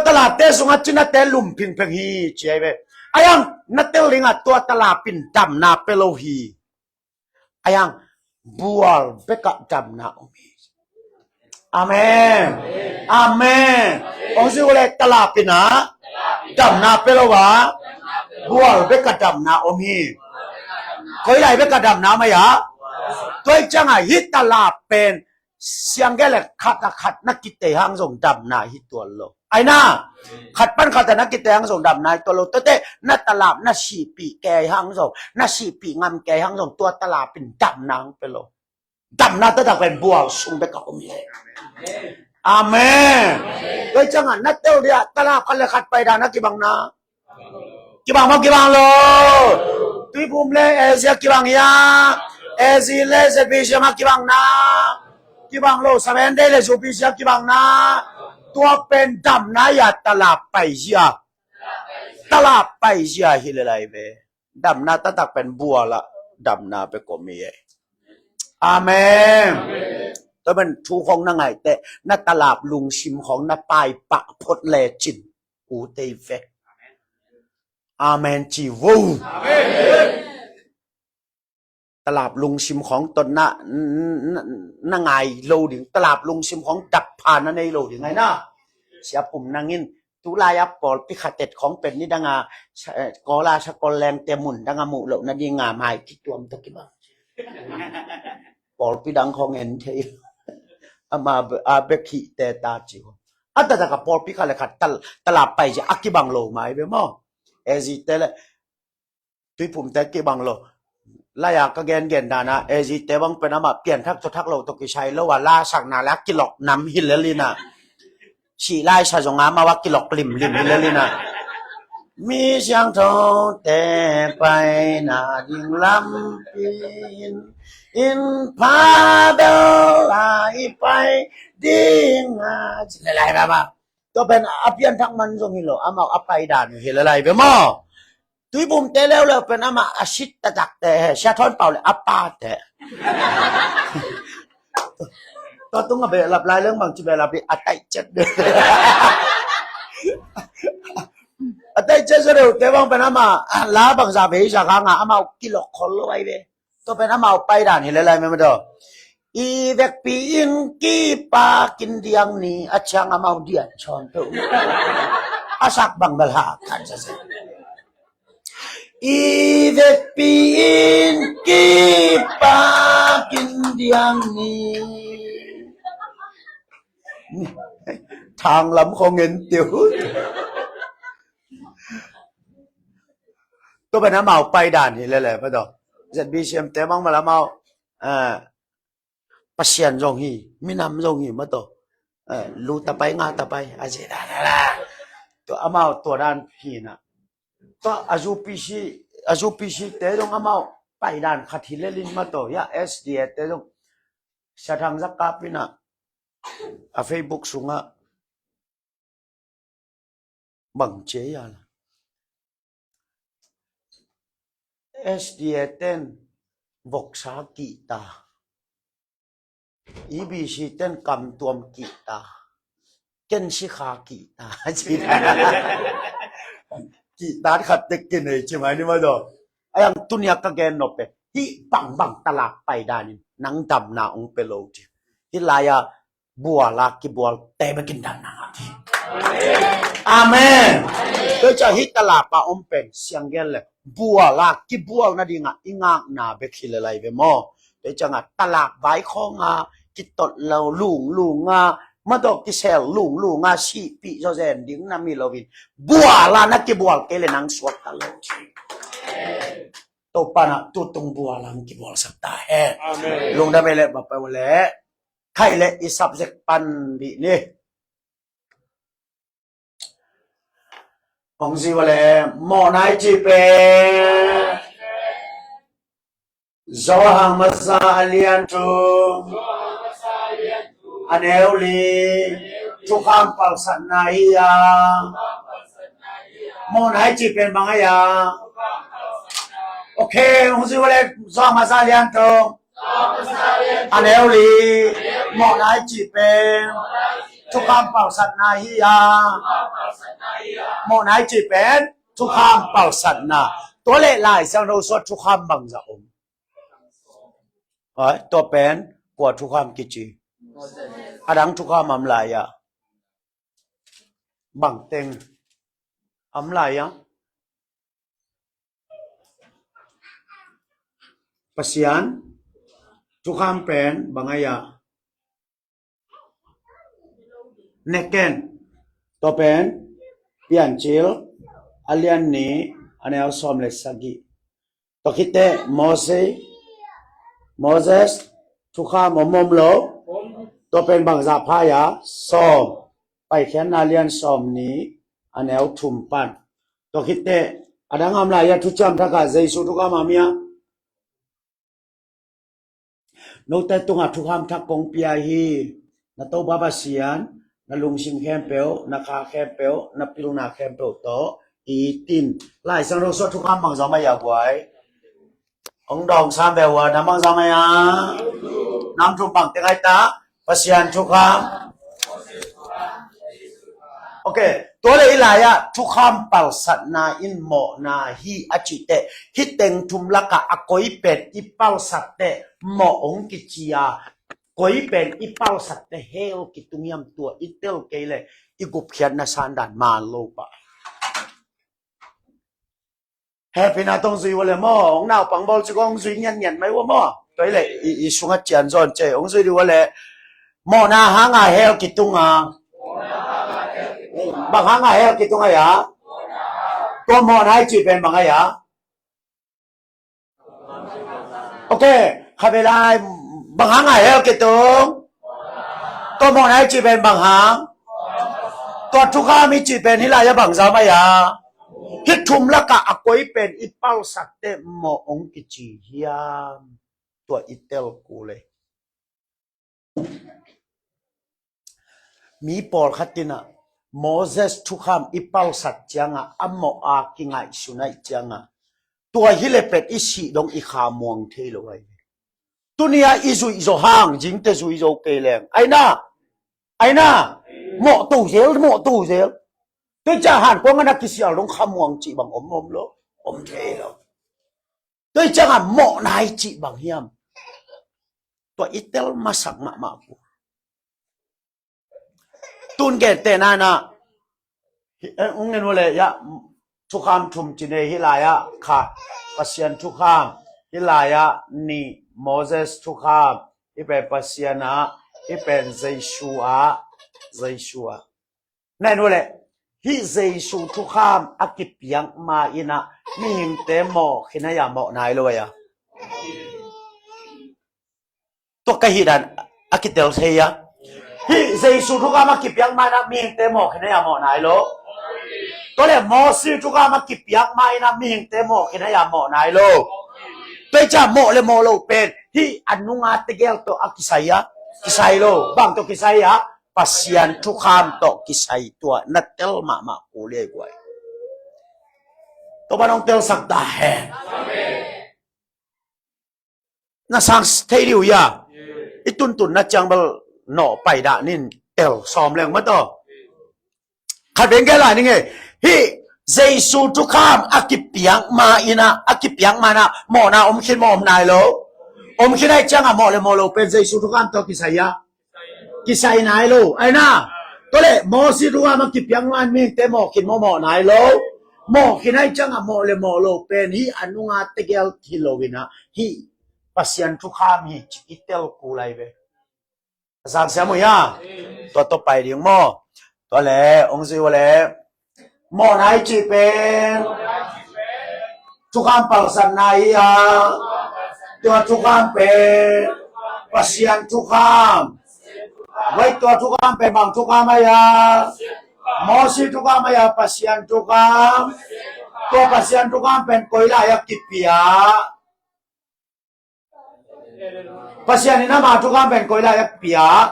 Speaker 1: ตลาดเตสุงัดจินาเตลุมพิงเพงฮีเจเบอายังนัตเตลิงะตัวตลาดปินดำนาเปโลฮีอายังบัวเบกะดำนาอมีอาเมนอาเมนองค์สิวเลตลาดปินะดำนาเปโลวะบัวเบกะดำนาอมีเคยไหลเบกะดำนาไหมยะตัวจังไงฮิตตลาดเป็นเสียงแกเลยขัดนักกิเตหังส่งดำนาฮิตตัวโลไอ้น่าขัดปั้นขัดแต่นักกิเตหังส่งดำนาตัวโลตัวเต้นักตลาดนักชีปีแกหังส่งนักชีปีงามแกหังส่งตัวตลาดเป็นดำนางไปโลดำนาตัวตะเป็นบัวส่งไปกับอมีอาเมนตัวจังไงนักเต้าเดียตลาดกันเลยขัดไปดานักกิบังนากิบังมากิบังโลตุยภูมิเลยเอเซียกิบังยาเอซีเลสเปเชียมากิบังนากิบังโลสมัยเดเลสูปิเชียกิบังนาตัวเป็นดำนายาตลาดไปเชียตลาดไปเชียฮิเลไลเวดำนาตั้งแต่เป็นบัวละดำนาไปก็มีอาเมนตัวเป็นทูของนั่งไงแต่นัตลาดลุงชิมของนัปายปะพดเลจินอูเตยเฟอาเมนจีวูตลาดลุงชิมของตนนั่งไงโลดิ่งตลาดลุงชิมของดับผ่านนั่นในโลดิ่งไงนะเสียปุ่มนั่งอินตุลายาปอลพิขาเต็ดของเป็นนี่ดังกอลาชกอลแรงเตมุนดังหมูเหล่านั้นยิงงาไม้ที่ตัวมันตะกี้บ้างปอลพิดังของเอ็นเทยอามาอาเบกิเตตาจิวอัตตะกับปอลพิขาเลยขัดตลาดไปจะอักกิบังโลไหมเบมั้งเอซิเตเลตุยปุ่มแต่กิบังโลลายากเกณฑ์ดานะเอจิเตบังเป็นอามาเปลี่ยนทักทักเราตกิชัยแล้วว่าลาสักนาลักกิโลน้ำฮิลเลลีนะชีไล่ชาจงอามาว่ากิโลลิมฮิลเลลีนะมีเสียงโทแต่ไปนาดิ่งลำปีนอินพาเดลายไปดิ่งอะไรบ้างก็เป็นอภิยันทักมันทรงฮิโลอามาอภัยดานฮิลอะไรไปมั้งตุยบุมเตเลวเลยเป็นอามาอาชิตตะจักแต่ชาทอนเป่าเลยอัปปาแต่ตัวตุ้งกับเบลลับลายเรื่องบางจีเบลลับดิอัตไตเจ็ดเดืออัตไตเจ็ดเดือแต่บางเป็นอามาลาบางซาเบย์ชาข้างอามากิโลคอลไว้เบตัวเป็นอามาไปด่านเห็นอะไรไหมมาดูอีเวกปีอินกีปากินเดียงนี้อาจารย์อามาเดียนชอนตัวอาศักบางเบลหากันจะเสร็จอีเวกปีอินกีปากินเดียงนี้ทางลำของเงินเตียวตัวเป็นน้ำเมาไปด่านนี่เลยแหละพ่อดอกจะบีเชียมแต่บางมาละเมาปัสเซียนจงฮีมีน้ำจงฮีมาตัวลูตะไปงาตะไปอาเจดาละตัวอามาตัวด้านพี่นะตัวอาจูปีชีแต่ตรงอามาไปด่านขัดหิเลลินมาตัวยาSDAแต่ตรงชาทางสักกาปินะFacebook สุงะบังเจียนะSDA เต้นวกษากีตาEBC เต้นกำตัวมกีตาเก่นชิคากีตาจีนกีตาขัดเด็กกินเลยใช่ไหมนี่มาดูไอ้ยังตุนยากเกนนบเปที่บังตลาดไปด้านี่นังดำนาองเปโลจีที่ลายบัวลากิบัวเตะไปกินดำนาทีอาเมนโดยจะฮิตตลาดปะอมเป็นเสียงเกนเลยบัวลากิบัวนั่นดีงะอิงะนาเบคิเลไลเวมอโดยจะงะตลาดใบของงากิตดเราลุงงามาดอกกิเซลลุงงาชีปีโจเซนดิ้งนามิโลวินบัวลานักกิบัวเกเลนังสวดตลอดตัวปานะตัวตรงบัวลากิบัวสักตาแห่ลุงได้ไปเลยแบบไปวันแล้วใครเลยอีสับเซกปันดีนี่ของสิวะเลยหมอนายจีเปZohar masalian tu aneuli tukang palsanaya mon hai chi pen bang ya okay hong si wale Zohar masalian tu aneuli mon hai chi pen ทุกคำเป่าสัตนาฮิยาโมนายจีเป็นทุกคำเป่าสัตนาตัวเล่หลายสังเราสวดทุกคำบังจะอมตัวเป็นกว่าทุกคำกิจีอาดังทุกคำอำลายะบังเต็งอำลายะPasian tukang pen bangaya neken to pen pian chil alian ni anel som le sagi to kite Moses tukang momom lo to pen bangza phaya som pai khen alian som ni anel thumpan to kite adang amlaya thucham thaka jaisu tukang mamia nô tay tung hạt thuộc ham thắc công pia hi na tàu baba sian na lung sim khem peo na kha khem peo na piluna khem peo to i tin lại sang đâu xuất thuộc ham bằng gió mày à quái ông đồng sam bèo à nằm bằng gió mày à nằm chụp bằng tiếng ai ta pasian thuộc ham okตัวเลยลายะทุกคำเป่าสัตนาอินโมนาฮีอจิเตฮิเต็งทุมละกะอกอยเป็ดอีเป่าสัตเตโมองกิจิยากอยเป็นอีเป่าสัตเตเฮลกิตุงยำตัวอีเตลเกเลอีกุเพียนนาซานดานมาโลปะเฮปินาตงซุยวะเลมอองนาวปังบอลจะกองซุยเงียนไหมวะมอตัวเลยอีสุงหัดเจียนซอนเจองซุยดีวะเลยโมนาหางาเฮลกิตุงาบางครั้งไงกิตรงไงยะตัวมอนให้จีเป็นบางไงยะโอเคข้าไปได้บางครั้งไงกิตรงตัวมอนให้จีเป็นบางครั้งตัวทุกข้ามีจีเป็นที่ไรยะบางสามยะฮิตทุมละกะอกอยเป็นอีเป้าสัตเตมอองกิจีเฮียมตัวอีเตลกูเลยมีปอลขัดตินะMoses ทุกคำอีเป้าสัจจังอ่ะอัมโมอากิงไงสุนัยจังอ่ะตัวฮิเลเป็ดอิสิดงอีขามวงเทลไว้ตัวนี้อิจุอิโจห่างจิงเตจุอิโจเกลงไอ้น่าหมอตู่เซลตัวจะหันกวางนักกิสิอาลงขามวงจีบังอมโลอมเทลตัวจะหันหมอนายจีบังเฮียมตัวอิเตลมาสักมาปูตุนเกตเตน่านะเงินวะเลยยะทุกคำทุมจินเนฮิลายะค่ะปัสยันทุกคำฮิลายะนี่โมเสสทุกคำอีเป็นปัสยันนะอีเป็นเจชูอานั่นวะเลยฮิเจชูทุกคำอากิปยังมาอินะมีหิมเตโมขินายามอนายเลยอะตัวกะฮิดันอากิเตลเทียฮิเจสุทุกอามากิบยังมานะมีหิงเตโมขึ้นให้ยามอนายโลตัวเลยโมซีทุกอามากิบยังมานะมีหิงเตโมขึ้นให้ยามอนายโลตัวจะโมเลยโมโลเป็นฮิอันนุงอาตเกลตัวอากิไซโลบางตัวกิไซยะปัสยันทุกคำตัวกิไซตัวนัดเตลมากูเลี้ยกไว้ตัวบ้านองเตลสักดาแฮน่าสังเทริวยาอีตุนน่าจังเบลหน่อไปด่านินเอลซ้อมแรงมาต่อขัดเป็นแก่ไรนี่ไงฮิเจสูทุกคำอากิปยังมาอินะอากิปยังมานะหมอนะอมคิดหมอมนายโลอมคิดได้จังอะหมอเลยหมอโลเป็นเจสูทุกคำตัวกิไซยะกิไซนายโลไอ้น่ะตัวเลยหมอสิทุกคำอากิปยังมันมีแต่หมอคิดหมอนายโลหมอคิดได้จังอะหมอเลยหมอโลเป็นฮิอนุงาตเกลทิโลวินะฮิปัสยันทุกคำฮิจิตเตลกูไลเวสักเสียมั้ยอ่ะตัวไปเรียงหม้อตัวแหล่องค์สิวะแหล่หม้อนายจีเป็นทุกคำเป่าสันนายอ่ะตัวทุกคำเป็นปัสยันทุกคำไว้ตัวทุกคำเป็นบางทุกคำไม่อ่ะหมอสิทุกคำไม่อ่ะปัสยันทุกคำตัวปัสยันทุกคำเป็นกุยลายกิปยาPasyan ni nama tukang pen koila ya pia.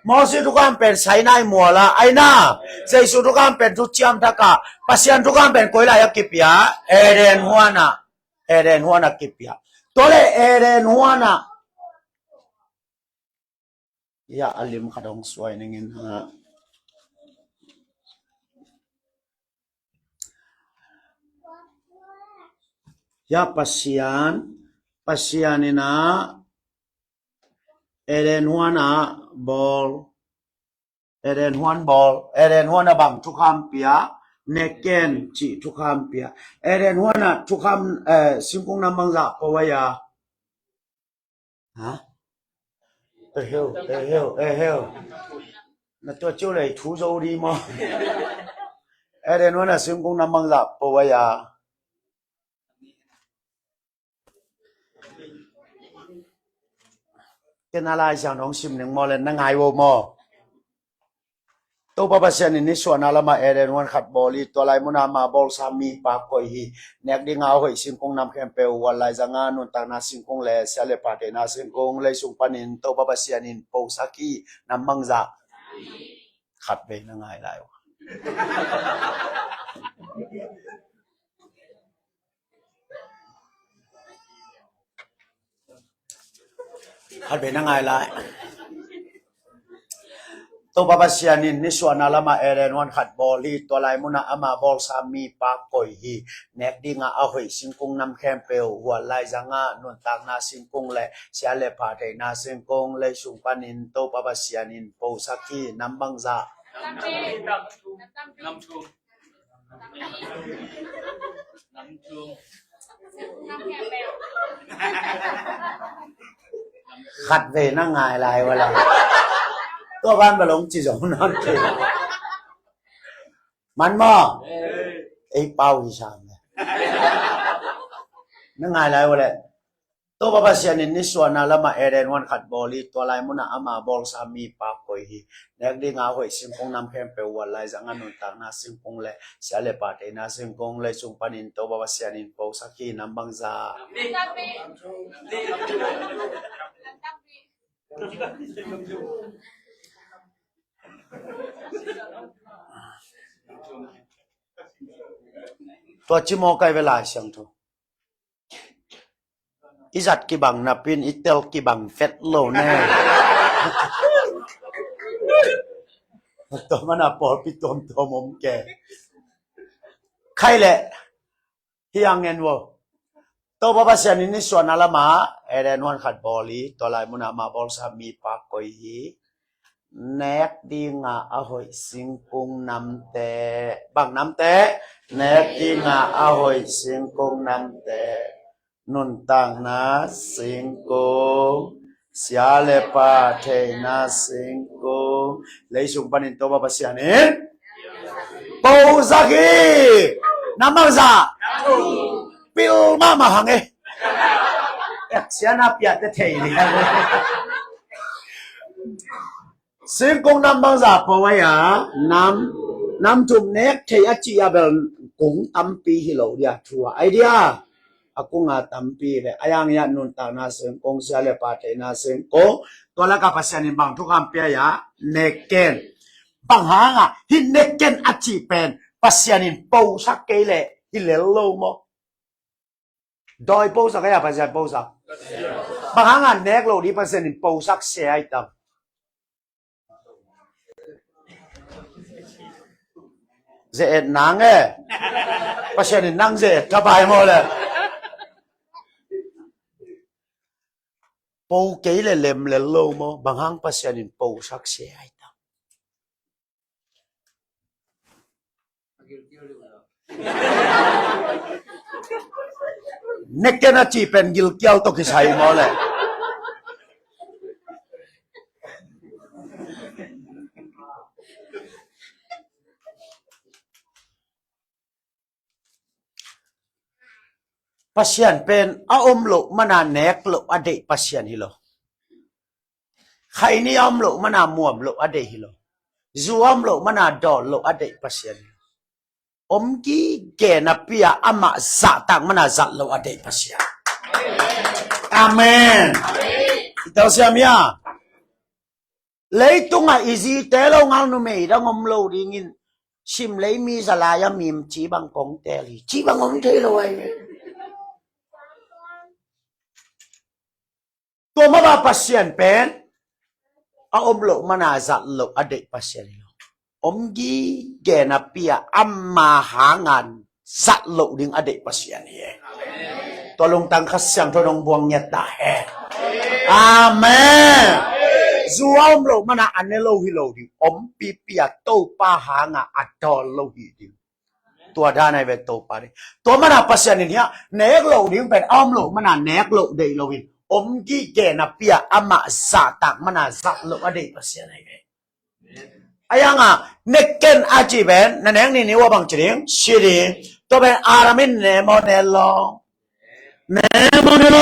Speaker 1: Mau si tukang pen sainai muala aina. Sei su tukang pen tu ciam taka. Pasyan tukang pen koila ya kipia. Eren huana kipia. Tole eren huana. ya alim kadong suai ningin ha ya pasian ina Eden Huana ball Eden Huana bang tukam pia neken ci tukam pia Eden Huana tukam singkung namang za pawaya ha heo na to chiu lei thu zhou di mo Eden Huana singkung namang za pawaya cái nào lại sang đông sim neng mò lên nang ai vô mò tôi bà sen ini suana lama Eden Huana khat boli to lai muna ma bol sami pa koi hi nek ding au hoi singkung nam khem pe walai zanga nun ta na singkung le sale pa te na singkung le sung panin to bà sen in po saki nam mang za khat ve nang ai lai khat ve nang ai lai to baba sianin ni suana lama Eden Huana khat bol hi to lai muna ama bol sami pa koi hi nek dinga a hoi singkung nam khem pe wa lai zanga nun tak na singkung le sia le pha thei na singkung le sung panin to baba sianin po saki nam bang za khát về nó ngài lại gọi là tôi ban bà lông chỉ giống nó thì mắn mò ấy bao thì sao nó ngài lại gọi là tôi bà bà xem nên suy na là mà Eden Huana khát boli tôi lại muốn ama bol sami pa koi hi nek đi ngao hoi sim kong nam khem pe wa lai zang anun tak na sim kong le sia le pa te na sim kong le chung panin to bà bà xem nên po saki nam bang za tôi chỉ mua cái về lại xem thôi izat ki bang napin itel ki bang fet lo nè to mana por pitom to mom ke khai le hiang en wo to baba sian ni suana lama Eden Huana khat boli to lai muna ma bol sami pa koi hi nek dinga a hoi singkung nam te bang nam te nek dinga a hoi singkung nam te nun tang na singkung sia le pa the na singkung lấy sung panin to baba sian ni po zaki namang za pil mama hange siana pia te thei ni singkung namang za pawaya nam tum nek thei achi abel kung tampi hilo dia thua idea aku nga tampi le ayang ya nun ta na singkung sia le pa the na singkung to la ka pasian bang thukam pia ya neken bang ha nga hin neken achi pen pasianin po sak ke le hi le lo mo doi po sak ya pasian po sak bang ha nga nek lo di pasianin po sak se ai tam dễ nắng ấy pasianin nang dễ ka bai mo le po ke le lem le lo mo bang hang pasianin po sak se ai tam neken achi pen gil kiao to ki sai mo le pasian pen a lo mana nek lo ade pasian hi lo khai ni lo mana muam lo ade hi lo zuam lo mana do lo ade pasian ki ke na pia ama za tak mana za lo ade pasian amen tao xem ya lấy tung à easy té lo ngang no me da ngom lo đi ngin sim lấy mi za la ya mim chi bang kong te li chi bang ngom thế lo ai to ma ba pasien pen om lo mana zat lo adik pasien lo om gi gena pia amma hangan zat lo ding adik pasien ye tolong tangkas siang tolong buang nyata he amen zuam lo mana anelo hilo di om pipia to pa hanga atol lo hi di ตัวด้านในเวทโตปาริตัวมันอาปัสยานิเนี่ยเนกโลดิ้งเป็นอ้อมโลมันอาเนกโลเดโลวินอมกี้เกนับเปียอามาสาตักมันอาสักโลอดีปัสยานิเวอายังอ่ะเนกเกนอาจีเป็นนั่นเองนี่ว่าบางจริงชีริงตัวเป็นอารามินเนโมเนโลเนโมเนโล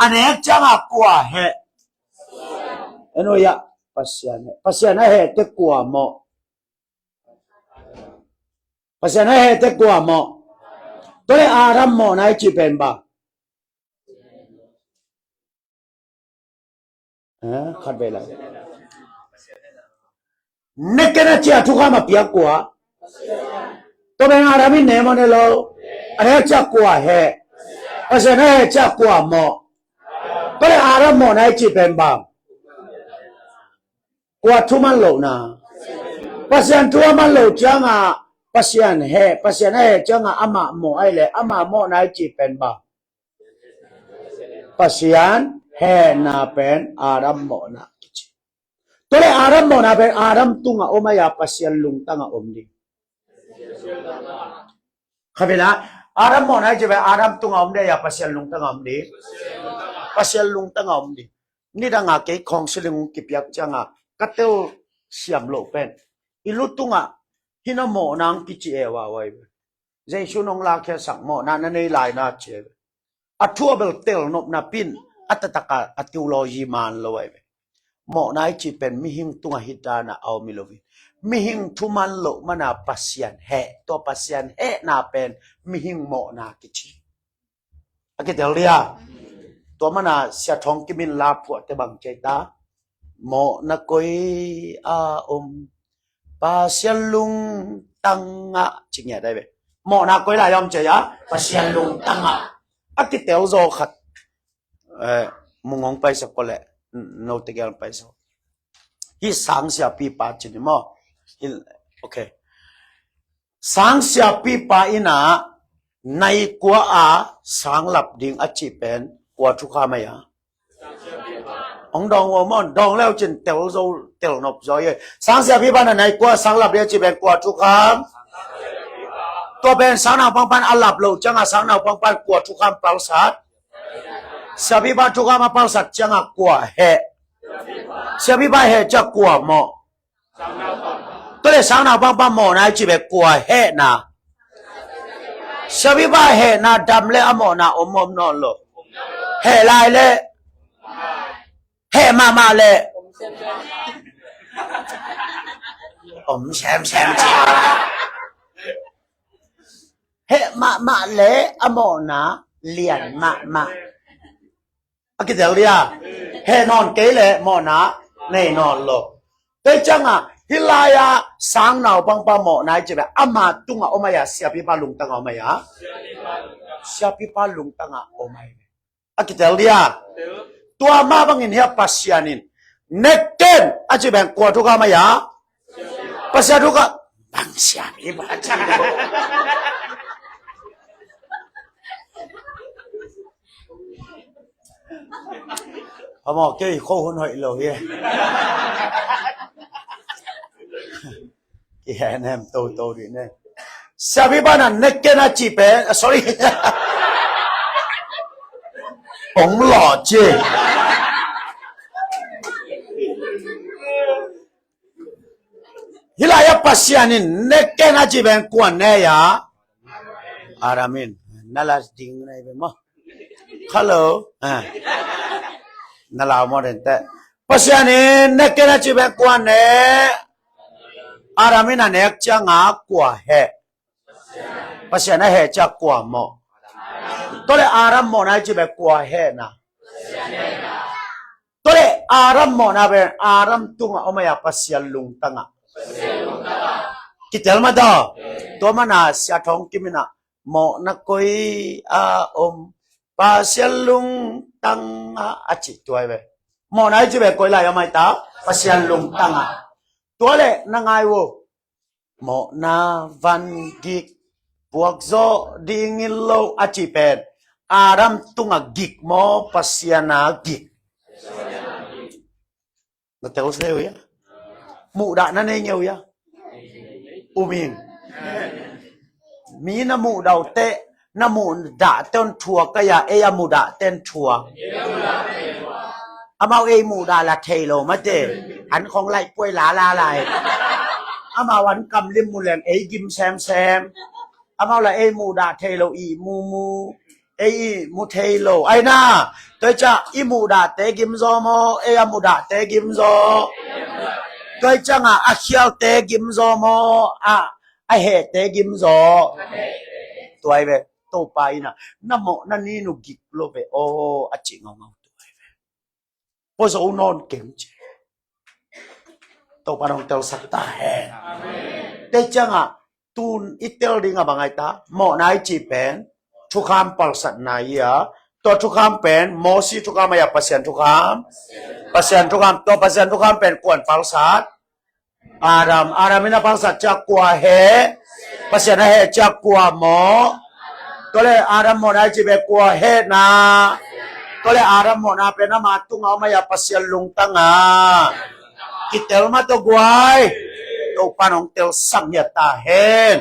Speaker 1: อันเนกจังอ่ะกว่าเหรอโนยะปัสยานิเหตุเตกว่าโมภาษาไหนเต็กกว่าหมอตัวนี้อารัมหมอไหนจีเป็นบ้าขัดไปเลยนึกกันนะเจ้าทุกข์มาเปียกกว่าตัวเป็นอารัมินเนมอนเนโลอันนี้จะกว่าเหรอภาษาไหนจะกว่าหมอตัวนี้อารัมหมอไหนจีเป็นบ้ากว่าทุกมันโลนะภาษาทุกมันโลจังอ่ะpasien he jangan ama mo ai le ama mo nai chi pen ba pasien he na pen aram mo na chi to le aram mo na pen aram tunga omaya pasien lung tanga omdi khabela aram mo nai chi pen aram tunga omde ya pasien lung tanga omdi pasien lung tanga omdi ni da nga ke counseling ki piak changa katel siam lo pen ilu tunga hina mo nang kichi ewa wai zai shunong la khe sak mo na na nei lai na che atuabel tel nop na pin atataka atiology man lo wai mo nai chi pen mi hing tunga hidana au milovi mi hing thuman lo mana pasien he to pasien he na pen mi hing mo na kichi akitel ria to mana sia thong kimin la phu te bang che ta mo na koi a pasien lung tanga chính nhà đây vậy mỏ nào quay lại ông trời á pasien lung tanga ắt cái téo zo khát mong ngóng bay sao có lẽ nô tê gel bay sao hi sáng xia pi pa chín mỏ ok sáng xia pi pa ina nay qua sáng lập đình ắt chỉ pen qua chú kha mày à ông đồng ông mòn đồng leo trên téo dâu téo nộp rồi sáng giờพี่บ้านไหนกว่าsáng lập địa chỉ bên qua chú khámตัวเป็นsáng nào băng ban ăn lập lâu chẳng à sáng nào băng ban qua chú khám bao sát giờพี่บ้านchú khám mà bao sát chẳng à qua hệ giờพี่บ้านhệ chắc qua mỏตัวเลยsáng nào băng ban mỏ này chỉ bên qua hệ na giờพี่บ้านhệ na đâm lên mỏ na ôm non lo hệ lại lên hệ mà lệ xem hệ mà lệ mỏ na liền mà cái điều đi à hệ non kế lệ mỏ na này non lo thế chăng à hi lai à sáng nào băng ba mỏ này chỉ là ama tung à omaya siap pa lung tang omaya siap pa lung tang omaya cái điều đi à tua ma bangin hiya pasyanin neken aji bang kwa tuka maya pasya tuka bang siami baca amo cái khô hôn hội lầu kia cái anh em tôi đi nè siami bana neken aji bang sorry ông lọ chê hilaya pasyanin neken aji ben kuan ne ya aramin nalas ding nai be mo hello nala mo den te pasyanin neken aji ben kuan ne aramin anek changa kwa he pasyana he cha kwa moตัวเลยอารัมโมนาจีแบบกว่าเฮนะตัวเลยอารัมโมนาเป็นอารัมตุงอ่ะอมายาปัสยาลุงตังอ่ะคิดเห็นมั้ยต่อตัวมันอ่ะเสียท้องกิมินะโมนักคุยปัสยาลุงตังอ่ะอาจิตัวเว้โม มอนายจีเบกอยลายาไม่ตาปัสยันลงตังอ่ะตัวเล่นังไงวะหมอนาวันกิกพวกโซดิงิโลอาจิเป็นอารามตุงกิกหมอปัสยันากิกนั่นเท่าเสียวะมุดานั่นเองอยู่ยะอุมิงมีน้ำมูดาวเตะน้ำมูดาเต้นชัวก็อย่าเอยมูดาเต้นชัวอามาเอมูดาละเทโลมาเจอันของไล่ป่วยลาลายอามาวันกำลิมมูแรงเอกิมแซมอามาละเอมูดาเทโลอีมูเอมูเทโลไอ้น่าตัวจ้าอีมูดาเตกิมโซโมเอมูดาเตกิมโซตัวจ้างอาเขียวเตกิมโซโมไอเหตุเตกิมโซตัวไอ้เว้ตัวไปนะน้ำโมนั่นนี่นุกิกโลเวโออาจิงเอาตัวไอ้เว้พอสูนอนเก่งจีตัวปานองเตลสักตาแห่แต่จังตูนอิเตลดิงะบางไอตาโมนายจีเป็นทุกคำปัลสัตนายะตัวทุกคำเป็นโมซีทุกคำมายาปัสยันทุกคำปัสยันทุกคำตัวปัสยันทุกคำเป็นกวนปัลสัตอารัมมินาปัลสัตจากกัวเฮปัสยันเฮจากกัวโมตัวเลยอารัมโมนายจีเป็นกัวเฮนะตัวเลยอารัมโมนาเป็นน้ำมาตุงเอามายาปัสยันลุงตังkitel ma to guai to panong tel sang ya ta hen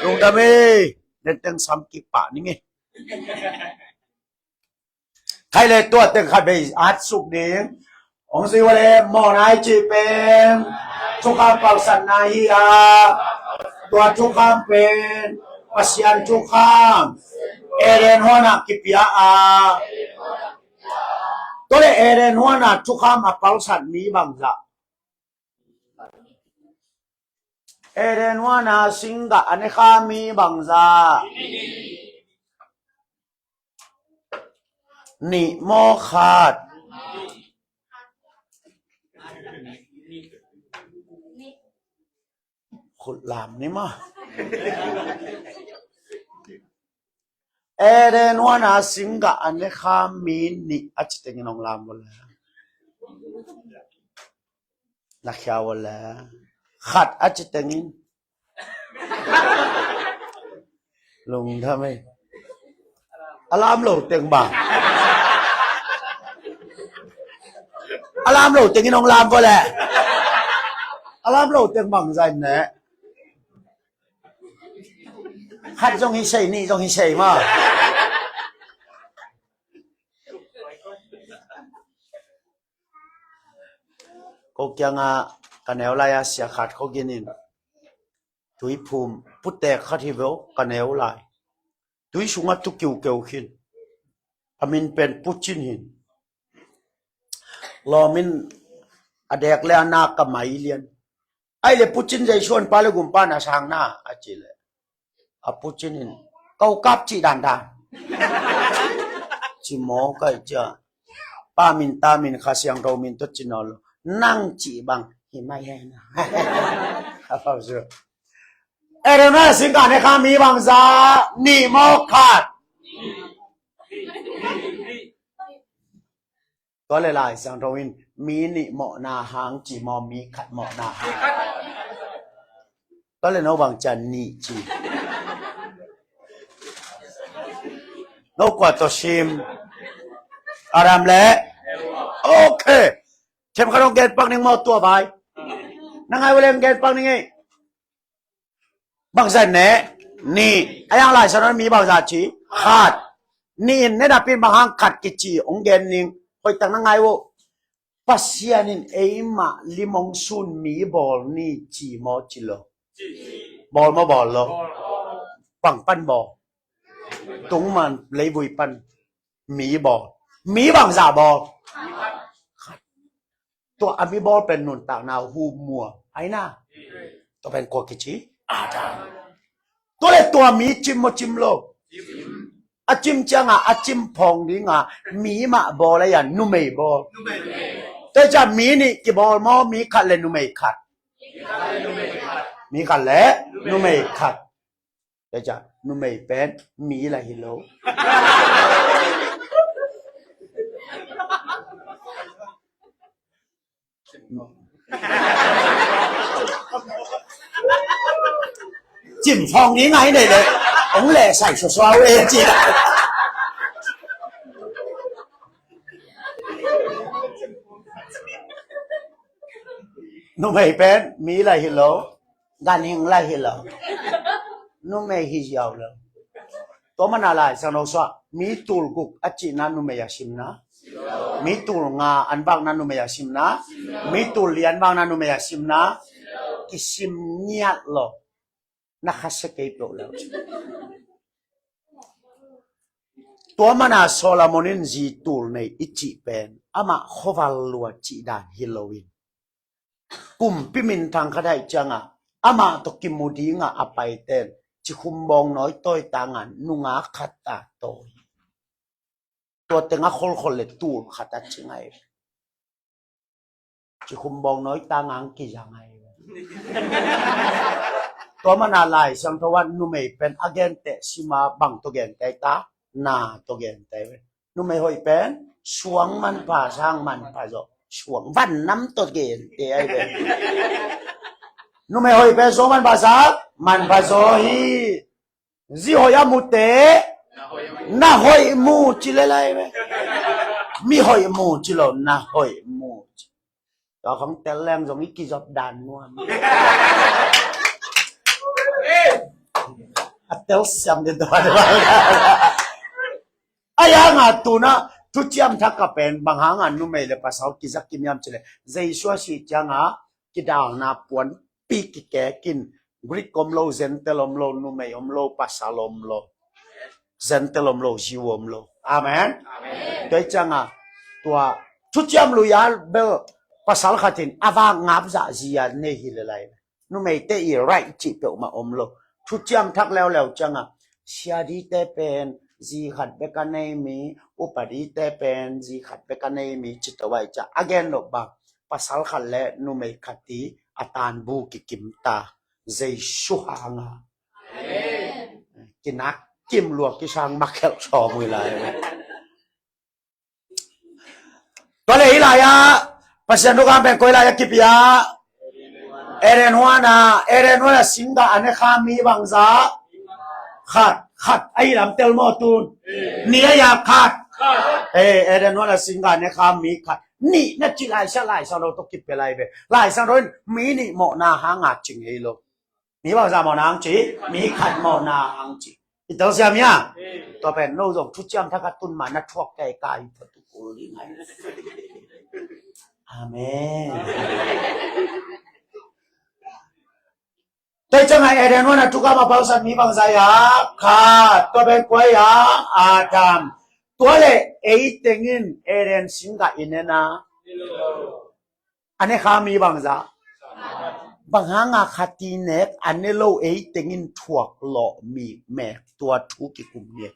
Speaker 1: lung dami den teng sam ki pa ni nge khai le tua teng khai be at suk ding ong si wa le mo nai chi pen chu kam pal san na hi a tua chu kam pen pasyan chu kam eren hona ki pia a to le eren hona chu kam a pal san mi bang za Eren wana singa ane kami bangsa ni mo khat khut làm ni ma Eren wana singa ane kami ni achiteng nong lam wala nakya walaขัดอาจจะแต่งินลงทำไมอารามโหลดเต็งบ่าอารามโหลดเต็งงินองรามก็แหละอารามโหลดเต็งบังใจแน่ขัดจงหิเชยนี่จงหิเชยมาก็ยังกันแนวลายเสียขาดเขากินนี่ตุยภูมิพุทธแต่ขัดที่เวลกันแนวลายตุยสุงัดตุกิวเกี่ยวขึ้นอามินเป็นพุทธินหินรอมินอเด็กแล้วนากับไม่เลียนไอ้เลยพุทธินใจชวนปาเลกุมปานาช่างหน้าอาจิเลยอาพุทธินหินเก้ากับจีดันดานจีโมก็จะป้ามินตามินข้าเสียงเรามินตุจินอลนั่งจีบังหิไม่แห้นะครับเชื่อเอเรน่าสิงห์ในข้ามีบางซานีโมขาดก็เลยลายสังทวินมีนิโมนาหางจีมอมีขัดโมนาหางก็เลยน้องบางจันนีจีนกกว่าตัวชิมอารามและโอเคเข็มขนมเกตปังหนึ่งหมดตัวไปนั่งไงเวลาเกตปังนี่ไงบางสันเน่นี่ไอ้ยังไรสันนั้นมีบางสันชีขาดนี่เนี่ยดับเป็นบางขัดกิจีองเกนนิงคอยตั้งนั่งไงวะปัสยานินเอมาลิมองซุนมีบอลนี่จีมอจิโลบอลมาบอลโลปังปั้นบอลตรงมันเลยบุยปั้นมีบอลมีบางสันบอลตัวอามิบอลเป็นหนุนต่างนาวหูมัวไอ้น่าตัวเป็นกัวกิจิอาจารย์ตัวเล็กตัวมีจิมโมจิมโลอาจิมจังอาจิมพองดิงมีมาบอลอะไรอย่างนุ่มไม่บอลแต่จะมีนี่กี่บอลมอมีขัดเลยนุ่มไม่ขัดมีขัดแล้วนุ่มไม่ขัดแต่จะนุ่มไม่เป็นมีอะไรฮิโล จิ้มฟองนี้ไงเลยองแหล่ใส่ชัวร์เองจีน่ะนุ่มไม่เป็นมีอะไรหิโลกันหิงอะไรหิโลนุ่มไม่หิยาวเลยตัวมันอะไรสังโนสวะมีตูลกุกอจินันนุ่มไม่ยาชิมนะมีตูลงาอันบางนั้นนุ่มไม่ยาชิมนะมีตูลเลียนบางนั้นนุ่มไม่ยาชิมนะกิชิมเนียดโลนักสเก็ตโลแล้วตัวมันอาโซลาโมนินจีตูลในอิจิเป็นอามาขวัลลัวจีดานฮิโลวินกุมพิมินทางขได้จังอ่ะอามาตกิมุดีงะอภัยเต้นจิคุมบองน้อยต้อยต่างกันนุงาขัดตาโตยตัวเต็งะคนเลยตูลขัดตาชิงไงจิคุมบองน้อยต่างกันกี่ยังไงตัวมันอะไรสังทวันนุ่มไม่เป็นอเกนเตชิมาบังตัวเกนเตตานาตัวเกนเตนุ่มไม่หอยเป็นสวงมันป่าช่างมันป่าโจสวงวันน้ำตัวเกนเตไอเป็นนุ่มไม่หอยเป็นสวงมันป่าช่างมันป่าโจฮีziหอยมุเตน่าหอยมูจิเลไลเว้มีหอยมูจิโลน่าหอยมูตัวของเตลแรงตรงนี้กิจอบดันนวลAtel siam de doa de ayang atuna tu chiam thakapen banghangan nu mele pasau kizak kimiam chile zeiswa si changa kidang na puan pi ki ke kin grik komlo zentelom lo nu me omlo pasalom lo zentelom lo jiwom lo amen doi changa tua tu chiam lu ya be pasal khatin awa ngap za zia ne hilelai nu me te I right chi pe ma omloทุกอย่างทักแล้วจังอ่ะเสียดีแต่เป็นจีขัดเบกันในมีอุปดีแต่เป็นจีขัดเบกันในมีจิตไว้จะอเกนหลบบังภาษาขัดและนุเมขัดตีอาตานบูกิกิมตาเจสุหางากินักกิมลวกกิช่างมักแค่ชอมือเลยตัวเลยอะไรอ่ะภาษาดุการเป็นก้อยอะไรกิปยาเอเรนวานาสิงห์อันนี้ข้ามีบางซาขัดไอ้ลำเตลโมตูนนี่อยากขัดเอเรนวานาสิงห์อันนี้ข้ามีขัดนี่นัดจีไลซ์เราต้องคิดไปไลไปไลซ์เรามีนี่หมอนาหางาจริงเอโลมีบางซาหมอนาหางจีมีขัดหมอนาหางจีอีตัวเสียมีอ่ะตัวเป็นโน้ตทุกอย่างถ้ากระตุ้นมานัดทวกใจกายประตูกุลีไงอาเมนแต่จังไงเอเดนว่านะทุกข์มาเผาสัตว์มีบางสายขาดตัวเป็นกล้วยอาดัมตัวเลยเอติงินเอเดนสิงกับอินเนนะอันนี้ข้ามีบางสาบางหางาขัดตีเน็ตอันนี้เราเอติงินถ่วงหล่อมีแม่ตัวทุกข์กุมเนี่ย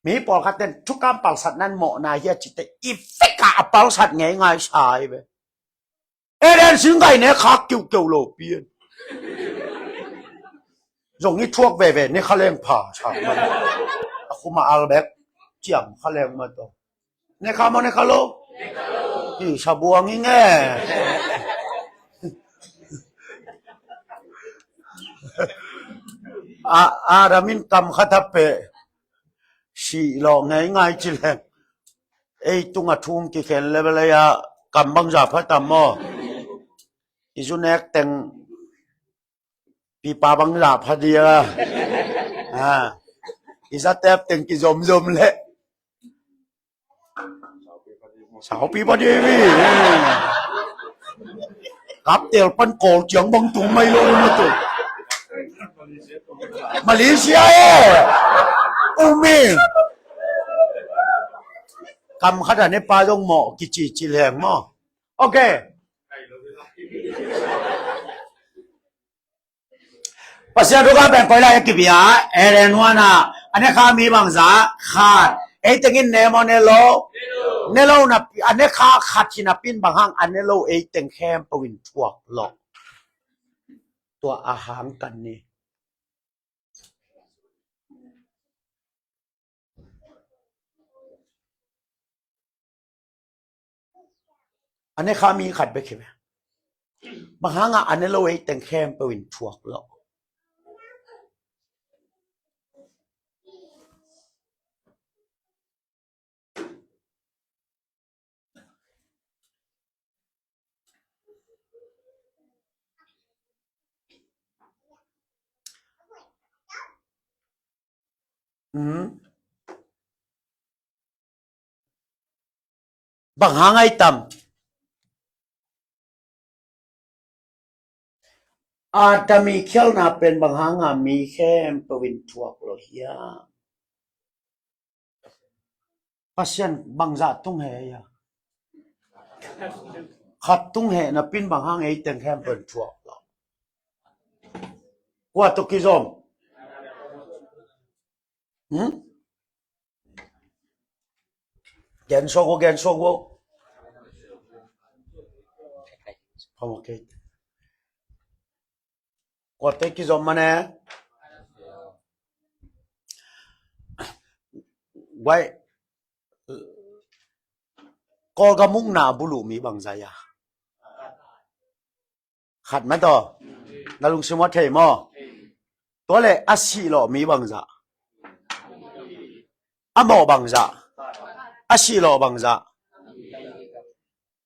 Speaker 1: มีปอขัดเต็นทุกข์เผาสัตว์นั้นเหมาะนาเฮียจิตอีฟิกาเผาสัตว์ง่ายๆใช่ไหมเอเดนสิงกับอินเนขาเกี่ยวโลเปียนตรงนี้ทั่วเว่นี่เขาเลี้ยงผ่าชามันคุมาอัลเบกเจียมเขาเลี้ยงมาตัวนี่เขามานี่เขาโลที่ชาบัวงี้แง่รามินกำขัดเปสีหลอกง่ายจิเลงไอ้ตุงอัทุ่งกี่เข็นเลยเวลากำบังจับพระตามออิจุนเอกแต่งปีปาบังลาพอดีละอิสระเต็มเต็งกิจมเลยสาวปีพอดีพี่กับเตียวปันโกเจียงบังตุงไม่รู้มาตุมาเลเซียอุมิคำขนาดนี้ปลาต้องเหมาะกิจิแรงมั้งโอเคภาษาดูกันเป็นคนละกี่ปีเอเรนวานาอันนี้ข้ามีบางซาขาดไอ้ตึงอินเนมอนเนโลนะอันนี้ข้าขัดที่นับปินบางห้างอันนี้โลไอ้ตึงแคมปวินทั่วหลอกตัวอาหารกันนี่อันนี้ข้ามีขัดไปกี่ปีบางห้างอันนี้โลไอ้ตึงแคมปวินทั่วหลอก บางหางไอต่ำอาจจะมีเขี้ยวนาเป็นบางหางมีแค่ประวินทวกโลหิยาปัสยันบางจะตุ้งเหยขัดตุ้งเหนะปินบางหางไอเต็งแค่เป็นทวกหรอกว่าตุกิจอมแกนโซโกพอโอเคกว่าตุกิจอมมันเนี่ยไว้ก็กำมุงนาบุลุมีบางใจขัดไหมต่อนาลุงชิมว่าเทมอตัวเลยอาชีโลมีบางใจอาโมบางใจอาชีโลบางใจ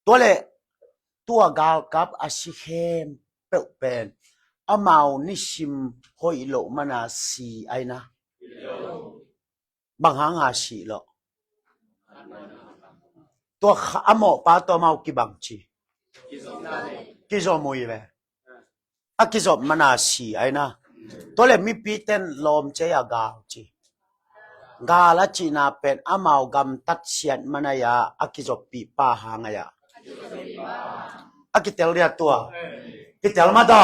Speaker 1: ตัวเลยตัวกาลกับอาชีเข้มเปิดเป็นอามานิชิมหอยโลมานาสีไอนะบางหางอาชีโลตัวอาโมป้าตัวมากี่บางชีกิจอมวยเว้อากิจอมมานาสีไอนะตัวเลยมีปีเต็นลมเจียกาจีกาลจีนาเป็นอามาวกำตัดเสียนมันายาอากิจอปีป้าหางายาอากิเตลเรียตัวกิเตลมาต่อ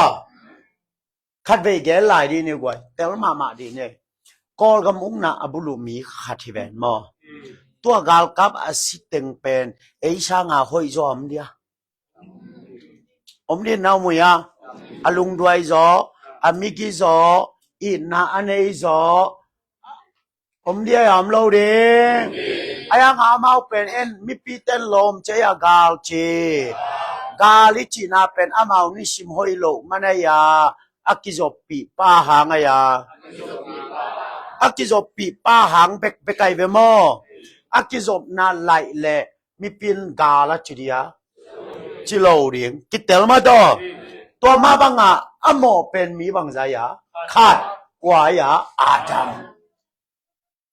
Speaker 1: ขัดไปแก่หลายดีนี่กว่าเตลมาดีเนี่ยกอลกำมุงนาอบุลุมีขัดที่เป็นมอตัวกาลกับอาศิเต็งเป็นเอชางาหอยจอมเดียอมเดียนาวมุยาอลุงด้วยจออามิกิจออีนาอันเอจอผมเดียมโลเดอายังหามาเป็นเอ็นมิปีเต้นลมเจียกาลจีกาลิจีนาเป็นอามานิชิมหอยโลมันายาอากิจบปีป้าหางายาอากิจบปีป้าหางเบกไกเวโมอากิจบนาไลเล่มิปินกาลจีเดียจิโลเดียงกิเตลมาตัวมาบังอ่ะอโมเป็นมีบังใจยาขาดกว่ายาอาดัม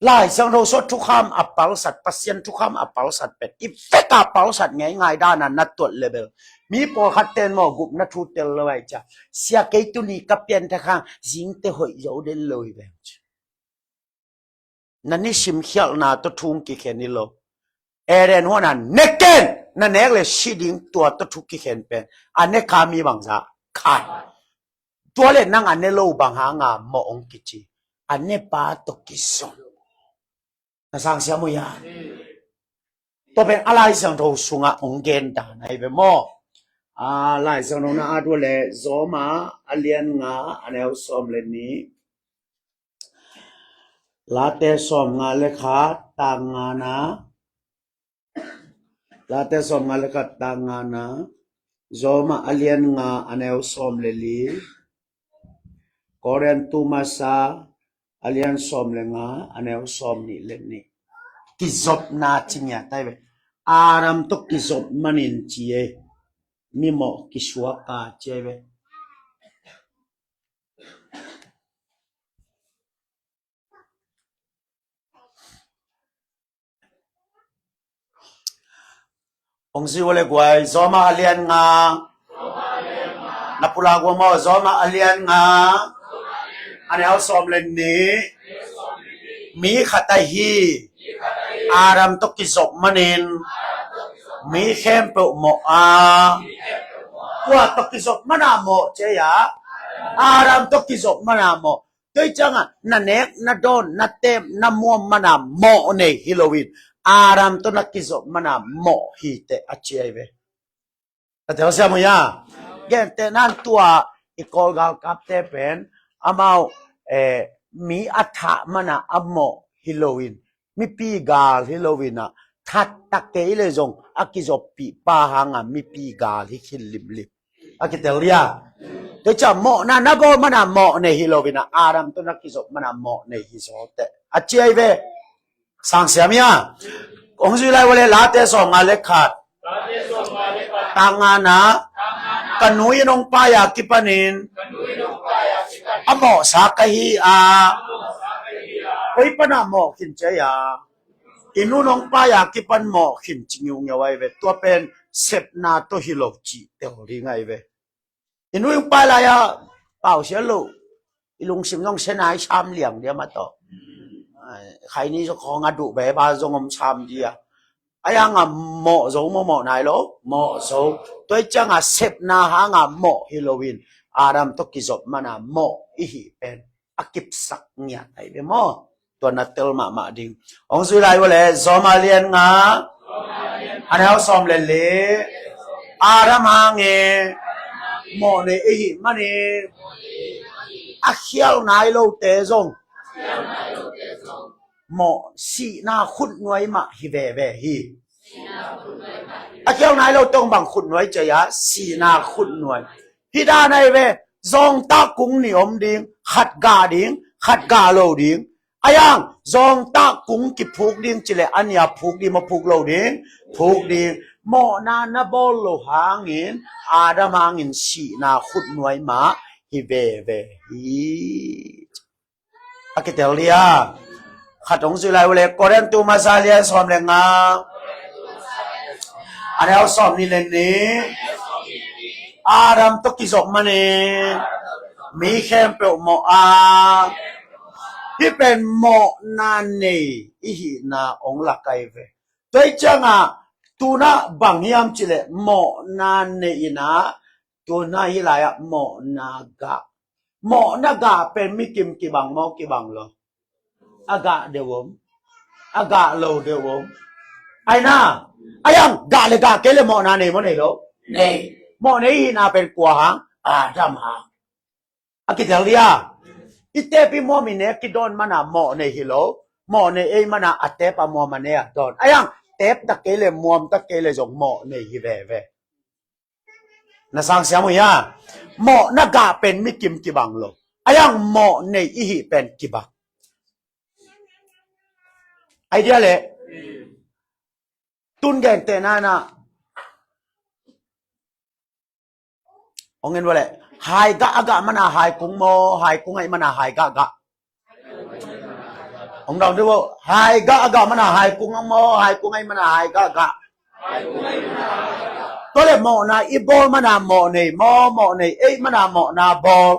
Speaker 1: หลายสังโรสทุกคำอัปเปาสัตว์ปัสยันทุกคำอัปเปาสัตว์เป็นอีเฟกอัปเปาสัตว์ง่ายๆด้านนั้นนัดตัวเลเวลมีพอขัดเตนหมอกุบนัดทูเตลเลยจ้ะเสียเกตุนีกับเปียนทางจิงเตหอยเอาเดลเลยแบบนั่นนี่ชิมเขียลนาตัวทุ่งกี่แค่นี้โลเอเรนหัวนั้นเนกเกนนั่นเองเลยชีดิงตัวตัวทุกกี่แค่เป็นอันนี้ขามีบางจ้ะขาดตัวเล่นนั่งอันนี้โลบางหางาหมองกิจิอันนี้ปาตกิสอนนะสังเสียมุยาตัวเป็นอะไรสังโทสุงะองเกนตาในเบมออะไรสังโทนะอาตัวเล่โซมาอเลียนงาอันนี้สอมเลนี้ลาเตสอมงาเลขาตางานะลาเตสอมงาเลขาตางานะโซมาอเลียนงาอันนี้สอมเลลีกอเรนตูมาซาalian som lenga anel som ni lenni kizop na chinya taibe aram to kizop manin chie mimo kiswa ka chebe ongsi wole gwai zoma alian nga napula gwa mo zoma alian ngaอันนี้สอมเลนนี้มีขัตฮีอารามตกิศบมันินมีเข้มเปรโมว่าตกิศบมนาโมเจียอารามตกิศบมนาโมด้วยจังนันเอกนัดโดนนัดเต็มนัมัวมนาโมเนฮิโลวินอารามตนักิศบมนาโมฮีเตอเจียเวแต่เดี๋ยวเสียมั้ยแกเตนันตัวอีกอลกาลกับเตเป็นอามามีอัฐมันอะอโมฮิโลวินมีปีกาลฮิโลวินอะทัดตะเกยเลยจงอากิจบปีป้าหังอะมีปีกาลฮิคิลิมลิอากิเตเลียเดี๋ยวจะโมนะนับมันอะโมในฮิโลวินอะอารามตัวนักกิจบมันอะโมในฮิโซเตอาเจียเวสังเสียมีอะองค์สุไลวันเลลาเตสองอาเลขาดตางานะ kanui nong paya kipanin amo sa kahiya koi pana mo kinchaya inunong paya kipan mo kinchingyung yawai ve tua pen sep na to hilok chi te hori ngai ve inuyong palaya pao sia lo ilung sim nong senai sam liang dia ma to khai ni cho khong adu be ba zong om sam dia aya nga mo zo mo nai lo mo zo toi changa sep na ha nga mo Halloween Adam to kizop mana mo ihi pen akip sak nya ai be mo to na tel ma ding ong sui lai le Somalian nga anh hao som le Adam ha nge mo ne ihi mani akhial nai lo te zong mo si na khut nuai ma hi ve hi akhial nai lo tong bang khut nuai cha ya si na khut nuai hi da nai ve zong ta kung ni om ding khat ga lo ding ayang zong ta kung ki phuk ding chile anya phuk di ma phuk lo ding phuk ding mo na bol lo hangin Adam hangin si na khut nuai ma hi ve hi akitelia khát ông sư lại về Korean tu masalia xóm lên nga anh em xóm đi lên ní Adam to kí dọc mà nè mi khem pel mo hi pen mo na nè hi na ông lạc cái về tôi chăng tu na bằng hiam chỉ lệ mo na nè na tu na hi lại mo na ga pen mi kim ki bang lo aga dewom aga lo dewom ai na ayang ga le ga ke le mo na ne mo ne lo ne mo ne hi na pen kwa hang Adam ha akitelia ite pi mo mi ne ki don mana mo ne hi lo mo ne e mana ate pa mo mane a don ayang tep ta ke le muam ta ke le jong mo ne hi ve na sang sia mo ya mo na ga pen mi kim ki bang lo ayang mo ne i hi pen ki bang idea le tun gen te na ongen wale hai ga aga mana hai kung mo hai kung ai mana hai ga ông đồng chứ bộ hai ga aga mana hai kung mo hai kung ai mana hai ga tôi le mo na i bol mana mo này ấy mana mo na bol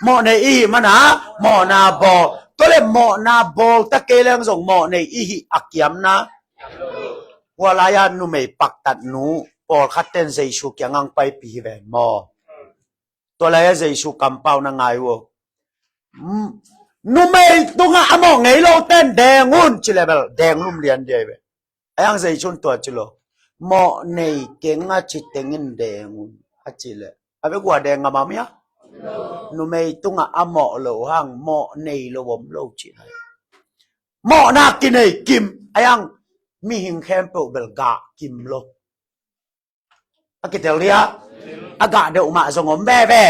Speaker 1: mo này i mana mo na bol tôi le mo na bol ta kê lang dòng mo này i hi akiam na walaya nu mei pak tat nu por khaten Jesu kyang pai pi ve mo to la Jesu kampau na ngai wo nu mei tunga amo ngei lo ten dengun chi level deng lum lian de ve ayang Jesu to chi lo mo nei kenga chi tengin dengun a chi le ave gwa deng ngama mia nu mei tunga amo lo hang mo nei lo bom lo chi mo na kinai kim ayang mi hing khem po bel ga kim lo akitelia aga de ma zongom be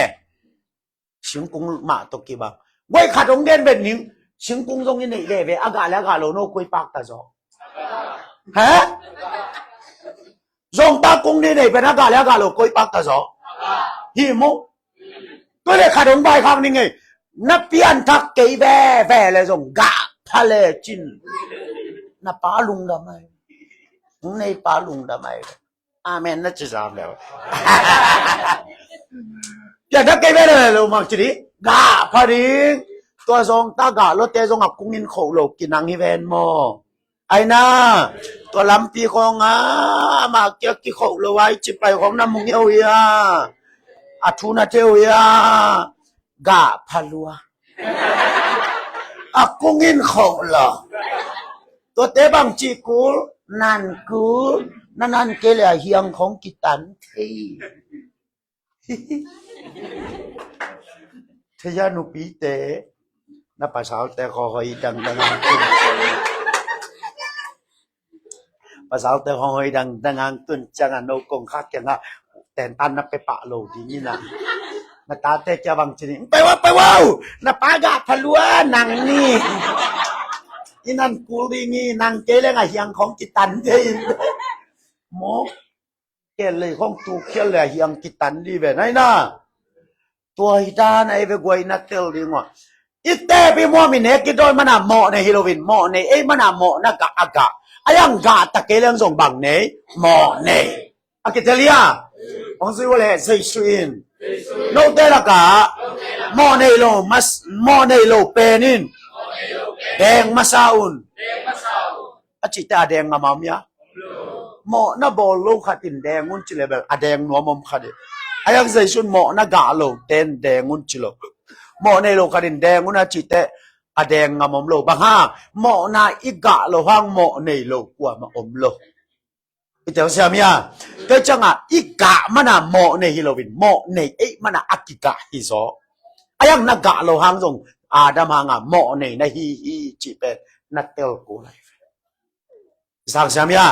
Speaker 1: sing kung ma to ki ba goi khat ong den ben ning sing kung zong ni nei ve aga la ga lo no koi pak ta zo ha zong ta kung ni nei ben aga la ga lo koi pak ta zo hi mo tôi le khat ong bai khang ni ngai na pian thak ke ve le zong ga pha le chin na pa lung da mai nei pa lung da mai amen nó chỉ làm được giờ các cái bé này là mặc chỉ đi gà phải đi tôi dùng ta gà lót té dùng ngọc cung in khẩu lộc kỹ năng event mò ai na tôi làm pi con mà kia cái khẩu lộc ai chỉ phải con năm mùng yêu à thu na theo gà palua à cung in khẩu lộc tôi té bằng chỉ cú nàn cú nan kể là hiang không kỹ tán thế ra nụ bí tế na bà sao tế khó hơi đăng ngang tuần bà sao tế khó hơi đăng ngang tuần chẳng là nâu công khác chẳng là tèn tan na bê bạ lầu thì như là na ta tế cha bằng chân bê wow na bà gà phá lúa nàng ni inan cú đi nghi nàng kể là hiang không kỹ tán thế mo แกเลยของตูเขียนเลยยังกิตันดีเว้ยไหนนะตัวฮิตาในเวกวยนักเตลดีงวอิตเตปิมัวมินเฮกิโดยมันอะหมอในฮิโรวินหมอในมันอะหมอนักกะอากะอายังกะตะเกเรื่องส่งบังในหมอในอากิเตเลียองซิวเลยใส่สวินโนเตละกะหมอในโลมัสหมอในโลเปนินแดงมาซาอุนอาจิตาแดงงามามยาหมอน่ะบอลโลขัดินแดงงุนจิเลเบลอะแดงนัวมอมขัดอายังใส่ชุนหมอน่ะกะโลเต้นแดงงุนจิโลหมอในโลขัดินแดงงุนอาจิตะอะแดงงามอมโลบางฮะหมอน่ะอีกะโลหังหมอในโลกว่ามาอมโลอีเจ้าเสียมีอ่ะก็จังอ่ะอีกะมันอ่ะหมอในฮิโลวินหมอในมันอ่ะอักิกะฮิโซอายังนักกะโลหังส่งอาดามหังอ่ะหมอในฮีจิเป็นนักเตลกูไลฟ์สังเสียมีอ่ะ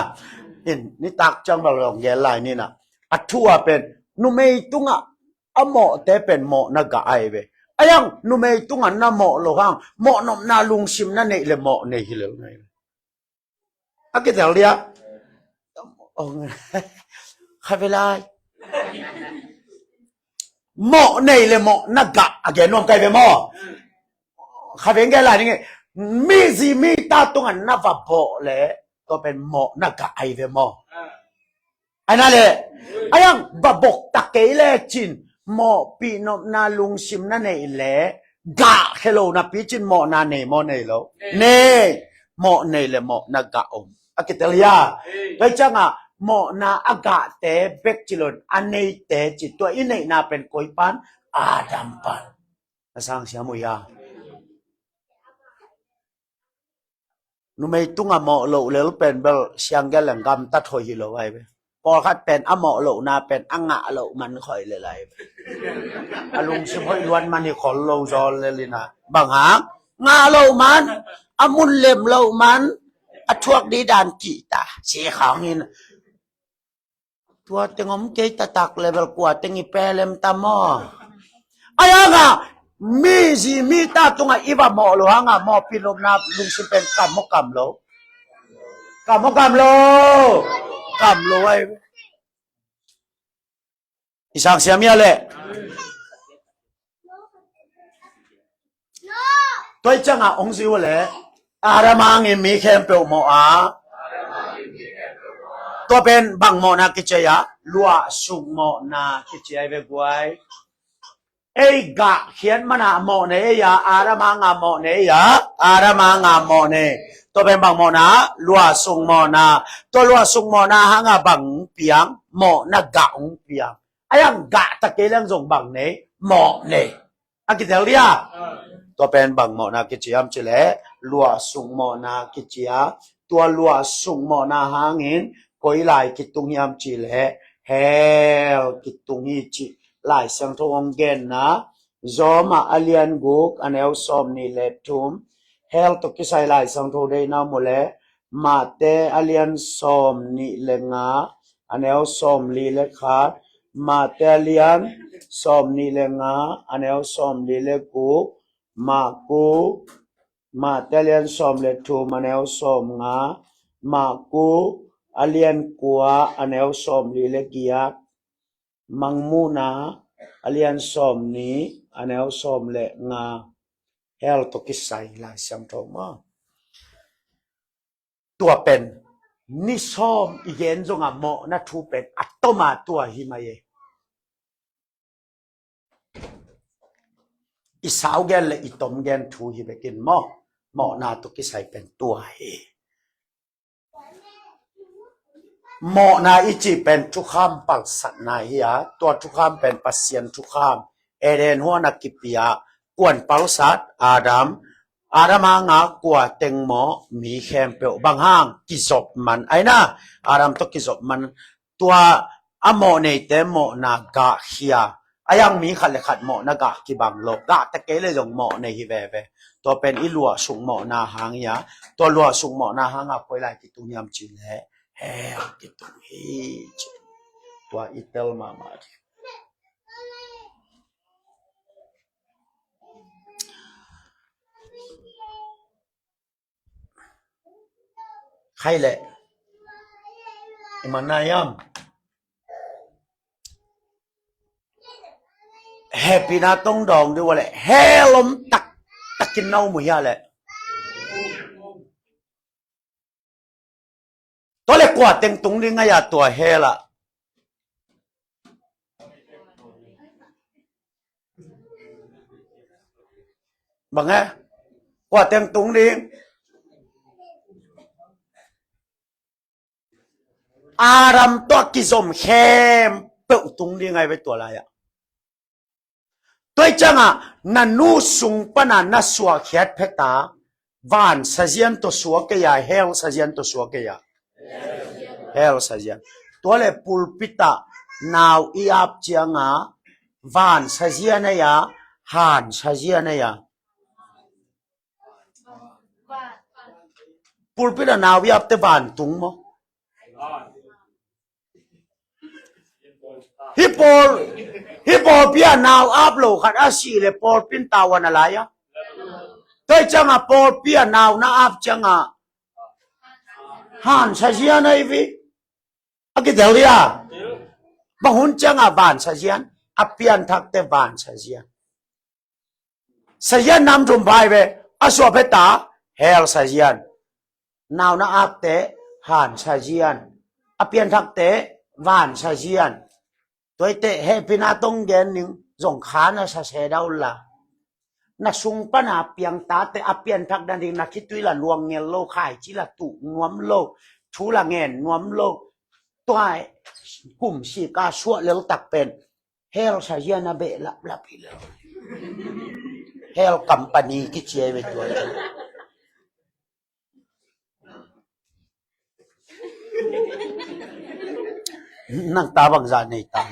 Speaker 1: นี่ตักจังบาลองแย่ลายนี่นะอัทัวเป็นนุเมยตุงอ่ะอะหมอแต่เป็นหมอนักกะไอเวอายังนุเมยตุงอ่ะน่ะหมอโลหังหมอนมนาลุงชิมนั่นในเลยหมอในฮิโลไนอะกิเตลเลียโอ้ใครเวลาหมอในเลยหมอนักกะอะแกนอมไกไปหมอใครเป็นแกล่ะนี่ไงมีสิมีตาตรงอันนับว่าพอเลยก็เป็นหมอนักกะไอเวหมอไอ้นั่นแหละไอ้ยังบะบกตะเกยเลยจินหมอปีนอมนาลุงชิมนั่นเองแหละกะเฮโลนะปีจินหมอนาเนหมอในโลเน่หมอในเลยหมอนักกะอมอะกิเตลียไปจังอ่ะหมอนาอากาศแต่เบกจิลอนอันนี้แต่จิตตัวอินในนาเป็นกอยปันอาดัมปันสังเสียมุยานุไม่ตุ้งอ่ะหมอโลเลวเป็นเบลเสียงแกหลังกำตัดหอยโลไว้พอคัดเป็นอ่ะหมอโลนาเป็นอ่างะโลมันคอยเลยอารมณ์สมอยล้วนมันนี่ขอโลจอเลยนะบางหางงาโลมันอามุนเล็มโลมันอทวกดีดานกีตาเสียขาวนี่นะตัวเต็งอมเกยตะตักเลยเบลกว่าเต็งอีเปลมตามออายังอ่ะมีสิมีตาตรงอ่ะอีบะหมอโลหางอ่ะหมอปีลมนาลุงสิเป็นกำมกำโลกำมกำโลกำโลไว้อีสังเสียมีอะไรตัวจังอ่ะองศิวเลยอารามังมีแคมเปลหมออาตัวเป็นบางหมอนากิจยาลัวสุกหมอนากิจยาเวกไว้เอ้กะเขียนมันหมอเนียอารามังหมอเนียอารามังหมอเนตัวเป็นบางหมอนาลัวสุกหมอนาตัวลัวสุกหมอนาหางบางเปียงหมอนากะองเปียงไอ้ยังกะตะเกเรื่องส่งบางเนหมอเนอันกิเทเลียตัวเป็นบางหมอนากิจยามจิเลลัวสุกหมอนากิจยาตัวลัวสุกหมอนาหางินก็อีไลกิตุงยามจิเลเฮลกิตุงฮีจิไลสังทองเกนนะจอมาอเลียนกุกอันเอลซอมนี่เลทุมเฮลตุกิไซไลสังทองเดนาโมเลมาเตอเลียนซอมนี่เลงาอันเอลซอมลีเลขาดมาเตอเลียนซอมนี่เลงาอันเอลซอมลีเลกุมากูมาเตเลียนซอมเลทูมันเอลซอมงามากูอเลียนกัวอันเอลซอมลีเลกิยามังมูนาอเลียนซอมนี้อันเอลซอมเลงาเฮลตุกิไซลายสังทมาตัวเป็นนิซอมอีเกนจงอ่ะโมนัทูเป็นอัตมาตัวหิมาเยอีสาวแกนและอีตมแกนทูฮิเบกินหมอนาตุกิไซเป็นตัวเฮหมอนาอิจิเป็นทุกข้ามปักสัตนาฮิยาตัวทุกข้ามเป็นปัสเซียนทุกข้ามเอเดนหัวนักกิปิยากวนเปาสัตอาดัมหางากว่าเต็งหมอมีแคมเปลบางห้างกิจบมันไอ้นะอาดัมตุกิจบมันตัวอโมเนเตหมอนากาเฮียอายังมีขัดขัดหมอนากากิบังโลกะตะเกเลยจงหมอในฮิเวเวตัวเป็นอิลัวสุงหมอนาหางยาตัวลัวสุงหมอนาหางอ่ะคอยไล่กิตุยามจินแหเฮกิตุฮีจิตัวอิเตลมามาใครแหละมันนายาม happy na tong dong du wale he lom tak takin nau mu ya le to le kwa teng tung ni nga ya tua he la bằng nghe quả tiếng tung đi Aram to kizom khem bự tung đi ngay với tuổi lại ạ tôi chẳng à nanu sung pana na suwa khiat pheta van sajian to suwa ke ya hell sajian to suwa ke ya hell sajian to le pulpita now iap changa van sajian ya han sajian ya pulpita now iap te van tung mo Hipol pia now up lo khat asi le pol pin tawan alaya toi changa pol pia now na up changa han sajian ai vi akidelia bahun changa ban sajian apian thak te ban sajian sajian nam tum bai ve aswa pheta hel sajian now na up te han sajian apian thak te van sajian tôi tệ hệ pin atong gen ning dòng khá na sa xe đâu là na sung pa na piang ta te apian thak dan ding na kitui là luang ngel lo khai chỉ là tụ nuam lo chú là nghen nuam lo toai kum si ka suwa lel tak pen hell sa ya na be lap lap hi lo hell company ki che ve tôi nang ta bằng dạ này ta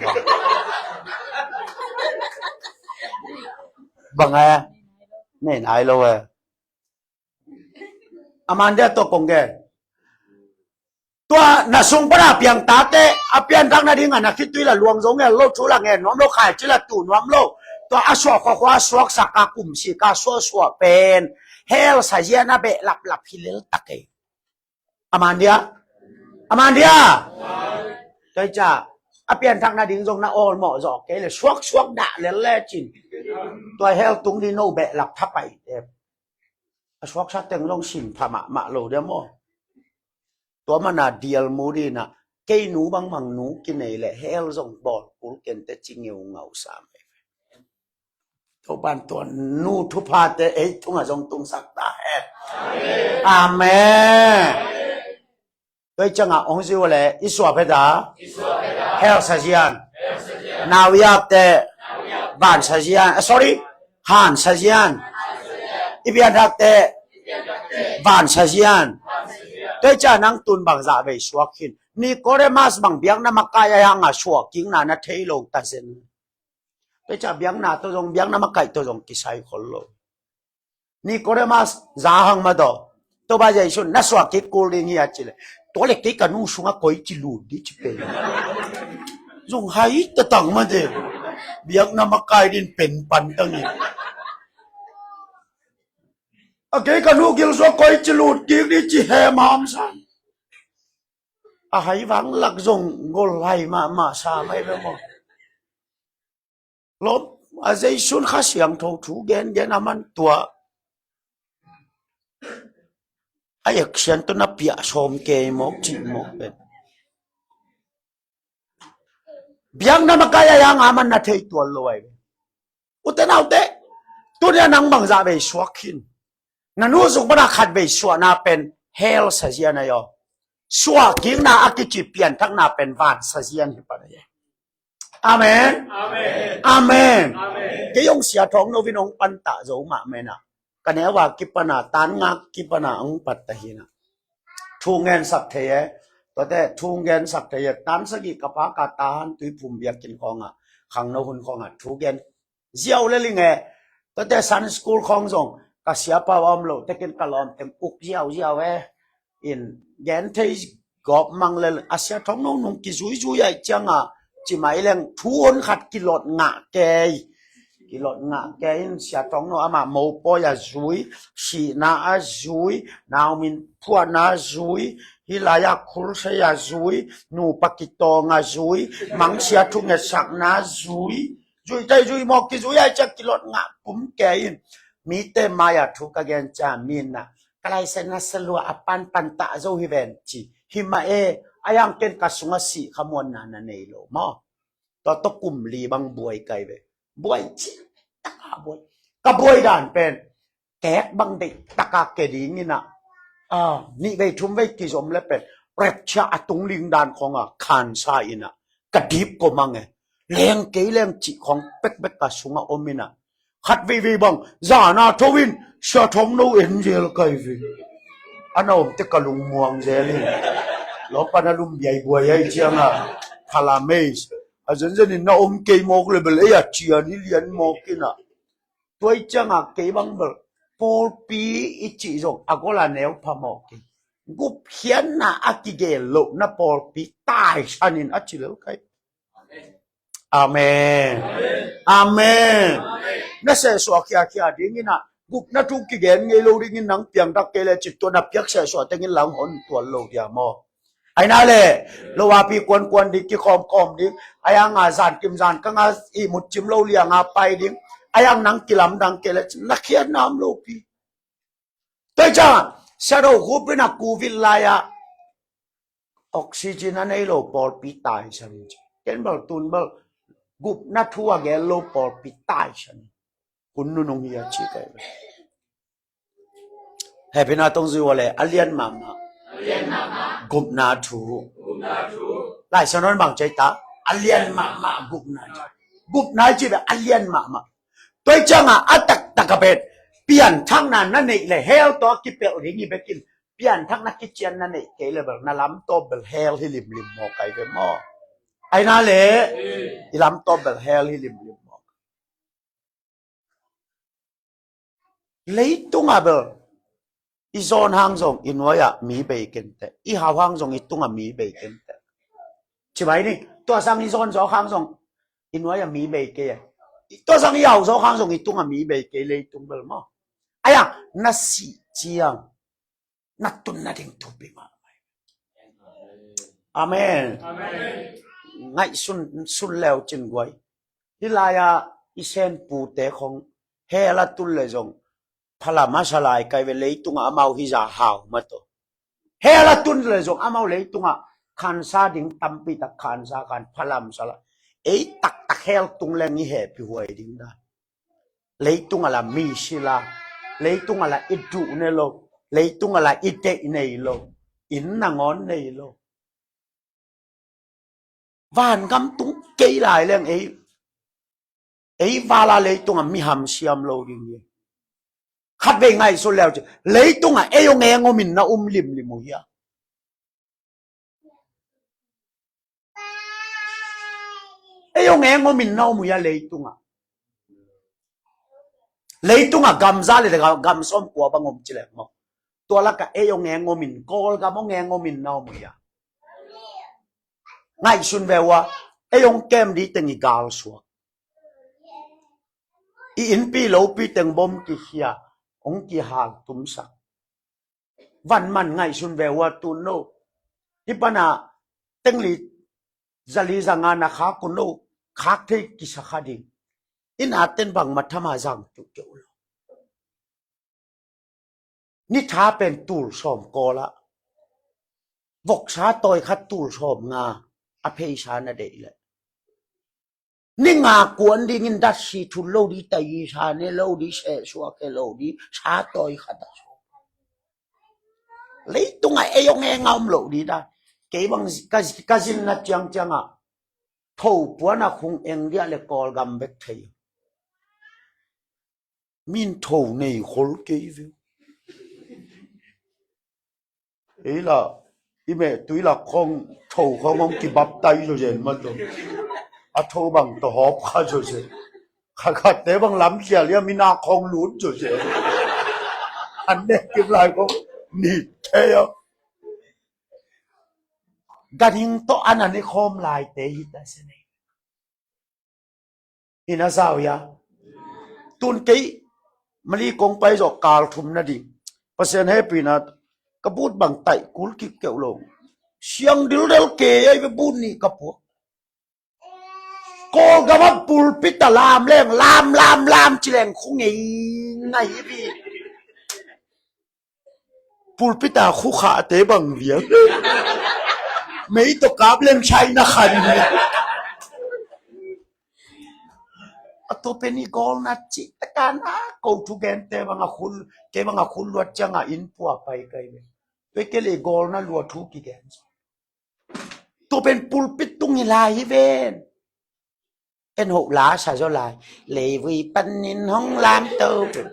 Speaker 1: bằng à này ai lâu à Amanda to công nghệ tua na sung para piang ta te apian thang na ding na kitui là luang giống nghe lô chú là nghe nóm lô khai chỉ là tủ nóm lô tua aswa khoa suak saka kum si ka so pen hell sa ya na be lap lap hilel take Amanda tôi chả apian thằng na đinh dùng na ol mỏ giỏ cái là suak đạ lên le chỉnh tôi heo tung đi nô bẹ lặp thắp bảy đẹp suak sát tiếng long xỉn thà mạ lồ đấy mò tôi mà na deal mua đi na cây nú bằng nú cái này là heo dùng bọt cú kiện tết chỉ nhiều ngầu xàm tôi ban tuần nú thu pha tê ấy tung ở trong tung sắc ta hết amen tôi chẳng ông siêu lệ Isua pheta hell sajian now yap te van sajian sorry han sajian ibian hak te van sajian tôi chẳng nang tun bằng dạ về suak hin Nicodemus bằng biang na makaya hang a suak king na thei lo ta sen tôi chẳng biang na tôi dùng biang na makai tôi dùng kisai khol lo Nicodemus za hang ma do tôi ba jai sun na suak ki kul ding hi achile tôi lại cái canu xuống á coi chỉ lùn đi chỉ bền dùng hay ta tặng mà thế biết nằm cái đi bền bắn tăng nhỉ cái canu kia xuống coi chỉ lùn đi chỉ hè mà ham sao hay vắng lạc dùng ngồi hay mà sao mấy vậy mà lốp dây xuống khá xiang thâu chú gen nằm ăn tua ai action to na pia som ke mok chi mok ben biang na makaya yang aman na thei tual loi uten autte tu ne nang bang za be swakin na nu zuk bana khat be swa na pen hell sajian ayo swa king na akichi pian thak na pen van sajian hi pa ye amen amen ke yong sia thong no vinong pan ta zo ma mena cái nàyว่ากิปนาตานงักกิปนาองปัตตหินะทูเงินสักเทียตัวแต่ทูเงินสักเทียตานสกิกปากาตานตุยภูมิเบียกินของอ่ะขังนหุ่นของอ่ะทูเงินเจียวเลยลิงเอตัวแต่ซันสกูลของส่งก็เสียปาวอมโลแต่กินกะลอมเต็มอุกเจียวเออินเงินที่กอบมังเลยอาเซียท้องน้องนุ่งกิจุยใหญ่จังอ่ะจิหมายเรื่องทูนขัดกิโลดงะแกกิโลงะแกอินเสียท้องโนอามาโมปอยาจุยสีนาอาจุยนาวมินพัวนาจุยฮิลายาคุลเสียจุยนูปากิโตงาจุยมังเสียทุงเงสักนาจุย จุยใจจุยมอกกิจุยไอจักกิลดงะปุ่มแกอินมีเตมายาทุกแกนจามินนะกลายเสนาสลัวอปันปันตะโจฮิเวนจีหิมาอายังเกนกัสุงสีขมวนนานาเนโลมอต่อตกุมลีบังบวยไกเวบวยจีตะกาบวยกับบวยด่านเป็นแกกบังเด็กตะกาเกดีงินะนี่ไปทุ่มไปกิจอมแล้วเป็นเร็บชาตุงลิงด่านของคานซาอินะกระดิบก็มังเลี้ยงเกยเลี้ยงจีของเป็กกัสุงอมินะขัดวีบังจานาทวินเชื่อทมโนเอ็นเจลไกวีอันนั้นผมจะกลุงมวงเจลิล้อปนัลุมใหญ่บัวใหญ่เจียงพาราเมสอาจารย์นี่น้าอมเกยมอกเลยเบลเอียเจียนี่เลียนมอกินะตัวเจียงเกยบังเบลพอปีอีจีจงอากลาเนวพามอกิกูเพียนน่ะอากิเกลโลน่ะพอปีตายชันินอาจิเลวไกอาเมนอาเมนนั่นเสียสวกยาดิ้งนะกุกนั่นทุกกิเกนเงยโลดิ้งนังเปียงตักเกลจิตตัวนับยักเสียสวกแต่เงินหลังหนตัวโลดยามอไอ้นั่นเลยโลวาปีกวนดิกิคอมดิ้งไอ้ยังอาจารย์กิมจานก็งาอีมุดจิมโลเลียงอาไปดิ้งไอ้ยังนังกิลำดังเกลจินักเขียนน้ำโลปีแต่จ้าเสร็จแล้วกูเป็นนักกูวิลลายออกซิเจนนั่นไอ้โลปอลปีตายฉันจริงเห็นบอลตุนบอลกุบนัทัวเกลโลปอลปีตายฉันคุณนุ่งเฮียชีกันเฮ้ยพี่น้าต้องซื้ออะไรอเลียนมามากุบนาทูไล่ฉันนั้นบางใจตาอเลียนมากุบนาจีแบบอเลียนมาตัวจังอัตตะกะเบ็ดเปลี่ยนทั้งนั้นนั่นเองเลยเฮลตัวกิเปลริ่งไปกินเปลี่ยนทั้งนักกิจเจนนั่นเองเกลเบลนั่นล้ำตัวเบลเฮลที่ริมหมอกไก่เป็นหม้อไอ้นั่นเลยอีล้ำตัวเบลเฮลที่ริมเลยตุงอ่ะเบลอีโซนห้างส่งอินวายมีเบกันแต่อีหาห้างส่งอีตุงอ่ะมีเบกันแต่ใช่ไหมนี่ตัวสังอีโซนสองห้างส่งอินวายมีเบกันตัวสังอีเอาสองห้างส่งอีตุงอ่ะมีเบกันเลยตุงเบลมั้งไอ้ยังนัสซีเจียงนัดตุนนัดดิ้งทุบมาอาเมนไงสุนแล้วจิงไว้ฮิลายาอีเซนปูเตของเฮลัตุลเลยจงพลามาสลายไกเวเลยตุงอามาฮิจาฮาวมาตัวเฮลัตุลเลยจงอามาเลยตุงอาขันซาดิ้งตัมปิตะขันซาขันพลามสลายตักเฮลตุงเลงีเฮปิหวยดิ้งได้เลยตุงอาลามิชิลาเลยตุงอาลาอิดูเนโลเลยตุงอาลาอิเตเนโลอินนางอนเนโลวานกำตุงเกยหลายเรื่องวาลาเลยตุงมีหำเสียมโลดิ้งเยขัดไปไงสุดแล้วจ้ะเลยตุงยงงมินนะลิมเฮียยงงมินนะมุยเลยตุงกำซาเลยกำส้มกัวบังอมจิเลมตัวละกะยงงมินกอลกะมงงมินนะมุยไงสุนเววะยงแกมดีตึงอีกาลสัวอินปีโลปีตึงบอมกิเฮียองค์ที่หาตุมสักวันมันไงสุนเววะตุนโนที่ปนาตึงลีจะลีจังงานนะคะคุณโนคักเทกิสขาดิอินอาเต็นบังมัทมาจังจุเจ้าโลนี่ท้าเป็นตูลสอมกอละวกชาตอยคัดตูลสอมงาอภัยชาณเดยเลยนี่งากวนดิงินดัชชีทุลโลดีแต่ยีชาเนโลดีเชชัวเคโลดีชาตอยขัดชเลยตุงยงงามโลดีได้เก็บังกะจินนัดจังทูปวนะคงเองเดียเลกอลกัมเบกเทยมินทูในขลเกยวิวล่ะอีเมตุยละคงทูเขามองกิบับไตโจเจนมาตัวอาทูบังตัวหอบข้าโจเจนขัดแต่บังล้ำเสียเรียมินาคงลุ้นโจเจนอันเนี้ยกิบลายก็นี่เทียกันหิงโตอันนั้นนี่คมลายเตหิตาเสนหินาสาวยาตุนกี้มันลีกงไปจอกกาลทุมนาดิเปอร์เซ็นต์ให้ปีนัดกระปุดบังไตกุลกิเกี่ยวลงเสียงดิลเดลเกยไอ้บุญนี่กระปุก โกกับว่าปูลปิตลามเล่งลามจิเลงคุ้งไงพี่ปูลปิตาคู่ขาเตบังเวียงไม่ตกกาบเล่งใช้นะคันเนี่ยตัวเป็นอีกอลนัดจิตการนะกูทุกเกนเตบังคุณเกบังคุณลวดจังอินปัวไปไกลเลยไปเกลีกอลนะลวดทุกกี่แกนตัวเป็นปูลปิตตุงลายเวนเอ็นหกล้าชาเจ้าลายเลยวีปันนินห้องลามเตอเป็น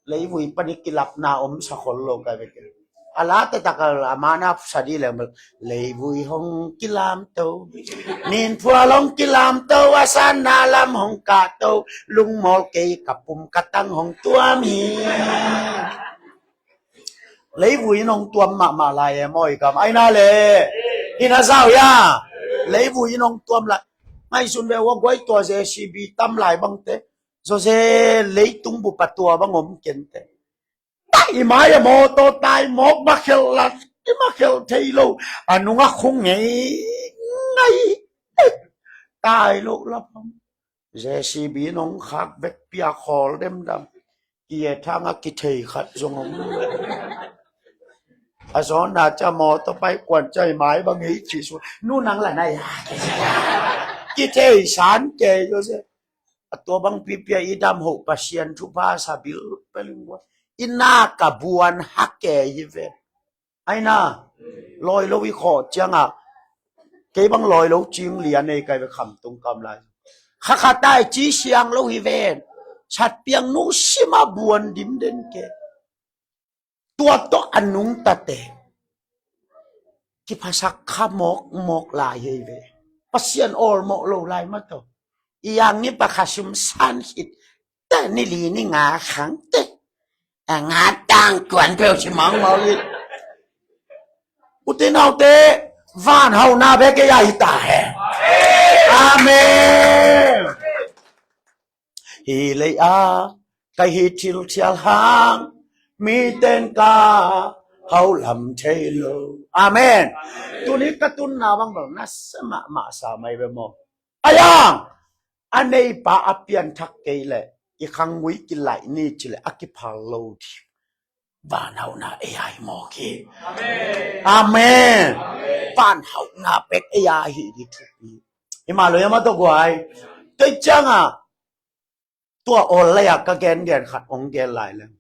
Speaker 1: เลยวีปันนิกิลับนาอมสักคนลงกันไปกันอาแต่ตะกลามานาสาดีเลยมันเลยวีห้องกิลามเตอนินพัวลงกิลามเตอวาสานาลามห้องกาเตอลุงมอลเกยกับปุ่มกระตังห้องตัวมีเลยวีน้องตัวมาลายมอยกับไอ้น่าเลยอินาซาวยาเลยวีน้องตัวละไม่สุนเบว่าไว้ตัวเจชีบีตั้มหลายบังเตะโซเซเลยตุ้งบุปตัวบังอมเกนเตะตายมาอย่าโมโตตายหมกมาเขลลัดมาเขลเทโลอนุงะคงไงตายโลละพังเจชีบีน้องขักเบ็ดเปียคอลเดมดำเกียทางกิเทขัดจงอมอาสอนน่าจะโมต่อไปกวนใจหมายบางอย่างที่สุดนู่นนั่งแหละนายกิเทสารเกยโซตัวบางปีเปียอีดำหกปัสยันทุภาษาบิลเปลิงว่าอินากับบัวฮักเกยเวไอ้น่าลอยลวิขอจังอ่ะเก็บังลอยลวจิงเลียนในไกไปคำตรงกำไรข้าข้าได้จีเสียงลวิเวนชัดเปียงนู้ชิมาบัวดิมเด่นเกตัวโตอนุงตะเตที่ภาษาขมกลายเวปัสยันออลโมโลลายมาโตอย่างนี้ประคาชุมสันหิตแต่นี่ลีนี่งาขังเตงาต่างกวนเปลวชิมังมาลิอุตินเอาเตวานเฮานาเบกยาอิตาเฮอาเมนฮีเลยอาไกฮิทิลเชียลหางมีเตนกาเฮาลำเทโลอาเมนตัวนี้กระตุ้นนาบังบอกนัสมาสามัยเบโมอายังอันนี้ป้าอภิยันทักเกลเลยอีขังวิกิไลนี่จิเลอากิพาโลดีบ้านเฮานาเอไอโมกีอาเมนบ้านเฮานาเป็กเอไอฮิดิทุปีอิมาเลยมาตัวกวยตัวจังอ่ะตัวโอเลียกแกนขัดองแกนไหลเลย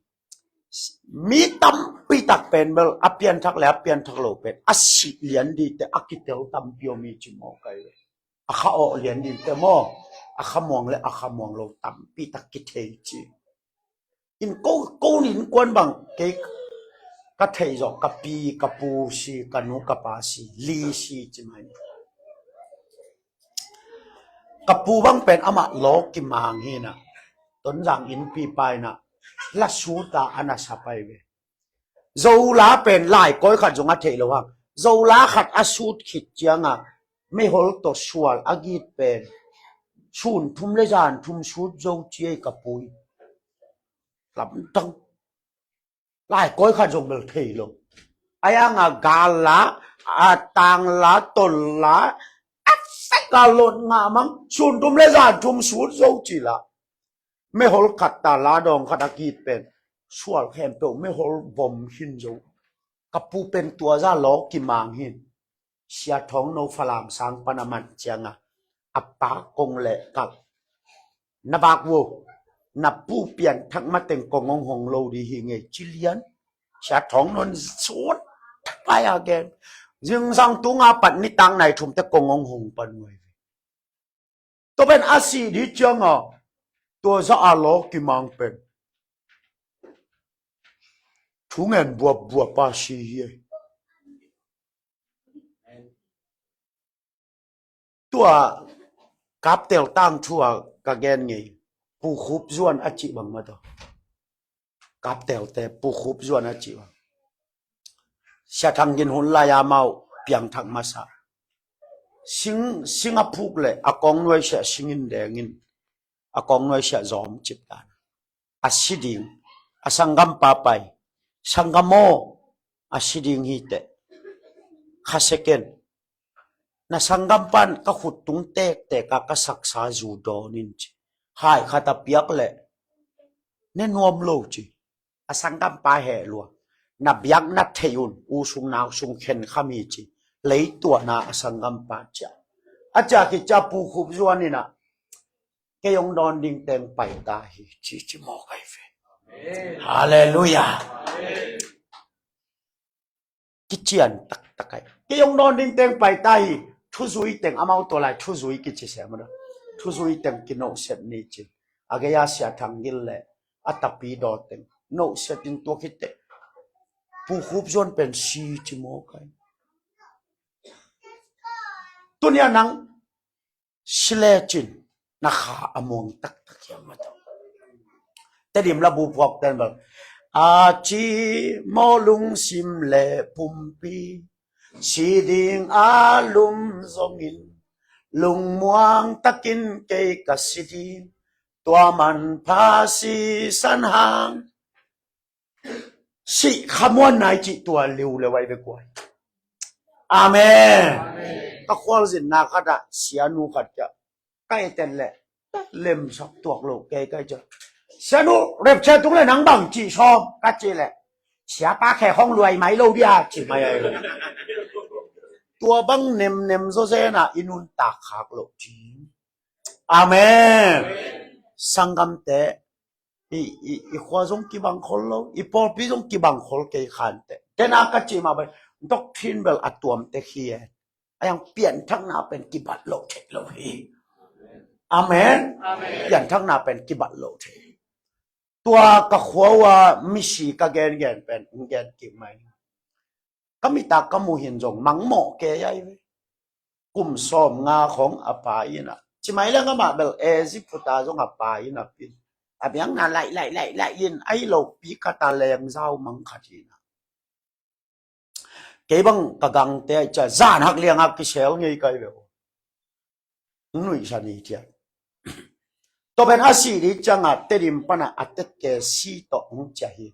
Speaker 1: มีตั้มปีตักเป็นเบลอภิยันทักแล้วอภิยันทักโลเป็นอาศิเลียนดีแต่อากิเตลตั้มเปียวมีจิโมไกเลยอาข้าโอเลียนดีแต่โมอาขมองและอาขมองเราต่ำปีตะกิเทจีอินโกนินกวนบังเกกะเทจอกกะปีกะปูชีกะนุกะปาชีลีชีจิมันกะปูบังเป็นอมะโลกิมางฮีนะต้นจังอินปีไปนะละสูตาอนาสไปเวโจลาเป็นหลายก้อยขัดจงอาเทโลวังโจลาขัดอาสูตขิดเจียงอ่ะไม่หลตัวชวลอากีดเป็นชุนทุ่มเลจานทุ่มชุดโจเจียกับปุยลำตังหลายก้อยขันจงเบลเทลงไอ้ยังกาละตังละตนละกาลดงามังชุนทุ่มเลจานทุ่มชุดโจจีละไม่หลขัดตาลาดองขัดอากีดเป็นชวลแคมเปลไม่หลบ่มหินโจกับปูเป็นตัวจ้าล้อกิมังหินเสียท้องโนฟลามสังปนามันเจียงอัปปากงเละกับนบากวูนับผู้เปลี่ยนทั้งมาเต็งกงงหงโลดีหิงเงจิเลียนชาท้องนนสวนไปอาเกนจึงสังตุงอาปัดนิตังในถุมแต่กงงหงปันไว้ตัวเป็นอาศีดีจังตัวจะอาโลกิมังเป็นทุงเงินบัวปาชีเฮตัวกับเตลตั้งชัวกะแกนไงปูคุบจวนอาจิบังมาตัวกับเตลแต่ปูคุบจวนอาจิบังเสียทางยินหุ่นลายาเมาเปียงทางมาสาสิงพูกเลยอากองน้อยเสียสิงินแดงินอากองน้อยเสียจอมจิตกันอาศิดิงอาสังกัมปาไปสังกัมโมอาศิดิงฮิเตข้าเสกน na sanggampan ka hutung tek te ka saksa judo ninchi hai khata piak le ne nuam lo chi asanggam pa he lo na biak na theyun usung na sung khen khami chi lei tua na asanggam pa cha acha ki cha pu khup zuani na ke yong don ding teng pai ta hi chi mo kai fe hallelujah ki chian tak takai ke yong don ding teng pai ta hi thu zui teng amau to lai thu zui ki chi se ma thu zui teng ki no set ni chi agaya sia thangil le atapi do teng no set in to kite pu khup zon pen si chi mo kai tunia nang sile chin na kha among tak tak yam ma to te dim la bu pok ten ba a chi mo lung sim le pumpi si ding a lum zongin lung muang takin ke kasiti tua man pha si san hang si khamon nai chi tua liu le wai be kwai amen ta khwal zin na khada sianu khat ja kai ten le lem sak tuak lo ke kai cha sianu rep che tung le nang bang chi som ka chi le sia pa khe hong luai mai lo dia chi mai ai tua bang nem nem zo se na inun ta khak lo chi amen sangam te i khwa zong ki bang khol lo i por pi zong ki bang khol ke khan te tena ka chi ma ba doctrine bel atuam te khie ayang pian thang na pen ki bat lo the lo hi amen pian thang na pen ki bat lo the tua ka khwa wa mi si ka gen gen pen gen ki mai ka mi ta ka mu hin jong mang mo ke yai ve kum som nga khong apa ina chi mai la nga ma bel e zi puta jong apa ina pin abiang na lại in ai lo pi ka ta leng zau mang khatina ke bang ka gang te cha zan hak liang ak ki sel ngei kai ve nui sa ni tia to ben asi ri changa terim pana atet ke si to ong cha hi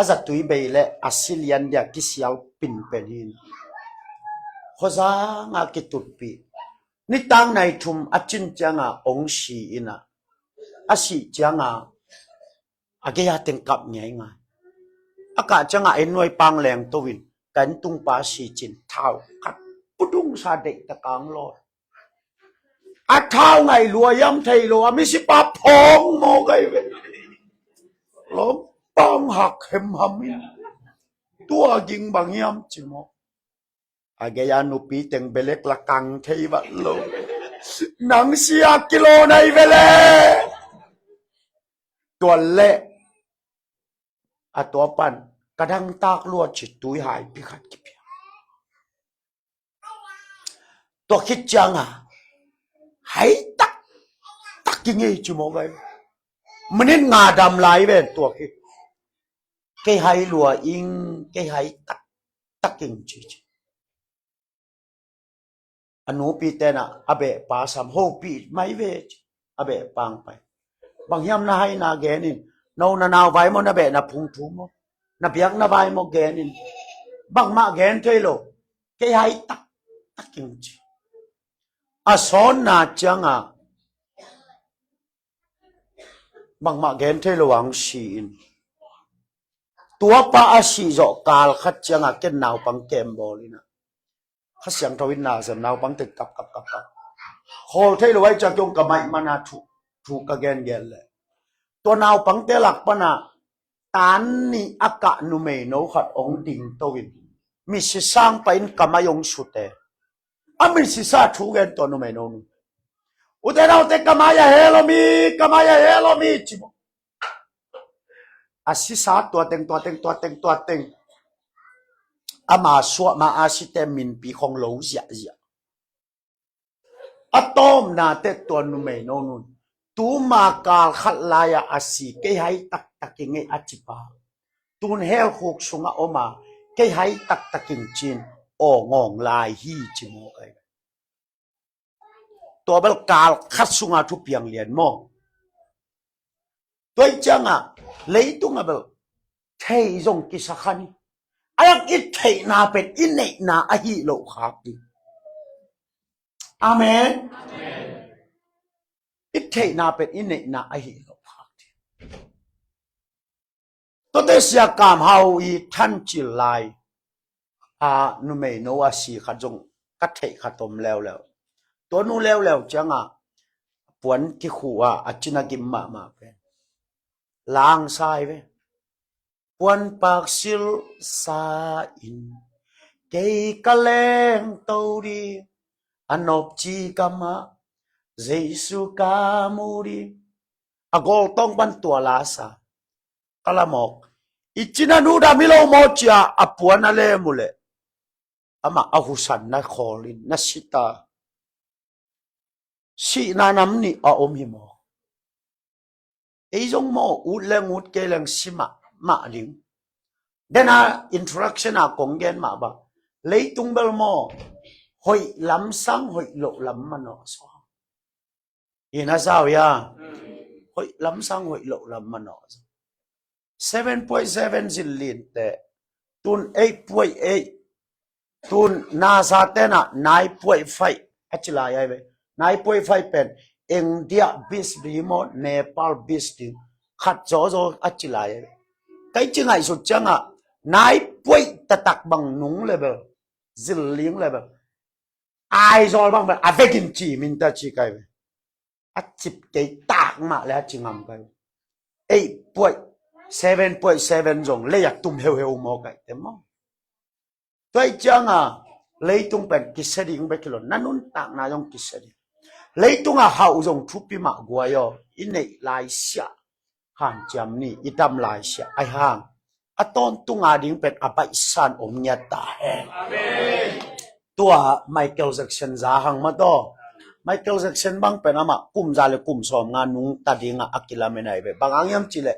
Speaker 1: aza tui be le asilian dia ki sial pin penin khoza nga ki tut pi ni tang nai thum achin changa ong si ina asi changa ageya teng kap ngai nga aka changa enoi pang leng to win kan tung pa si chin thau kat pudung sa de ta kang lo a thau ngai lua yam thei lo mi si pa phong mo gai ve lo pang hak hem ham tua ging bang yam chi mo ageya nu pi teng belek la kang thei ba lo nang sia kilo nai veleตัวเละอะตัวปันกระดังตากลวดฉิดตุยหายพิขัดกิเพียตัวคิดจังอ่ะให้ตักยังไงจุโมไงมันนี่งาดำไหลเป็นตัวคิดแกให้ลัวอิงแกให้ตักยิงจีอนุปีเตนะอเบะปาสามโฮปีไม่เวจอเบะปังไปบางยามนาให้นาแกนินนานาวไว้มนาเบะนาพุงทุ่มนาเบียกนาใบมแกนินบางมาแกนเทโลแกให้ตักกิงจีอาสอนนาจังอ่ะบางมาแกนเทโลวังชีนตัวป้าอาชีจอกาลขัดจังอ่ะแกนนาวปังเกมบอลินะข้าเสียงทวินนาเสียงนาวปังติดกับโคเทโลไว้จะยงกับไม่มานาถูกกะแกนแกนเลยตัวนาวปังเตลักปนะตานนี่อากาศนุเมโนขัดองดิงตวินมิสิสร้างไปนกามายงสุเตอามิสิสาถูกแกนตัวนุเมโนนุอุเทนาอุเตกามายาเฮโลมีจิโมอาศิสาตัวเต็งอามาสวมาอาศิเตมินปีของโลเสียอะตอมนาเตตัวนุเมโนนุตูมากาลขัดลายอาศิเกให้ตักกิงไงอาจิปาตูนเฮลหกสุงอมาเกให้ตักกิงจินโองงลายฮีจิโมไอตัวเบลกาลขัดสุงอาทุเปียงเลียนโมตัวจังอ่ะเลยตุงอ่ะเบลเทยงกิสขันอายักอิเทนาเป็นอินเนนาอหิโลขาปี อาเมนอิทธินาเป็นอินเนนาอหิโลภาตัวเตเสียกามเฮาอีทันจิไลนุเมโนอาสีขจงกัดเทขตมแล้วตัวนู้แล้วจังปวนที่ขัวอจินากิมมาเป็นล้างทรายเวปวนปากซิลซาอินเกยกะเลงตอดีอนอบจีกามาเจสุกามูดีagol tong ban tua lasa kalamok ichina nuda milo mocha apuan ale mule ama ahusan na kholin na sita si nanam ni a omhimo eizong mo uleng ut keleng sima ma ling dena introduction a konggen ma ba leitung bel mo hoi lam sang hoi lo lam mano so ina sao ya hoi lam sang hoi lo lam mano 7.7 zillion te tun 8.8 tun nasa tena 9.5 achila ya be 9.5 pen India bis bimo Nepal bis ding khat zo achila ya cái chữ ngày sụt chăng nai tatak bằng nung level zillion level ai rồi bằng vậy avekin chỉ mình ta chỉ cái chip cái tạc mà là chỉ ngầm cái 7.7 dòng lấy tum heo mò cái thế mà tôi chăng lấy tung bên kí sẽ đi không kilo nanun tạc na dòng kí sẽ đi lấy tung hậu dòng chụp bị mặc quay yo in này lại xia hàn chấm ni itam lại xia ai hàng aton tung ding bên abai san nhát ta amen tua Michael Jackson za hang ma to Michael Jackson bang penama kum jale kum som nga nung tadinga akila menai be bangang yam chile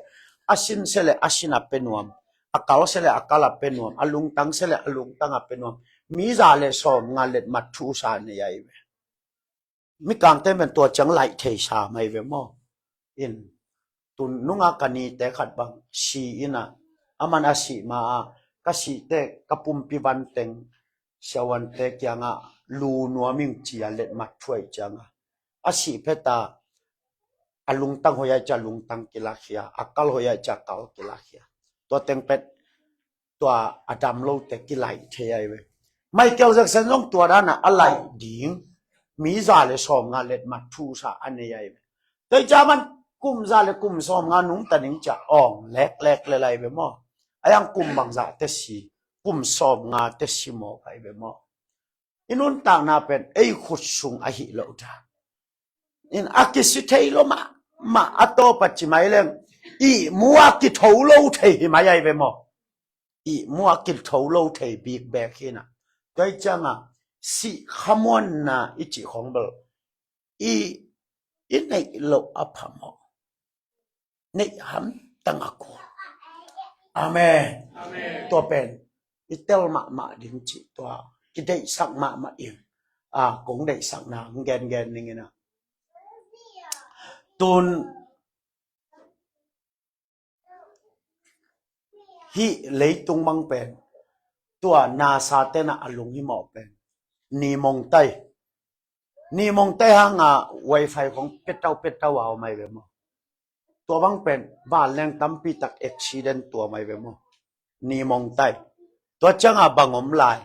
Speaker 1: asin sele asina penuam akal sele akala penuam alung tang sele alung tang penuam mi jale som nga let mathu sa ne yai be mi kang te men to chang lai thei sa mai be mo in tun nunga kani te khat bang si ina amana si ma ka si te kapum pi ban teng shawan te kyanga lu nuaming chia let mat thuai changa asi pheta alung tang hoya cha lung tang kilakhia akal hoya cha kal kilakhia to teng pet to adam lo te kilai thei we Michael Jackson long to dana alai ding mi za le som nga let mat thu sa ane ai we toi cha man kum za le kum som nga nung taning cha ong lek le lai be mo ayang kum bang za te si kum som nga te si mo kai be mo inun tang na pen ei khut sung a hi lo ta in akisithei lo ma ato pachimai leng i mua ki tholo thei mai ai ve mo i mua ki tholo thei big bag hina toi changa si khamon na ichi khongbel i in nei lo aphamo nei ham tangako amen to pen itel ma ding chi to ki dei sak ma in cũng dei sak na gen ning na tun hi leitung mang pen tua na sa tena alung hi mo pen ni mong tai hang wifiของpetau au mai ve mo tua bang pen ba leng tampi tak accident tua mai ve mo ni mong tai tua changa bangom lai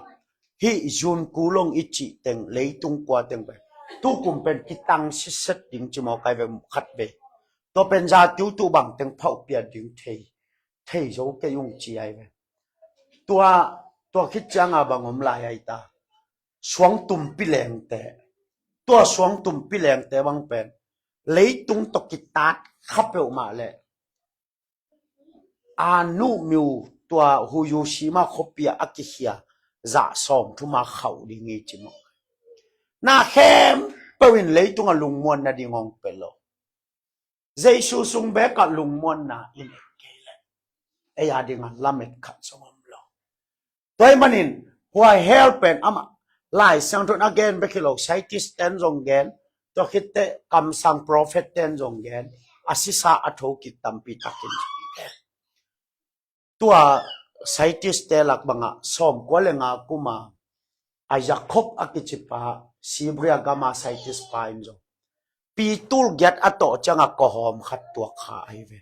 Speaker 1: hi jun kulong ichi teng leitung kwa teng pen tu kum pen kitang siset ding chimo kai ve khat ve to pen za tiu tu bang teng phau pia ding thei zo ke yung chi ai ve tua khit changa bangom lai ai ta suang tum pileng te tua suang tum pileng te bang pen leitung to kitat khapeu ma le anu miu tua Hiroshima khopia akihia za som thuma khau dingi chimo na khem pewin leitung a lungmon na dingong pelo Jesu sung be ka lungmon na in kele eya dinga lamet khat songom lo toy manin why help and ama lai sang thon again be kilo scientist ten jong gen to khitte kam sang prophet ten jong gen asisa atho ki tampi takin tua scientist te lak banga som ko lenga kuma a Jacob akichipa Sibria gama saitis pain zo pitul get ato changa ko hom khat tua kha ai ve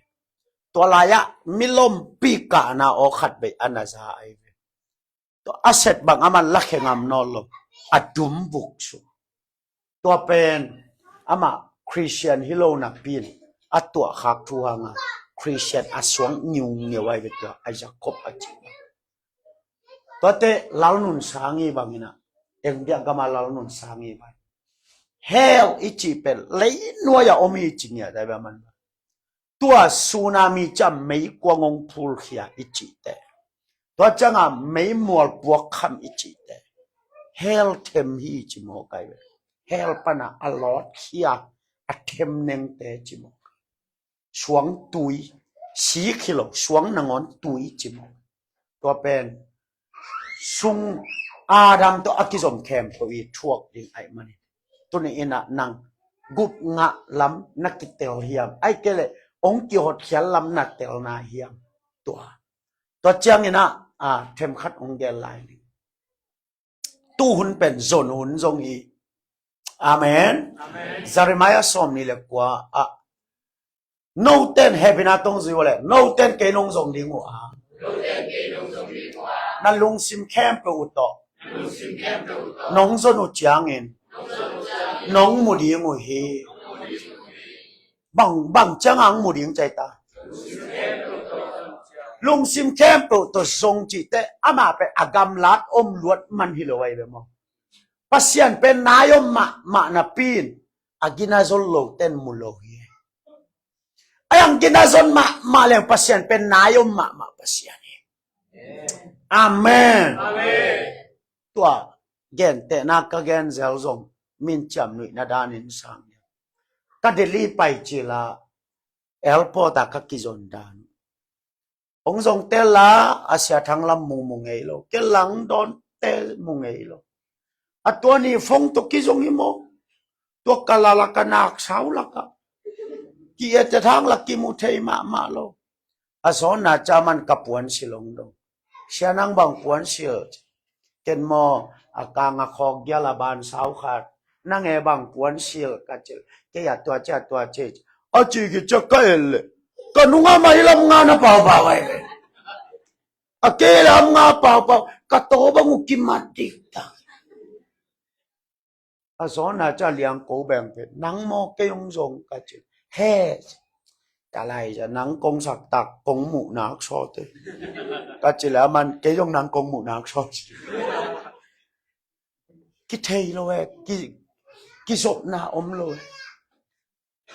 Speaker 1: to laya milom pika na o khat be anaza ai ve to aset bang aman lakhengam no lo adum buk su to pen ama Christian hilo na pin atua khak thu hanga Christian aswang nyung ngewai ve to aja kop achi to te lalnun sangi bangina engdia gama lalnun sangi ba hell ichi pen lei noya omi chinya da ba man tua tsunami cha mei kwangong phul khia ichi te to changa mei mol puak kham ichi te hell them hi chimo kai ve hell pana a lot khia a them neng te chimo suang tui si kilo suang nangon tui chimo to pen sung adam to akizom kem to i thuak ding ai mani to ni ina nang gup nga lam nakitel hiam ai kele ong ki hot khial lam na tel na hiam to chang ina them khat ong gel lai tu hun pen zon hun zong hi amen Jeremiah som ni le kwa no ten hebina tong zi wala no ten ke nong zong ding wa na lung sim camp ko uto nong zon u chiang in nong mu di ngu hi bang chang ang mu ding chai ta lung sim camp to song chi te ama pe agam lat om luat man hi lo wai be mo pasian pen nayom ma na pin agina zol lo ten mu lo hi ayang ginazon ma leng pasian pen nayom ma pasian amen tua gen te na ka gen zel zong min cham nui na danin sang ka deli pai chila elpo ta ka kizon dan ong zong te la asia thang lam mung ei lo ke lang don te mung ei lo atoni phong to kizong imo to kalala kanak saula ka ki ete thang la ki mu thei ma lo ason na chaman kapuan silong do sianang bang puan sil ken mo akanga khok gyala ban sau khat nang e bang puan sil ka chil ke ya tua che a chi ki cha ka el ka nunga mai lam nga na pa wai a ke lam nga pa ka to bang ki matik ta ason na cha liang ko bang pe nang mo ke yong zong ka chil he cả lại là nắng công sạc tạc công mụ nạc so thế ta chỉ là mình cái dòng nắng công mụ nạc so cái thầy lo cái sốt na lo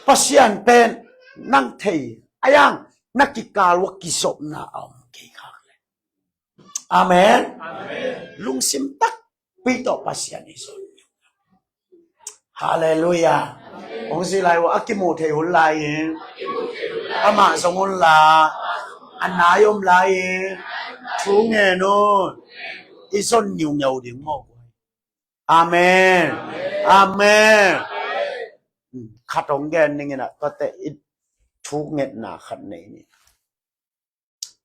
Speaker 1: pasian pen nang thầy ayang nakikalo cái sốt na cái khác amen lung sim tak pito pasian iso hallelujah ông sĩ lại wa akimu thầy hôn lại ama song hôn là anh nãy ông lại chú nghe nó ison nhiều điểm ngọc amen amen khát ông gen này nè có thể ít chú nghe na khát này nè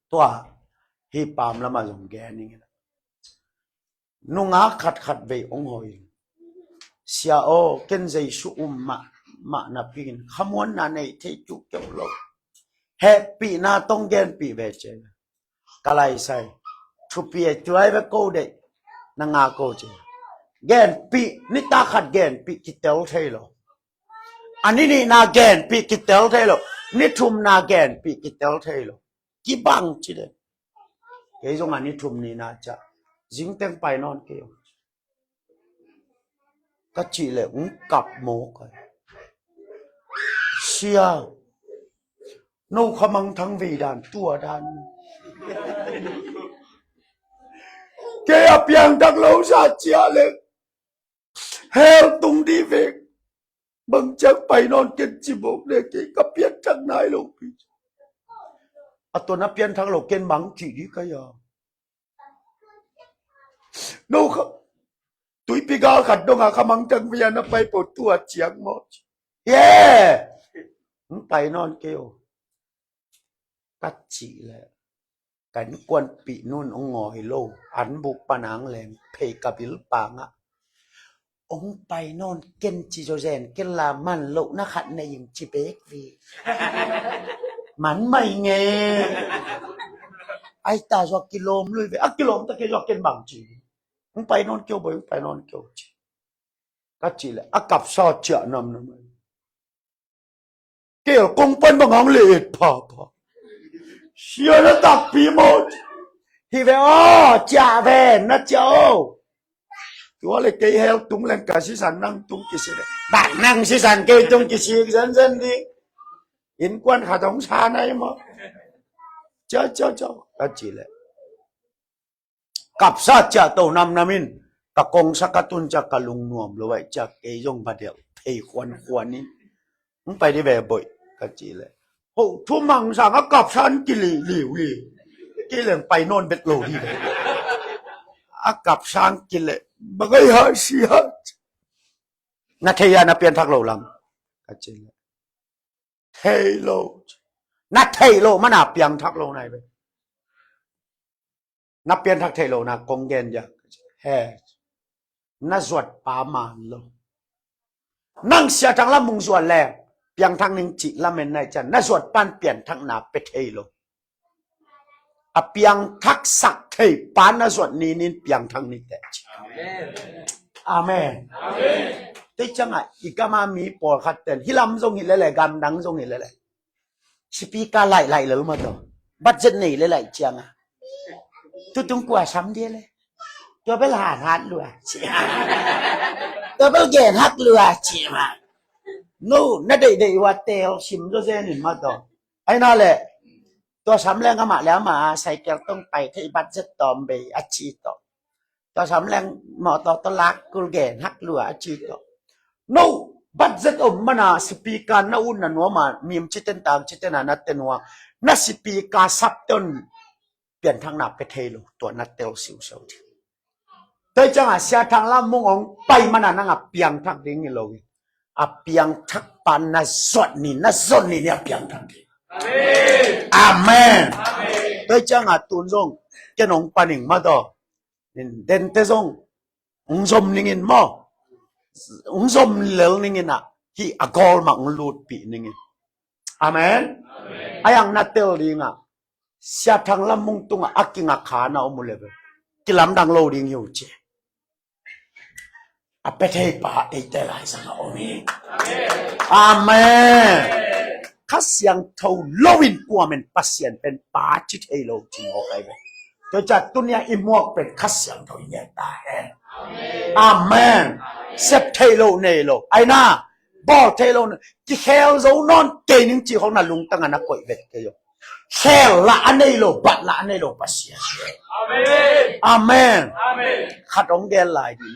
Speaker 1: toa hi pam lắm mà dùng gen này nè nung á khát về ông hồi xia o ken dây su ma na pin khamon na nei the chu kyo lo happy na tong gen pi ve che kalai sai thu pi chuai ve ko de na nga ko che gen pi ni ta khat gen pi ki tel thei lo ani ni na gen pi ki tel thei lo ni thum na gen pi ki tel thei lo ki bang chi de ke jong ani thum ni na cha jing teng pai non ke các chị lại cũng cặp mồ cái xia nô khăm mang thằng vì đàn tua đàn cái áp yang đang lâu ra chia lên heo tung đi về bằng chắc bay non kiến chỉ bộ để cái cặp biết chẳng này luôn à tôi nắp biến thằng lộc kiến mắng chỉ đi cái giờ nô không tụi piga khát đông à khăm thằng vì nó bay bộ tua chiang một yeah bay non kêu các chị là cảnh quan bị nôn ông ngồi lâu hắn buộc pan áng lên phê cà bil pang á ông bay non ken chỉ cho rèn ken là màn lộ nó khăn này những chỉ bé vì mắn mày nghe ai ta do kilo lui về kilo ta cái do ken bằng chỉ ông bay non kêu bởi ông bay non kêu chỉ các chị là cặp so chợ nằm nằm kêu công phân bằng ông liệt phò xưa nó tập phí một thì về trả về nó châu chúa lại cây heo tung lên cả sĩ sản năng tung kỳ sĩ đại năng sĩ sản cây tung kỳ sĩ dân dân đi yến quan khả thống xa này mà cho các chị lại cặp sát trả tổ năm năm in các công sắc các tuân chắc cả lùng nuông rồi vậy chắc cái dòng bà điệu thầy khoan in không phải đi về bội các chị lại hậu chú măng sang các cặp sẵn kỳ liều cái lần bay nôn bệt lồ đi đấy cặp sang kỳ lệ mà gây hơi xì hết nó thầy nó biến thắc lồ lắm các chị lại thầy lồ nó thầy lồ mà nó biến thắc lồ này vậy nó biến thắc thầy lồ nó công ghen vậy hè nó ruột bá màn lồ năng xe thằng làm mùng ruột lẹ biến thằng ninh chị làm bên này chẳng nó ruột ban biến thằng nào bệt thầy lồ piang thắc sắc thầy bán nó ruột nín piang thằng nín tệ amen thế chẳng ạ ikama mi bỏ khát tên hi làm giống như lệ gam đắng giống như lệ speaker lại lỡ mà đó bắt dân này lại chẳng à tôi tung quả sắm đi lên tôi biết là hát lừa tôi biết ghen hát lừa chị mà no nó đầy hoa tèo xìm cho dân này mà đó ai nói lệตัวสำแรงก็มาแล้วมาใส่แก้วต้องไปที่บัตรเจ็ดตอมไปอาชีพต่อตัวสำแรงหมอต่อตลักกุลเกนฮักหลัวอาชีพต่อโน้บัตรเจ็ดมันน่ะสปีการน่าอุ่นน่ะนัวมามีมจิตเตนตามจิตเตนัดเตนัวน่ะสปีการซับต้นเปลี่ยนทางหน้าไปเทโลตัวนัดเตลสิวเสียวทีแต่จังอ่ะเสียทางละมุ่งองไปมันน่ะนั่งอ่ะเปียงทักดิ้งนี่โลกอ่ะเปียงทักปันน่ะสดนี่เนี่ยเปียงทักดิ้งAmen. Tôi chẳng à tuôn rong cái nông paning mà đó nên đến thế rong zom ningin mo zom lel ningin à hi agol mà lụt bị ningin Amen. Ayang natel đi ngà sia thang lam mung tung à aking à khá na omulebe cái lam đang lâu đi nhiều chứ apete pa ete lai sang omi Amen. ข้าเสียงเท่าโลวินกว่ามันปัสเซียนเป็นป่าจิตเอโลจริงโอเคไหมโดยจากตัวเนี้ยอิมวกเป็นข้าเสียงเท่าเนี่ยตาเองอาเมนเซปเทโลเนโลไอ้น่าบอเทโลนที่เฮลโซนอนเกนิงจีของนั่นลุงตั้งอันนักกวยเวทเกยเฮลละอันเนโลบัดละอันเนโลปัสเซียนอาเมนขัดองเกลไหลดี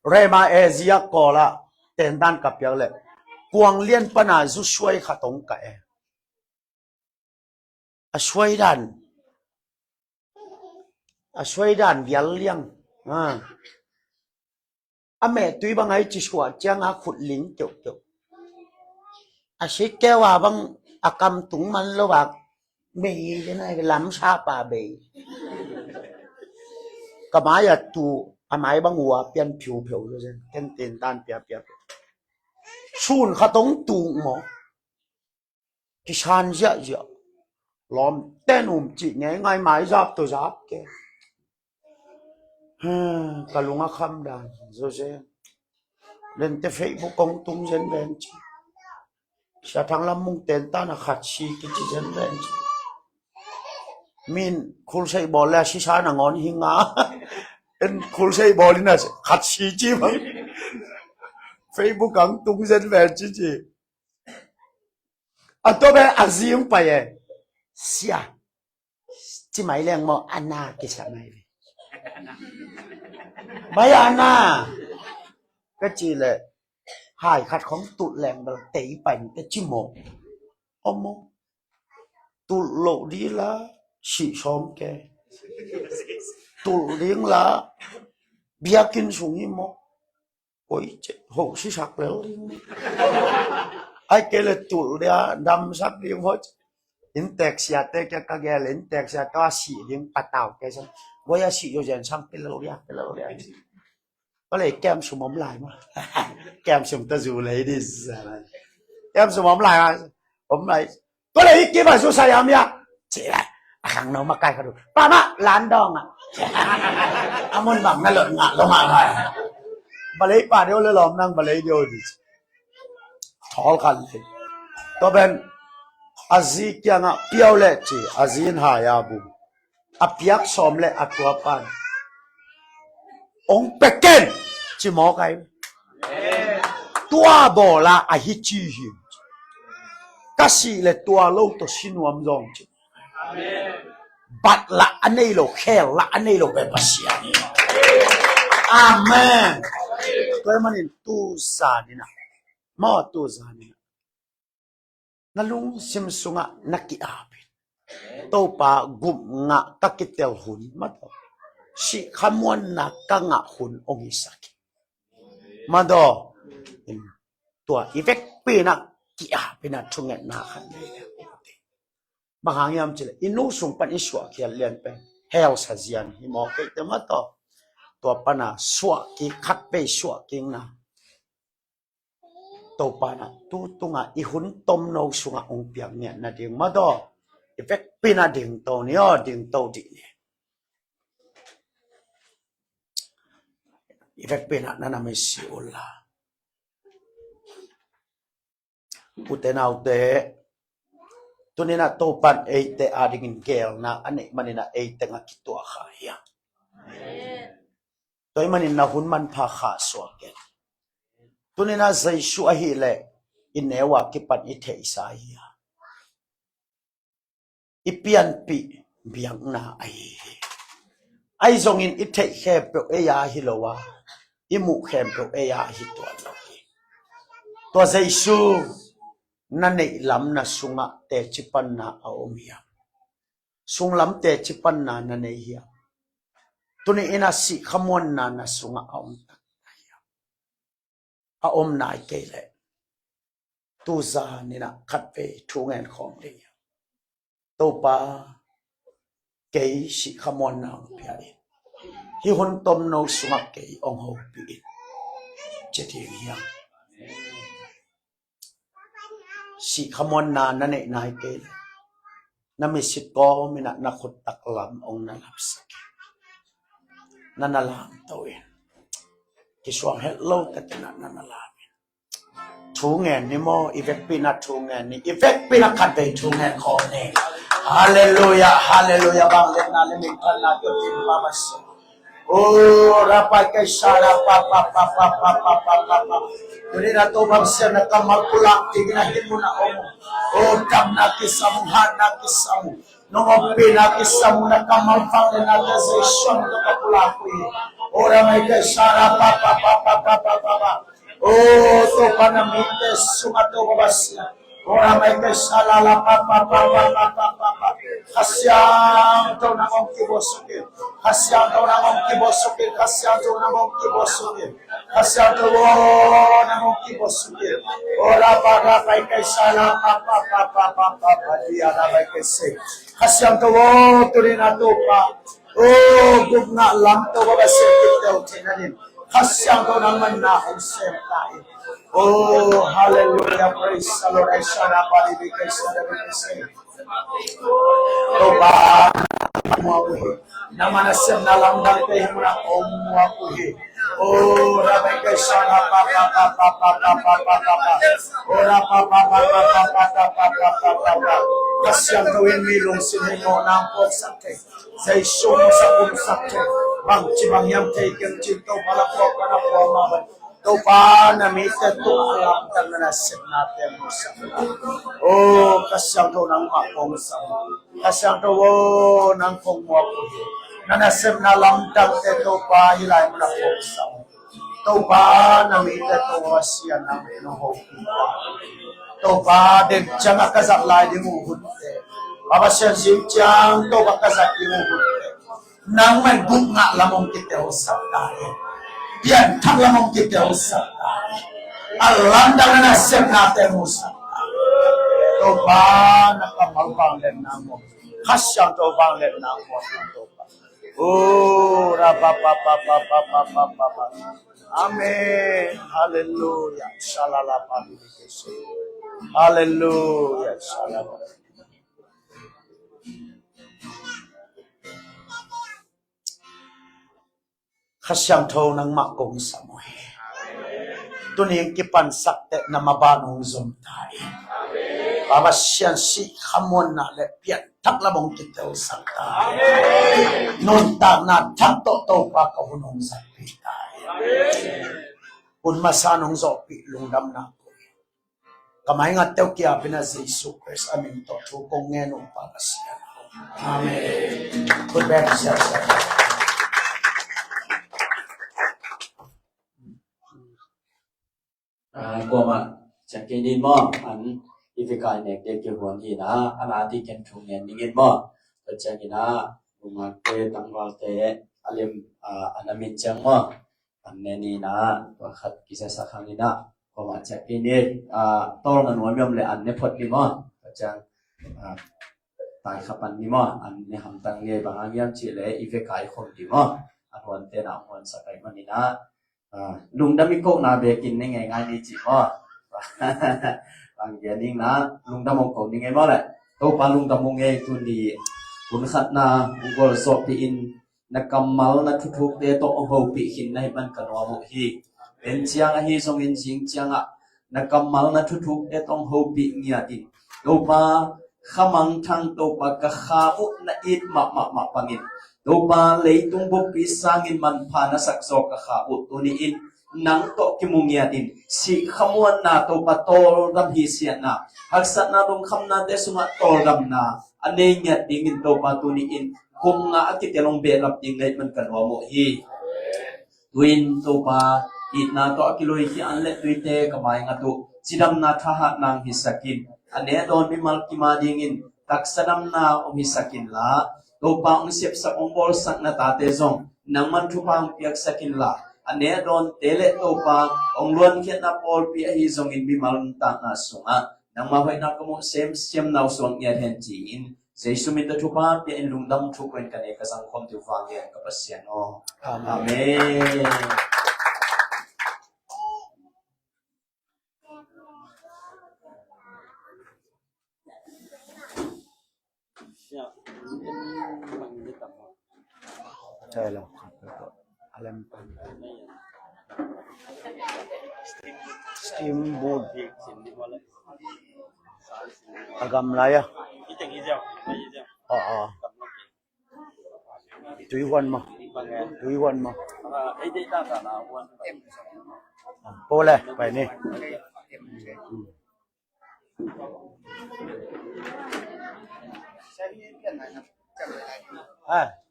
Speaker 1: เรมาเอเซียกอละเต็นด้านกับยังเลยกวางเลี้ยนปนาจุช่วยขัดองกันช่วยดันเดียลเลี้ยงแม่ตุยบางไงจิชัวจ้างขุดลิงเกี่ยวสิแกว่าบางกำตุงมันระหว่างเบย์ยังไงล้ำชาป่าเบย์ก็หมายตัวหมายบางหัวเปลี่ยนผิวเลยใช่เต้นด้านเปียชูนขัดองตุงหมอที่ชันเยอะล้อมเต้นจีไงหมายจับตัวจับแกกะลุงคำด่านโซเซเล่นแต่เฟซบุ๊กกงตุงเจนเวนจีชาทางลำมุงเต้นตานะขัดชีกิจเจนเวนจีมินคุลใช้บอลแล้วชิชาหนังอนหิงาเป็นคุลใช้บอลนี่นะขัดชีจีมั้งเฟซบุ๊กกังตุงเจนเวนจีตัวเป็นอาซีมไปเสียที่หมายเรื่องมออันนากิจไม่เลยไม่อันนาก็จีเลยหายขัดของตุแรงมันเตะไปก็จิโมอมตุโลดีละสีชมแกตุเลี้ยงละเบียกินสูงยิ่งมอโอ้ยเจ้าโหสิสักแล้วไอ้เกลตุเลียดำสักเลี้ยงหัวอินเต็กเสียเต็กก็แกเลยอินเต็กเสียก็สีเลี้ยงปะเต่าแกใช่ว่าสีอยู่เย็นช่างเป็นเราเรียก ก็เลยแก้มสมอมลายมาแก้มสมตะจูเลยดิสอะไรแก้มสมอมลายมาผมเลยก็เลยกี่บาทสุดสายามยาเจ๋อขังน้องมาใกล้เขาดูป้ามาล้านดองอ่ะอามันบังนั่นหล่นงะลงมาได้บาเลยป้าเดียวเลยหลอมนั่งบาเลยเดียวดิทอลกันเลยตัวเป็นอาซีเกียงอ่ะเปียวเล่จีอาซีนหายาบุอภิยักษ์สมเล่อัตัวปันองเป็กเกนจีหมอไก่ตัวบอลาอาฮิจีฮิก็สิเลตัวโลกตัวชินวมจงจีบัดละอันนี้โลแค่ละอันนี้โลเป็นภาษาเนี่ยอาเมนตัวมันนี่ตูซานี่นะมอตูซานี่นะนั่นลุงซิมซุงะนักกีฬาเป็นตัวป้ากุมงะกักกิเตลหุ่นมาดอสิขมวนนักกังะหุ่นองอิสักมาดอตัวอีเฟกปีนักกีฬาเป็นนักทุ่งเงินนักขันเลยบางอย่างจริงอินูส่งปันอิสวะที่เรียนเป็นเฮลส์ฮัจิอันฮิมอเกตมาต่อตัวปันน่ะสวะที่ขัดไปสวะกิงนะตัวปันน่ะตัวงะอีหุ่นต้มโนสุงะองเปียงเนี่ยนาดิ่งมาต่ออีเฟกปีน่ะดิ่งตัวเนี่ยดิ่งตัวดีเนี่ยอีเฟกปีน่ะนั่นน่ะไม่เสียอุลาอุตเตนาอุตเตตัวนี้นะตัวปันเตอาดิกินเกลนะอันนี้มันนะเตงะคิตัวขายะตัวมันนะหุ่นมันพาขาสวกเกลตัวนี้นะใจชัวฮิเลอินเนวะกิปันอิเทอิสายะอิเปียนปีเบียงนาไอซงอินอิเทเขเปเอยาฮิโลวะอิมุเขเปเอยาฮิตัวโลกีตัวใจชัวนั่นเองลำน่ะสุงะเตจิปันนาอาอมยาสุงลำเตจิปันนานั่นเองตัวนี้เอ็นสิขมวนนานะสุงะอาอมตักอาอมนายเกลตัวซานี่นะขัดไปทุ่งเงินของเลยตัวป้าเกยสิขมวนนางเปียฮิฮุนตมโนสุงะเกยองหูปีเจดีย์ยังสิขมวนนานั่นเองนายเกลนั่นไม่สิโกมินะนักขุดตักลำองนั่นลับสักนั่นลำตัวเองที่ช่วงเฮลโลกันนั่นลำทุ่งเงินนี่โมอีเฟกปีนัดทุ่งเงินนี่อีเฟกปีนัดขัดไปทุ่งเงินของนี่ฮาเลลูยาฮาเลลูยาบางเรื่องนั้นเลยมีกันนัดที่บาบัสโอ้รับไปแค่ชาลาปะตัวนี้นะตัวบางเสียนักมาคุลังที่กินให้มุนะโอ้จำนักกิสัมหันนักกิสัมน้องปีนักกิสัมนักมาฟังนักเซชันตัวคุลังคุยโอ้รับไปแค่ชาลาปะโอ้ตัวปนมิตรสุมาตัวบาสorang mereka salah apa kasihan tu nak orang kibosukin kasihan tu nak orang kibosukin kasihan tu nak orang kibosukin kasihan tu nak orang kibosukin orang pada mereka salah apa dia nak mereka say kasihan tu tu ni nak tu pak oh guna lam tu bapa sedih tu tenanin kasihan tu nak mana usem lain. Oh, hallelujah, praise the Lord. I shall not body because I say. Toba, muakuhi. Namana sem nalang dante himra om muakuhi. Oh, Rabbi Shana papa. Oh, papa. Kasyang gawin milong sinimo ng pogsakte. Sa isyong sa punsakte. Bang chibang yam taken chito palapok ka na po maman. Topa na mita to alam ka na nasip natin mo sa oh, kasyang to ng makong sa kasyang to ng kong wapuhi na nasip na lamdang te topa hilay mo na kong sa topa na mita to wasya ng inuhopi topa din siya makasaklay di mo hunte papasyan siyang topa kasakli mo hunte nang may bunga lamong kita usap tayo Yan, tanglamong kita usap. Alandang na nasip natin usap. Ito ba nakamalbangin na mo? Kasyang to bangin na mo. Oh, Amen. Hallelujah. Shalala pandikese. Hallelujah. Shalala. Kasyang tho ng makong samoy. Tuning kipan sakte na mabanong zomtay. Babasyan si kamon na lepian taklamong kitel sakta. Nuntang na takto to pa kahunong sakitay. Kung masanong zopi lungdam na ko. Kamay nga tew kaya pinasayso Christ amin to tukong ngenong para siya. Amen. Good bed siya siya.
Speaker 3: Goma chakini mo an ifikai nek de ke hon hi na anati ken thung nen ningin mo chakina uma ke tangwal te alim anamin chang mo anneni na wakhat kisa sakhangina goma chakini tol ngan wamiam le an ne phot ni mo chang tai khapan ni mo an ne ham tang le bangangyam chi le ifikai khom di mo anwan te na hon sakai manina lung đâm cô nào về kinh nên ngày ngày đi chỉ có bằng cái này na lung đâm một cổ nên ngày bao lại tôi pa lung đâm một ngày tôi đi cũng khát na Google shop đi in na kamal na thu thu để tôi hậu bị hình này ban cả nó một hi bên chiang hi song in chiang chiang na kamal na thu thu để tôi hậu bị nghe đi tôi pa khamang thang tôi pa ka khau na it ma pangin Doba lay tung bupi sangin man pa na sakso ka utuni in nang to kimungia din si khamuan na to patol dam hisian na haksat na dong kham na te sunga tol dam na ane nya dingin to patuni in kung nga akitelong belap ding ngay man kanwa mo hi tuin to pa it na to akiloy ki anle tuite kamay nga to sidam na thahat nang hisakin ane don mi malkima dingin taksanam na hisakin la Dopa ang sip sa ombol sak na tate zong nang man tupang piak sakin la ane don tele dopa ong luan kiat na pol pi hi zong in bimal ta na sunga nang mahoy na kamo sem naw song ya hen ji in zay sumita tupa pi in lungdam tukwen kane kasang kom tu fang yan kapasyan o amen
Speaker 1: Saya lah. Alam pa. Steamboat. Agam laya. Oo. Tuiwan mo. Tuiwan mo. Boleh, baik ni.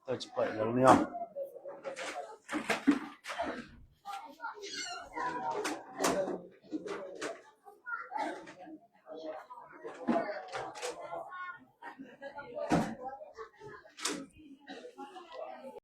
Speaker 1: tôi chỉ phải lâu nữa